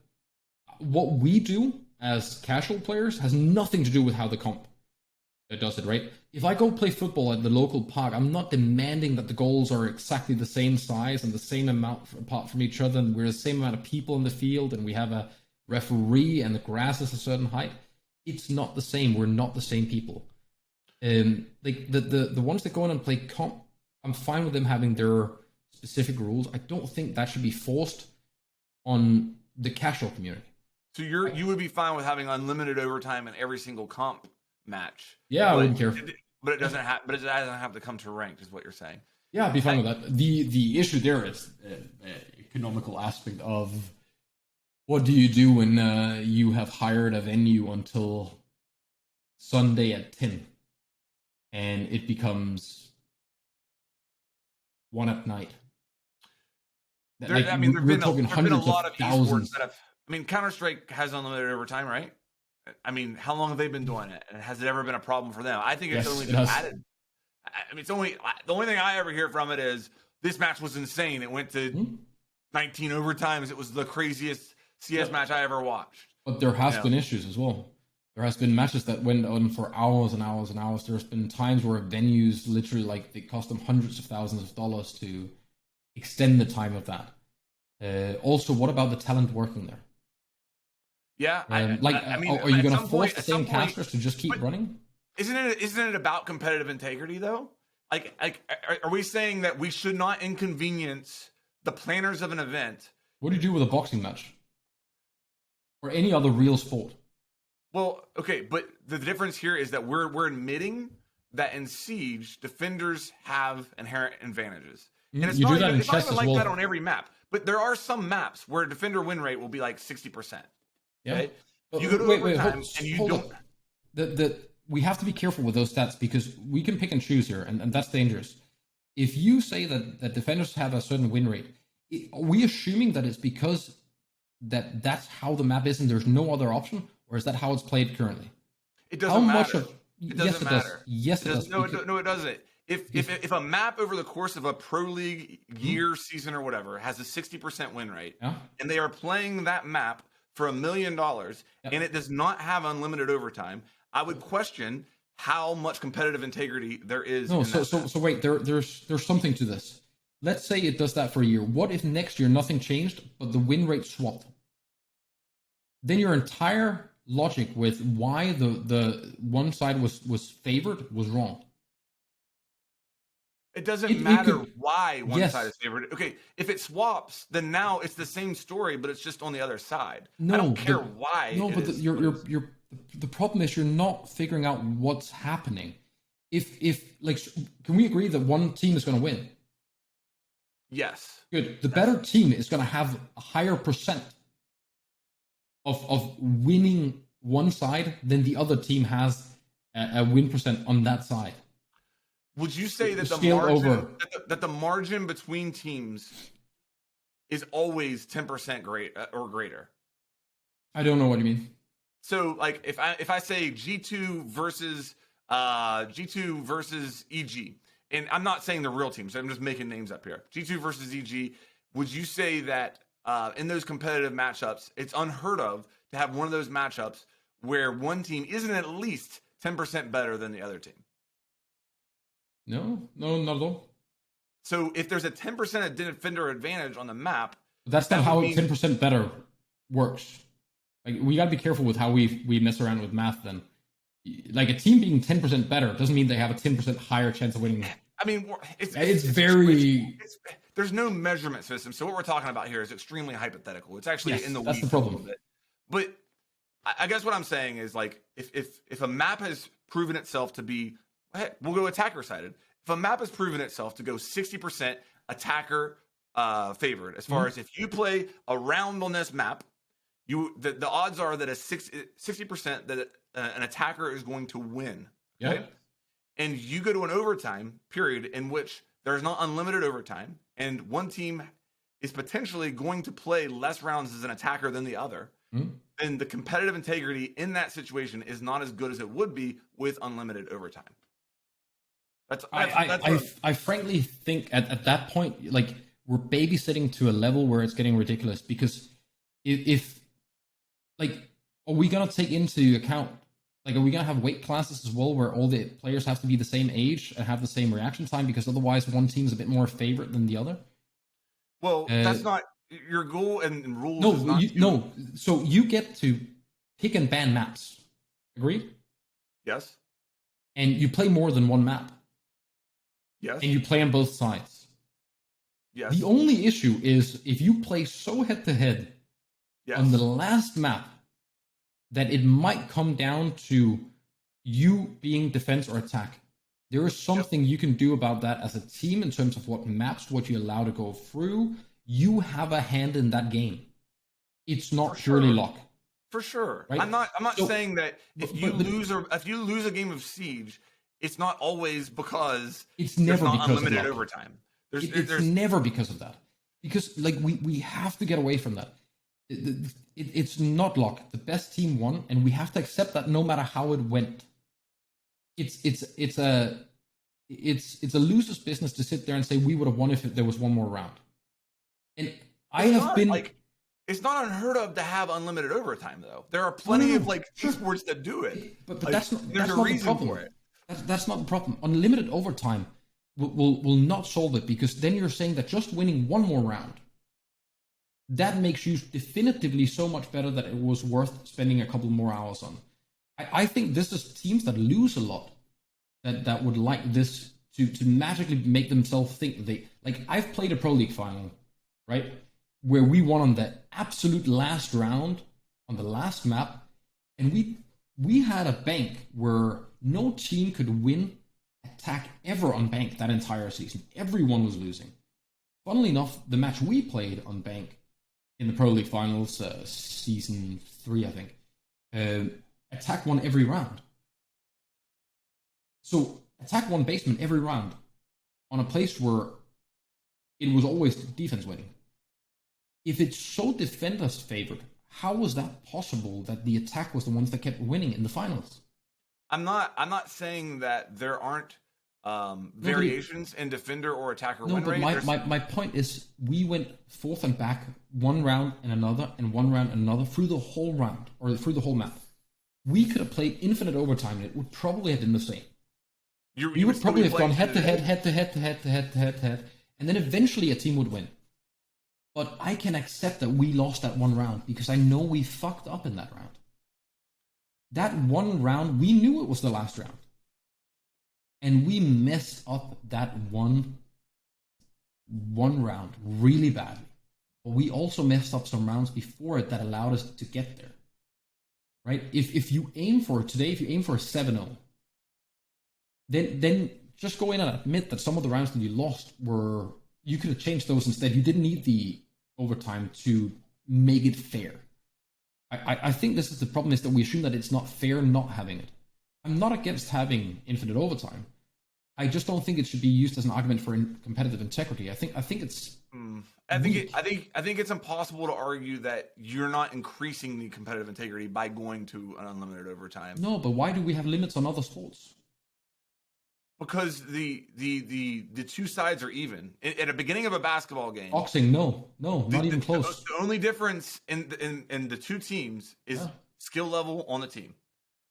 what we do as casual players has nothing to do with how the comp does it, right? If I go play football at the local park, I'm not demanding that the goals are exactly the same size and the same amount apart from each other, and we're the same amount of people in the field, and we have a referee, and the grass is a certain height. It's not the same. We're not the same people. Like the ones that go in and play comp, I'm fine with them having their specific rules. I don't think that should be forced on the casual community. So you would be fine with having unlimited overtime in every single comp match? Yeah, I wouldn't care. But it doesn't have. But it doesn't have to come to ranked, is what you're saying. Yeah, I'd be fine with that. The issue there is economical aspect of what do you do when you have hired a venue until Sunday at 10, and it becomes 1 at night. There's been a lot of esports that have. I mean, Counter-Strike has unlimited overtime, right? I mean, how long have they been doing it? And has it ever been a problem for them? I think it's only been added. I mean, it's only the only thing I ever hear from it is this match was insane. It went to 19 overtimes. It was the craziest CS match I ever watched. But there has been issues as well. There has been matches that went on for hours and hours and hours. There's been times where venues literally it cost them hundreds of thousands of dollars to extend the time of that. Also, what about the talent working there? Yeah, are you going to force the same casters to just keep running? Isn't it about competitive integrity though? Like, are we saying that we should not inconvenience the planners of an event What do you do with a boxing match? Or any other real sport? Well, okay, but the difference here is that we're admitting that in Siege, defenders have inherent advantages. And it's You not do that even, in it's not chess even as like well. that on every map. But there are some maps where defender win rate will be like 60%. Okay? Yeah. You go to overtime and you don't... We have to be careful with those stats because we can pick and choose here, and that's dangerous. If you say that defenders have a certain win rate, are we assuming that it's because that's how the map is and there's no other option, or is that how it's played currently? It doesn't matter. It doesn't yes, it matter. does. Yes, it does. No, it doesn't. If a map over the course of a pro league year, season, or whatever has a 60% win rate, and they are playing that map for $1 million, and it does not have unlimited overtime, I would question how much competitive integrity there is. No, so wait, there's something to this. Let's say it does that for a year. What if next year nothing changed, but the win rate swapped? Then your entire logic with why the one side was favored was wrong. It doesn't matter why one side is favored. Okay, if it swaps, then now it's the same story, but it's just on the other side. I don't care why. No, but the problem is you're not figuring out what's happening. If like, can we agree that one team is going to win? Yes. Good. The better team is going to have a higher percent of winning one side than the other team has a win percent on that side. Would you say that the margin between teams is always 10% or greater? I don't know what you mean. So, like, if I say G2 versus EG, and I'm not saying the real teams, I'm just making names up here. G2 versus EG, would you say that in those competitive matchups, it's unheard of to have one of those matchups where one team isn't at least 10% better than the other team? No, not at all. So if there's a 10% defender advantage on the map, that's not how 10% better works. Like, we gotta be careful with how we mess around with math. Then, like, a team being 10% better doesn't mean they have a 10% higher chance of winning. I mean, there's no measurement system. So what we're talking about here is extremely hypothetical. It's actually in the weeds a little bit. But I guess what I'm saying is, like, if a map has proven itself to be, we'll go attacker sided. If a map has proven itself to go 60% attacker favored, as far as if you play a round on this map, the odds are that 60% that an attacker is going to win. Okay? Yeah. And you go to an overtime period in which there's not unlimited overtime, and one team is potentially going to play less rounds as an attacker than the other. And the competitive integrity in that situation is not as good as it would be with unlimited overtime. I frankly think at that point, like, we're babysitting to a level where it's getting ridiculous, because if like, are we gonna take into account, like, are we gonna have weight classes as well where all the players have to be the same age and have the same reaction time, because otherwise one team's a bit more favorite than the other? Well, that's not your goal and rules. No. So you get to pick and ban maps. Agree? Yes. And you play more than one map. Yes. And you play on both sides. Yes. The only issue is if you play so head-to-head on the last map that it might come down to you being defense or attack. There is something you can do about that as a team in terms of what maps, what you allow to go through. You have a hand in that game. It's not purely luck. For sure. Right? I'm not saying that if you lose a game of Siege, it's not always because it's never not because unlimited of luck. Overtime. It's never because of that. Because, like, we have to get away from that. It's not luck. The best team won, and we have to accept that no matter how it went. It's a loser's business to sit there and say we would have won if there was one more round. And it's not unheard of to have unlimited overtime, though. There are plenty of esports that do it. But that's not the problem. For it. That's not the problem. Unlimited overtime will not solve it, because then you're saying that just winning one more round, that makes you definitively so much better that it was worth spending a couple more hours on. I think this is teams that lose a lot that would like this to magically make themselves think they, like, I've played a Pro League final, right? where we won on the absolute last round on the last map, and we had a bank where no team could win attack ever on bank that entire season. Everyone was losing. Funnily enough, the match we played on bank in the Pro League Finals, season 3, I think, attack won every round. So attack won basement every round on a place where it was always defense winning. If it's so defenders favored, how was that possible that the attack was the ones that kept winning in the finals? I'm not saying that there aren't variations in defender or attacker win rate. My point is, we went forth and back one round and another and one round and another through the whole round or through the whole map. We could have played infinite overtime and it would probably have been the same. You would probably have gone head to head, and then eventually a team would win. But I can accept that we lost that one round because I know we fucked up in that round. That one round, we knew it was the last round. And we messed up that one round really badly. But we also messed up some rounds before it that allowed us to get there. Right? If you aim for a 7-0, then just go in and admit that some of the rounds that you lost were, you could have changed those instead. You didn't need the overtime to make it fair. I think this is the problem, is that we assume that it's not fair not having it. I'm not against having infinite overtime. I just don't think it should be used as an argument for competitive integrity. I think it's. I think it's impossible to argue that you're not increasing the competitive integrity by going to an unlimited overtime. No, but why do we have limits on other sports? Because the two sides are even. At the beginning of a basketball game, boxing, no, not even close. The only difference in the two teams is skill level on the team.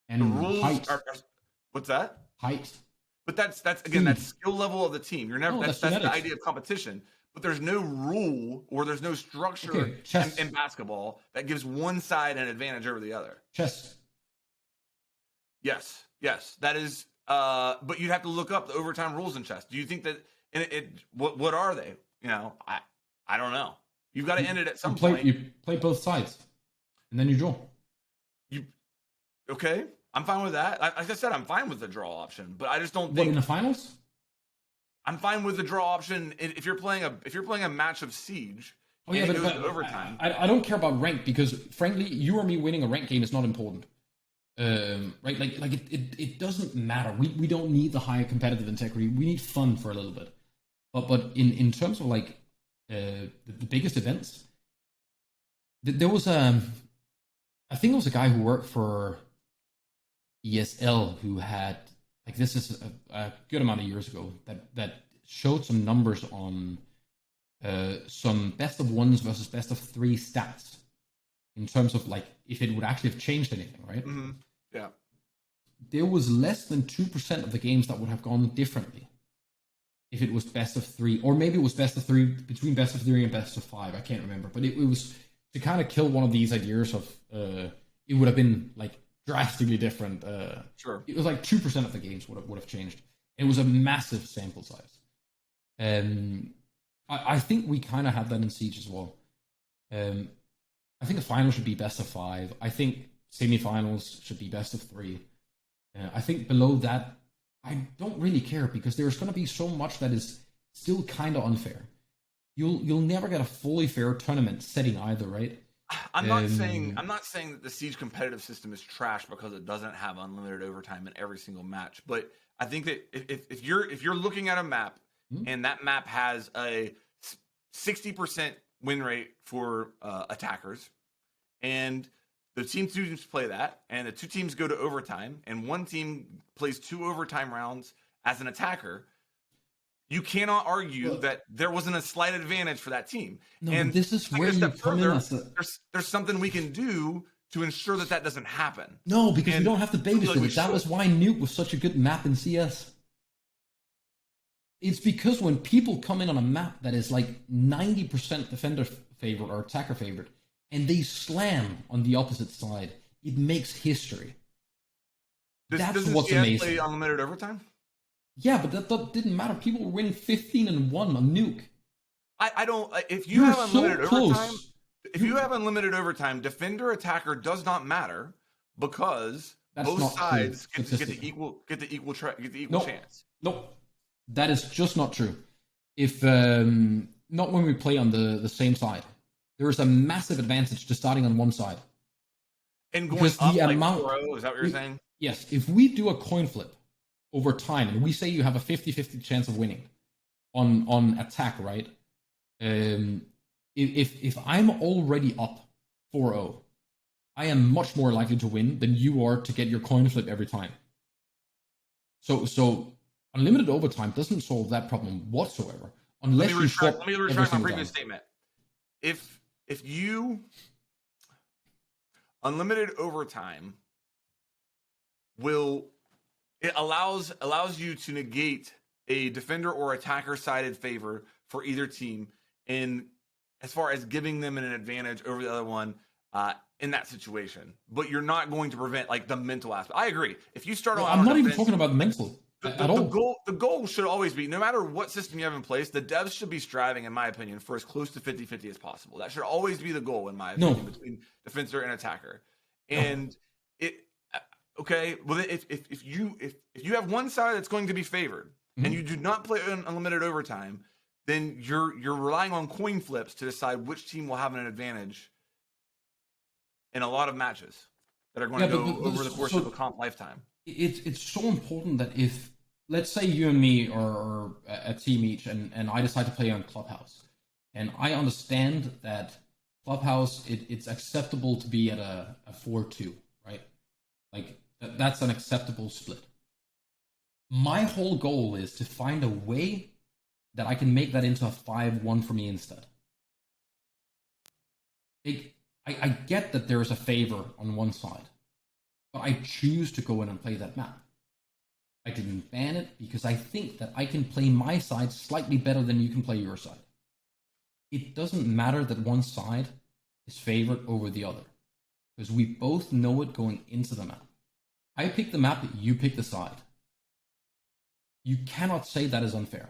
And the rules height. are what's that? Height. But that's again, that's skill level of the team. You're never that's the genetics. idea of competition. But there's no rule or there's no structure in basketball that gives one side an advantage over the other. Chess. Yes, that is. But you'd have to look up the overtime rules in chess. Do you think that what are they? I don't know. You've got to end it at some point. You play both sides, and then you draw. Okay? I'm fine with that. Like I said, I'm fine with the draw option, but I just don't think. What, in the finals? I'm fine with the draw option if you're playing a match of Siege. Oh yeah, but overtime. I don't care about rank because, frankly, you or me winning a rank game is not important. Right? Like it doesn't matter. We don't need the high competitive integrity. We need fun for a little bit. But in terms of like the biggest events, there was I think it was a guy who worked for ESL who had, like, this is a good amount of years ago, that showed some numbers on some best of ones versus best of 3 stats in terms of like if it would actually have changed anything, right? Mm-hmm. Yeah. There was less than 2% of the games that would have gone differently if it was best of 3, or maybe it was best of 3, between best of 3 and best of 5. I can't remember, but it was to kind of kill one of these ideas of it would have been like drastically different. Sure. It was like 2% of the games would have changed. It was a massive sample size. I think we kind of have that in Siege as well. I think a final should be best of 5. I think semifinals should be best of 3. I think below that, I don't really care because there's going to be so much that is still kind of unfair. You'll never get a fully fair tournament setting either, right? I'm not saying that the Siege competitive system is trash because it doesn't have unlimited overtime in every single match. But I think that if you're looking at a map and that map has a 60% win rate for attackers, and the two teams play that, and the 2 teams go to overtime, and one team plays 2 overtime rounds as an attacker, you cannot argue that there wasn't a slight advantage for that team. No, and this is where you come in. There's something we can do to ensure that doesn't happen. No, because we don't have to babysit it. That was why Nuke was such a good map in CS. It's because when people come in on a map that is like 90% defender favorite or attacker favorite, and they slam on the opposite side, it makes history. That's what's amazing. Play unlimited overtime? Yeah, but that didn't matter. People were winning 15-1 on Nuke. I don't. If you have unlimited so overtime, if you have unlimited overtime, defender attacker does not matter because both sides get the equal chance. Nope, that is just not true. If not when we play on the same side, there is a massive advantage to starting on one side. And going because up, the amount, 4-0, is that what you're saying? Yes. If we do a coin flip over time, and we say you have a 50-50 chance of winning on attack, right? If I'm already up 4-0, I am much more likely to win than you are to get your coin flip every time. So unlimited overtime doesn't solve that problem whatsoever. Unless let me retract my previous statement. If you unlimited overtime allows you to negate a defender or attacker sided favor for either team in as far as giving them an advantage over the other one in that situation. But you're not going to prevent like the mental aspect. I agree. If you start I'm not even talking about mental. The goal should always be, no matter what system you have in place, the devs should be striving, in my opinion, for as close to 50-50 as possible. That should always be the goal, in my opinion, between defender and attacker. And if you have one side that's going to be favored and you do not play unlimited overtime, then you're relying on coin flips to decide which team will have an advantage in a lot of matches that are going to go over the course of a comp lifetime. It's so important that if, let's say you and me are a team each, and I decide to play on Clubhouse, and I understand that Clubhouse, it's acceptable to be at a 4-2, right? Like, that's an acceptable split. My whole goal is to find a way that I can make that into a 5-1 for me instead. I get that there is a favor on one side, but I choose to go in and play that map. I didn't ban it because I think that I can play my side slightly better than you can play your side. It doesn't matter that one side is favored over the other, because we both know it going into the map. I pick the map, you pick the side. You cannot say that is unfair.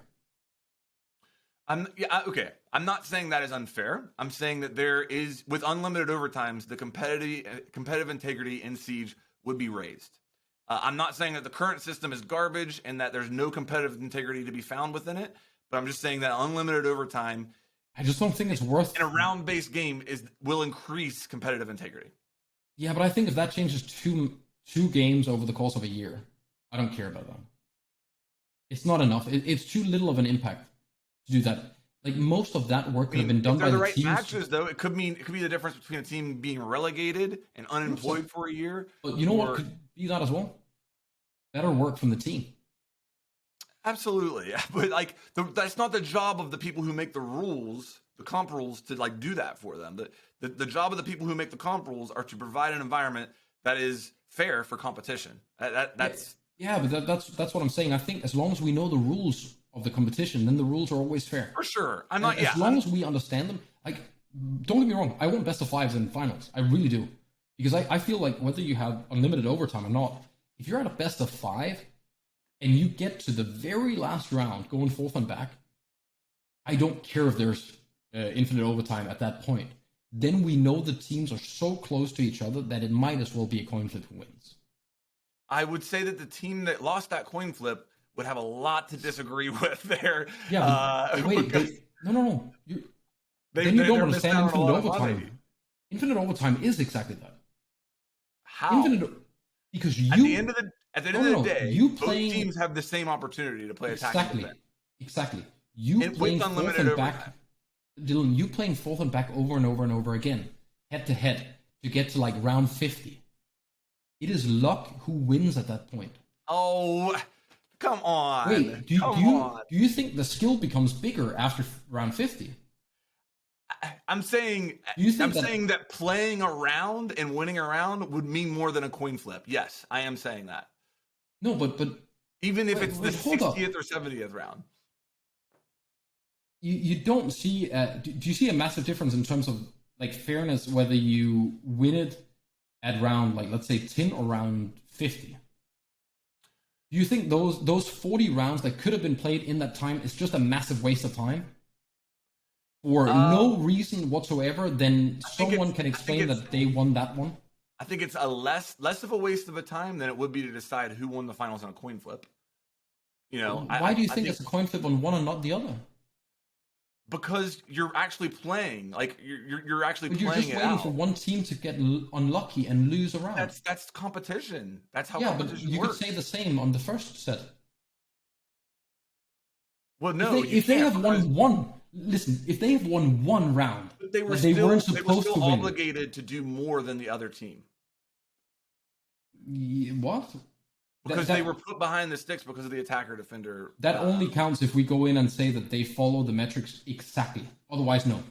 Okay. I'm not saying that is unfair. I'm saying that there is, with unlimited overtimes, the competitive integrity in Siege would be raised. I'm not saying that the current system is garbage and that there's no competitive integrity to be found within it, but I'm just saying that unlimited overtime, I just don't think it's worth, in a round-based game, will increase competitive integrity. Yeah, but I think if that changes two games over the course of a year, I don't care about that. It's not enough. It's too little of an impact to do that. Like, most of that work could have been done by the right teams. Matches, though. It could be the difference between a team being relegated and unemployed for a year. But you know what could be that as well? Better work from the team. Absolutely, yeah. But like, that's not the job of the people who make the rules, the comp rules, to like do that for them. The job of the people who make the comp rules are to provide an environment that is fair for competition. That's what I'm saying. I think as long as we know the rules of the competition, then the rules are always fair. For sure. As long as we understand them, like, don't get me wrong, I want best of fives in finals. I really do. Because I feel like whether you have unlimited overtime or not, if you're at a best of 5 and you get to the very last round going forth and back, I don't care if there's infinite overtime at that point. Then we know the teams are so close to each other that it might as well be a coin flip who wins. I would say that the team that lost that coin flip would have a lot to disagree with there. Yeah, but wait, no. Then you don't understand infinite overtime. Infinite overtime is exactly that. How? Because at the end of the day, both teams have the same opportunity to play attacking defense. Exactly. You playing forth and back, Dylan. You playing forth and back over and over and over again, head to head, to get to like round 50. It is luck who wins at that point. Oh, come on. Wait, do you think the skill becomes bigger after round 50? I'm saying that playing around and winning a round would mean more than a coin flip. Yes, I am saying that. No, but even if it's the 60th or 70th round. You don't see do you see a massive difference in terms of like fairness whether you win it at round, like, let's say 10 or round 50? Do you think those 40 rounds that could have been played in that time is just a massive waste of time? for no reason whatsoever, then I think someone can explain that they won that one. I think it's a less of a waste of a time than it would be to decide who won the finals on a coin flip. You know, Why do you think it's a coin flip on one and not the other? Because you're actually playing, like you're actually but playing you're just it waiting out. for one team to get unlucky and lose a round. That's competition. That's how but competition you works. could say the same on the first set. Well, no, if they have won one, listen, if they have won one round, they weren't supposed to win. Obligated to do more than the other team. What? Because they were put behind the sticks because of the attacker-defender. That only counts if we go in and say that they follow the metrics exactly. Otherwise, no.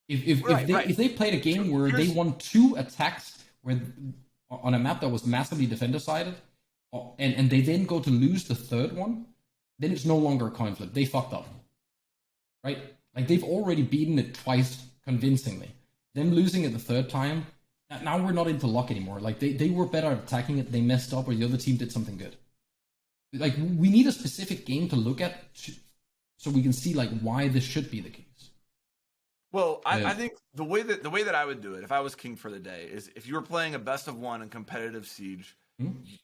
If they played a game where they won 2 attacks on a map that was massively defender-sided, and they then go to lose the third one, then it's no longer a coin flip. They fucked up. Right? Like, they've already beaten it twice convincingly. Them losing it the third time, now we're not into luck anymore. Like, they were better at attacking it, they messed up, or the other team did something good. Like, we need a specific game to look at so we can see, like, why this should be the case. Well, I think the way that I would do it, if I was king for the day, is if you were playing a best of 1 in competitive Siege,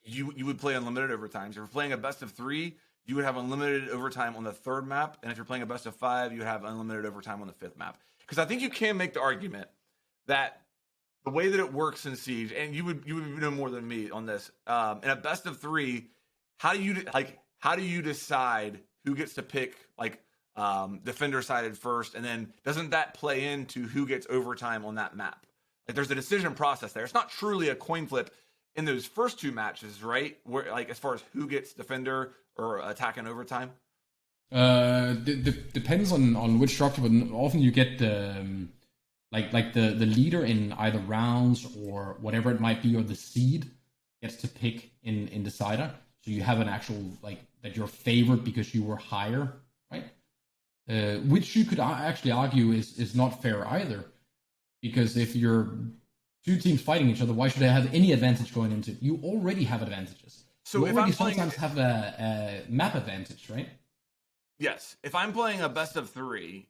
you would play unlimited overtimes. If you're playing a best of 3, you would have unlimited overtime on the 3rd map, and if you're playing a best of 5, you would have unlimited overtime on the 5th map. Because I think you can make the argument that the way that it works in Siege, and you would know more than me on this. In a best of 3, how do you decide who gets to pick defender sided first, and then doesn't that play into who gets overtime on that map? Like, there's a decision process there. It's not truly a coin flip in those first 2 matches, right? Where, like, as far as who gets defender or attack in overtime. Depends on which structure, but often you get the leader in either rounds or whatever it might be, or the seed gets to pick in decider. So you have an actual, like, that you're favored because you were higher, right? Which you could actually argue is not fair either. Because if you're 2 teams fighting each other, why should I have any advantage going into it? You already have advantages. So you already sometimes have a map advantage, right? Yes. If I'm playing a best of 3,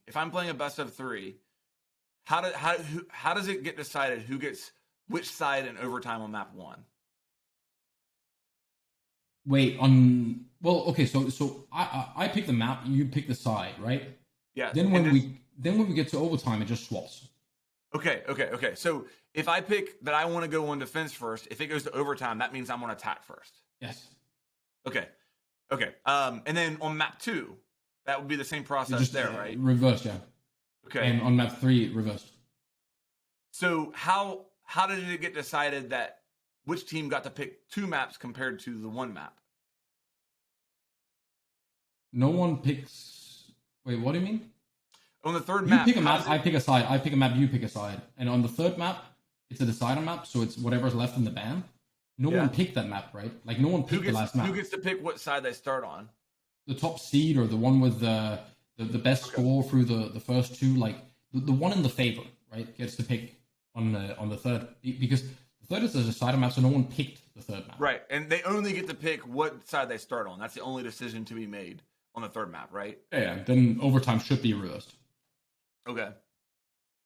how does it get decided who gets which side in overtime on map 1? Wait, okay, so I pick the map, you pick the side, right? Yeah. Then when we get to overtime, it just swaps. Okay. So if I pick that I want to go on defense first, if it goes to overtime, that means I'm on attack first. Yes. Okay. And then on map 2, that would be the same process there, right? Reversed, yeah. Okay. And on map 3, reversed. So how did it get decided that which team got to pick 2 maps compared to the 1 map? No one picks. Wait, what do you mean? On the 3rd you map, pick a map, I pick a side. I pick a map, you pick a side. And on the 3rd map, it's a decider map, so it's whatever's left in the ban. No one picked that map, right? Like, no one picked the last map. Who gets to pick what side they start on? The top seed, or the one with the best score through the first 2, like the one in the favor, right, gets to pick on the 3rd, because the 3rd is a decider map, so no one picked the 3rd map. Right, and they only get to pick what side they start on. That's the only decision to be made on the 3rd map, right? Yeah, then overtime should be reversed. Okay.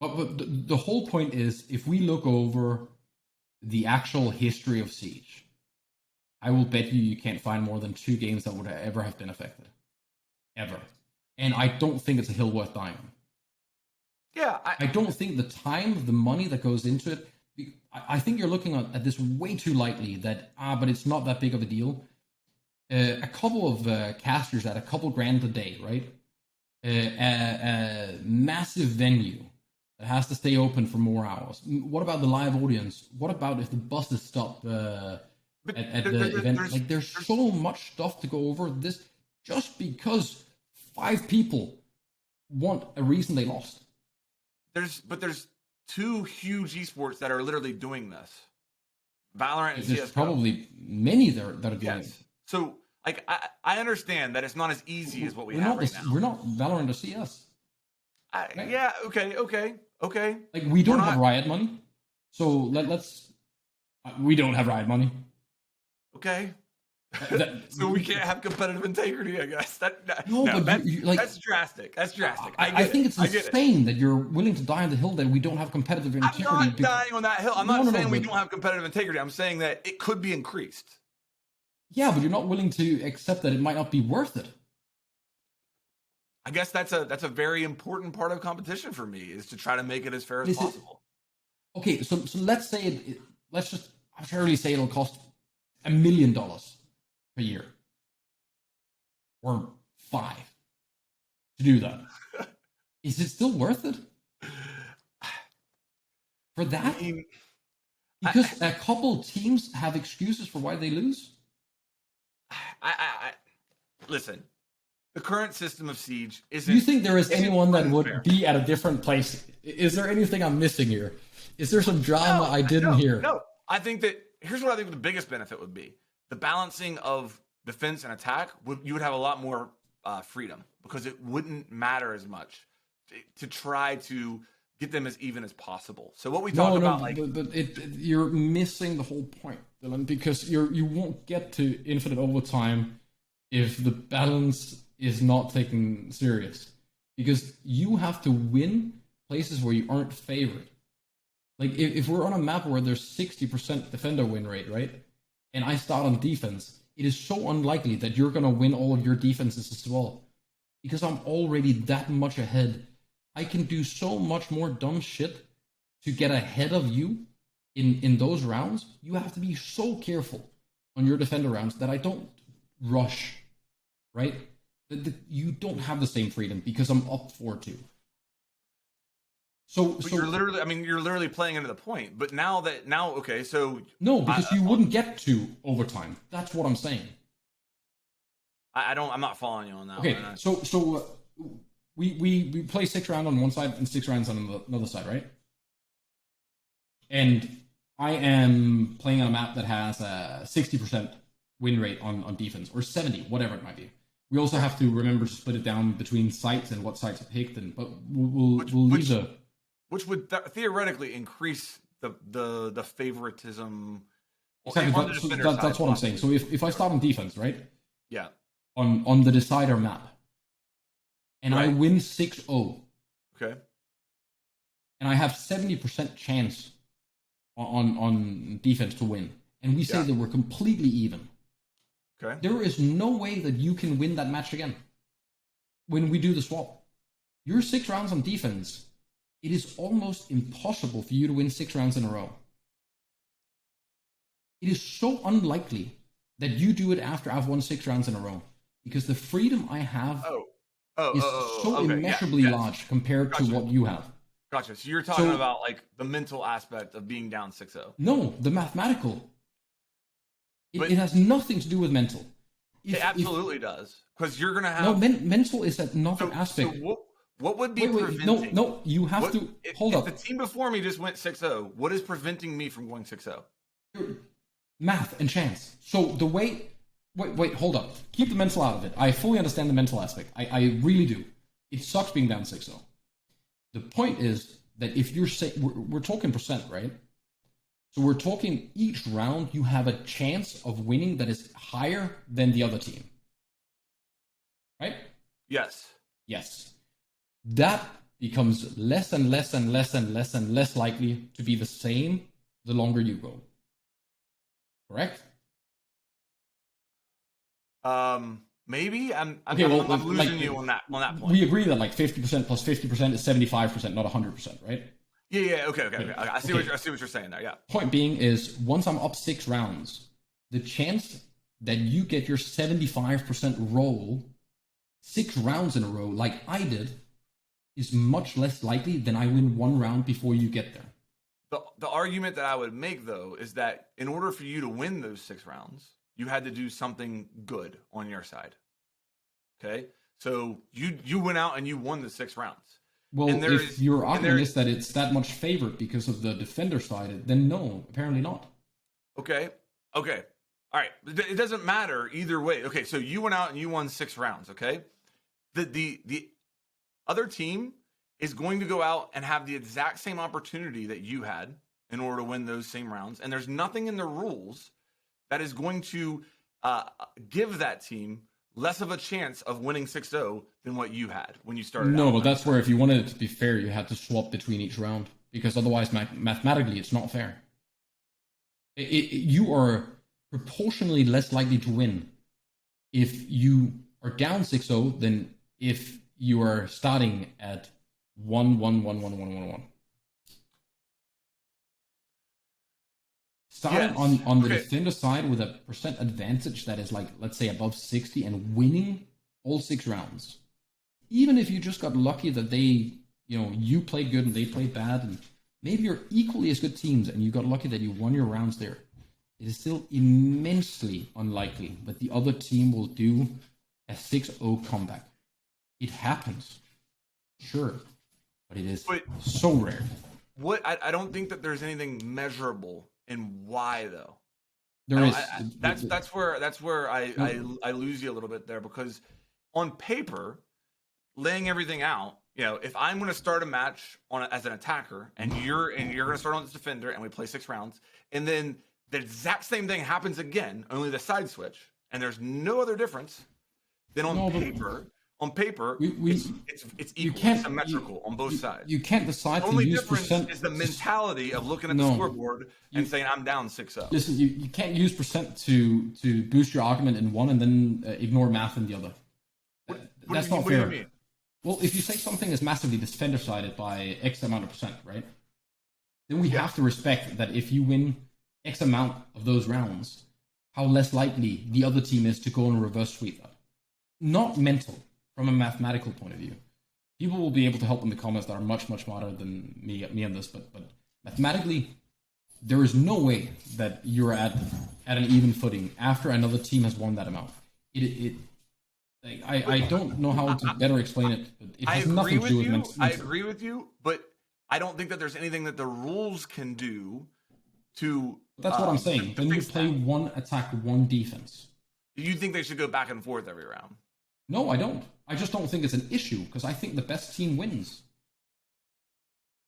But the whole point is, if we look over the actual history of Siege, I will bet you can't find more than 2 games that would ever have been affected. Ever. And I don't think it's a hill worth dying on. Yeah. I don't think the time, the money that goes into it, I think you're looking at this way too lightly, that, but it's not that big of a deal. A couple of casters at a couple grand a day, right? A massive venue that has to stay open for more hours. What about the live audience? What about if the buses stop at the event? Like, there's so much stuff to go over this just because 5 people want a reason they lost. There's 2 huge esports that are literally doing this. Valorant and There's CSGO. probably many that are doing it. So, like, I understand that it's not as easy as what we have right now. We're not Valorant or CS. Right? Yeah, okay. Like, we don't have Riot money. So let's... we don't have Riot money. Okay. So we can't have competitive integrity, I guess. That's drastic. That's drastic. I think it's insane that you're willing to die on the hill that we don't have competitive integrity. I'm not dying on that hill. I'm not saying we don't have competitive integrity. I'm saying that it could be increased. Yeah, but you're not willing to accept that it might not be worth it. I guess that's a very important part of competition for me, is to try to make it as fair as possible. Okay, so let's say let's just arbitrarily say it'll cost $1 million per year, or 5 to do that. Is it still worth it for that? Because a couple teams have excuses for why they lose. Listen. The current system of Siege isn't... Do you think there is anyone that would be at a different place? Is there anything I'm missing here? Is there some drama I didn't hear? No. I think that... Here's what I think the biggest benefit would be. The balancing of defense and attack, you would have a lot more freedom, because it wouldn't matter as much to try to get them as even as possible. So what we talked about... you're missing the whole point, Dylan, because you won't get to infinite overtime if the balance is not taken serious, because you have to win places where you aren't favored. Like if we're on a map where there's 60% defender win rate, right? And I start on defense, it is so unlikely that you're gonna win all of your defenses as well, because I'm already that much ahead. I can do so much more dumb shit to get ahead of you in those rounds. You have to be so careful on your defender rounds that I don't rush, right? You don't have the same freedom because I'm up 4-2. So you're literally playing into the point. But okay, so no, because you wouldn't get to overtime. That's what I'm saying. I'm not following you on that. Okay, so we play 6 rounds on one side and 6 rounds on another side, right? And I am playing on a map that has a 60% win rate on defense, or 70, whatever it might be. We also have to remember to split it down between sites and what sites are picked, but we'll leave the... Which would theoretically increase the favoritism. Exactly, that's what I'm saying. So if I start on defense, right? Yeah. On the decider map, and I win 6-0. Okay. And I have 70% chance on defense to win, and we say that we're completely even. Okay. There is no way that you can win that match again when we do the swap. Your 6 rounds on defense, it is almost impossible for you to win 6 rounds in a row. It is so unlikely that you do it after I've won 6 rounds in a row, because the freedom I have is so immeasurably large compared to what you have. Gotcha. So you're talking about like the mental aspect of being down 6-0. No, the mathematical. It has nothing to do with mental. It absolutely does, because you're gonna have mental is another aspect. So what would be preventing? No, you have to hold up. The team before me just went 6-0. What is preventing me from going 6-0? Math and chance. So the way... Wait, hold up. Keep the mental out of it. I fully understand the mental aspect. I really do. It sucks being down 6-0. The point is that if you're we're talking percent, right? So we're talking each round you have a chance of winning that is higher than the other team. Right? Yes. Yes. That becomes less and less and less and less and less likely to be the same the longer you go. Correct? Maybe I'm losing you on that point. We agree that like 50% plus 50% is 75%, not 100%, right? Yeah. Okay. I see what you're saying there. Yeah. Point being is, once I'm up 6 rounds, the chance that you get your 75% roll 6 rounds in a row, like I did, is much less likely than I win 1 round before you get there. The argument that I would make, though, is that in order for you to win those 6 rounds, you had to do something good on your side. Okay? So you went out and you won the 6 rounds. Well, if your argument is that it's that much favored because of the defender side, then no, apparently not. Okay. All right. It doesn't matter either way. Okay, so you went out and you won 6 rounds, okay? The other team is going to go out and have the exact same opportunity that you had in order to win those same rounds. And there's nothing in the rules that is going to give that team less of a chance of winning 6-0 than what you had when you started. No, but that's where if you wanted it to be fair, you had to swap between each round, because otherwise, mathematically, it's not fair. You are proportionally less likely to win if you are down 6-0 than if you are starting at 1-1-1-1-1-1-1. Starting on the defender side with a percent advantage that is like, let's say, above 60 and winning all 6 rounds. Even if you just got lucky that you played good and they played bad, and maybe you're equally as good teams and you got lucky that you won your rounds there, it is still immensely unlikely that the other team will do a 6-0 comeback. It happens, sure, but it is so rare. I don't think that there's anything measurable in why, though. That's where I lose you a little bit there, because on paper, laying everything out, if I'm going to start a match as an attacker and you're going to start on this defender and we play 6 rounds, and then the exact same thing happens again, only the side switch, and there's no other difference, then on paper, it's equal, it's symmetrical on both sides. You can't decide the only to use difference percent. Is the mentality of looking at the scoreboard and saying I'm down 6-0. Listen, you can't use percent to boost your argument in one and then ignore math in the other. That's not fair. What do you mean? Well, if you say something is massively defender-sided by X amount of percent, right? Then we have to respect that if you win X amount of those rounds, how less likely the other team is to go and reverse sweep that. Not mental, from a mathematical point of view. People will be able to help in the comments that are much, much smarter than me on this, but mathematically, there is no way that you're at an even footing after another team has won that amount. I don't know how to better explain it, but it has nothing to do with mental. I agree with you, but I don't think that there's anything that the rules can do to... That's what I'm saying. Then you play one attack, one defense. You think they should go back and forth every round? No, I don't. I just don't think it's an issue, because I think the best team wins.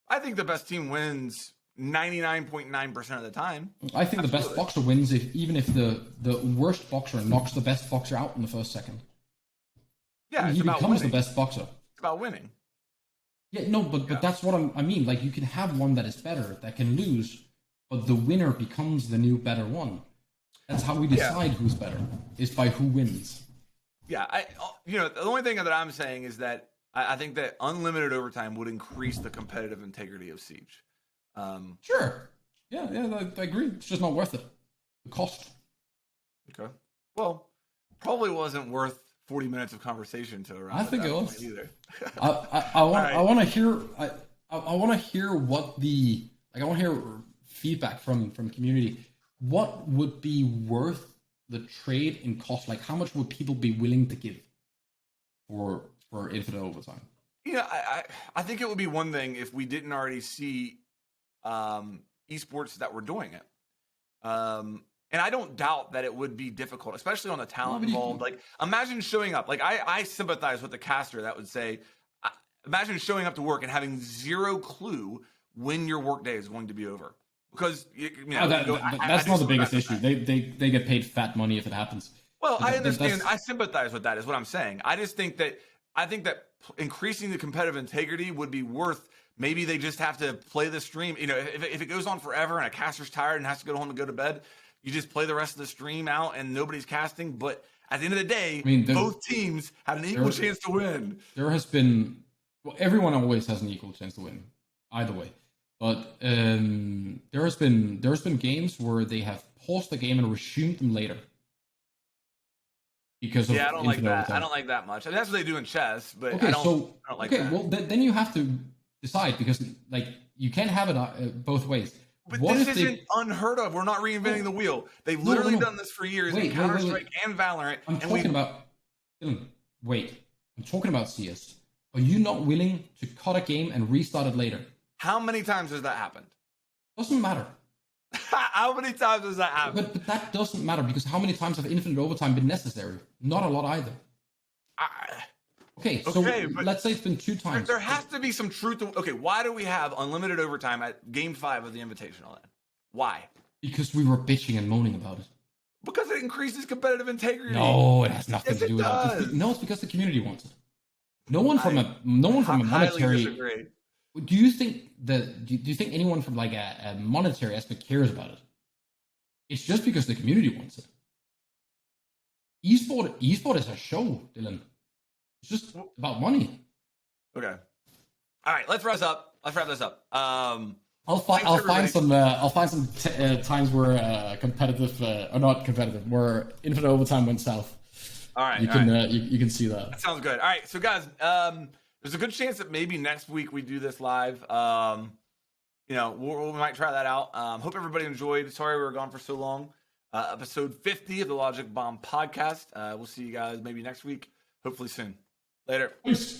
I think the best team wins 99.9% of the time. I think the best boxer wins even if the worst boxer knocks the best boxer out in the first second. Yeah, he becomes the best boxer. It's about winning. Yeah, no, but that's what I mean. Like, you can have one that is better, that can lose, but the winner becomes the new better one. That's how we decide who's better, is by who wins. Yeah, the only thing that I'm saying is that I think that unlimited overtime would increase the competitive integrity of Siege. Sure. Yeah, I agree. It's just not worth it. The cost. Okay. Well, probably wasn't worth 40 minutes of conversation to around. I think it was either. I want to hear. I want to hear what I want to hear feedback from community. What would be worth the trade in cost? Like, how much would people be willing to give for infinite overtime? I think it would be one thing if we didn't already see esports that were doing it. And I don't doubt that it would be difficult, especially on the talent involved. Like, imagine showing up. Like, I sympathize with the caster that would say, imagine showing up to work and having zero clue when your workday is going to be over. Because that's not the biggest issue. They get paid fat money if it happens. Well, I understand. I sympathize with that, is what I'm saying. I just think that increasing the competitive integrity would be worth. Maybe they just have to play the stream. If it goes on forever and a caster's tired and has to go home and go to bed, you just play the rest of the stream out and nobody's casting. But at the end of the day, both teams had an equal chance to win. There has been, everyone always has an equal chance to win, either way. But there has been games where they have paused the game and resumed them later. Because of I don't like that. I don't like that much. I mean, that's what they do in chess, but I don't like that. Well, then you have to decide, because you can't have it both ways. But this isn't unheard of. We're not reinventing the wheel. They've literally done this for years in Counter-Strike and Valorant. I'm talking about CS. Are you not willing to cut a game and restart it later? How many times has that happened? Doesn't matter. How many times has that happened? But that doesn't matter, because how many times have infinite overtime been necessary? Not a lot either. So let's say it's been 2 times. There has to be some truth. Why do we have unlimited overtime at Game 5 of the Invitational then? Why? Because we were bitching and moaning about it. Because it increases competitive integrity. No, it has nothing Yes, to do it with that. does. No, it's because the community wants it. No one from a monetary. Disagree. Do you think anyone from like a monetary aspect cares about it? It's just because the community wants it. Esport is a show, Dylan. It's just about money. Okay. All right, let's wrap this up. I'll find some times where competitive or not competitive, where infinite overtime went south. All right, you can see that. That sounds good. All right, so guys, there's a good chance that maybe next week we do this live. We might try that out. Hope everybody enjoyed. Sorry we were gone for so long. Episode 50 of the Logic Bomb podcast. We'll see you guys maybe next week. Hopefully soon. Later. Peace.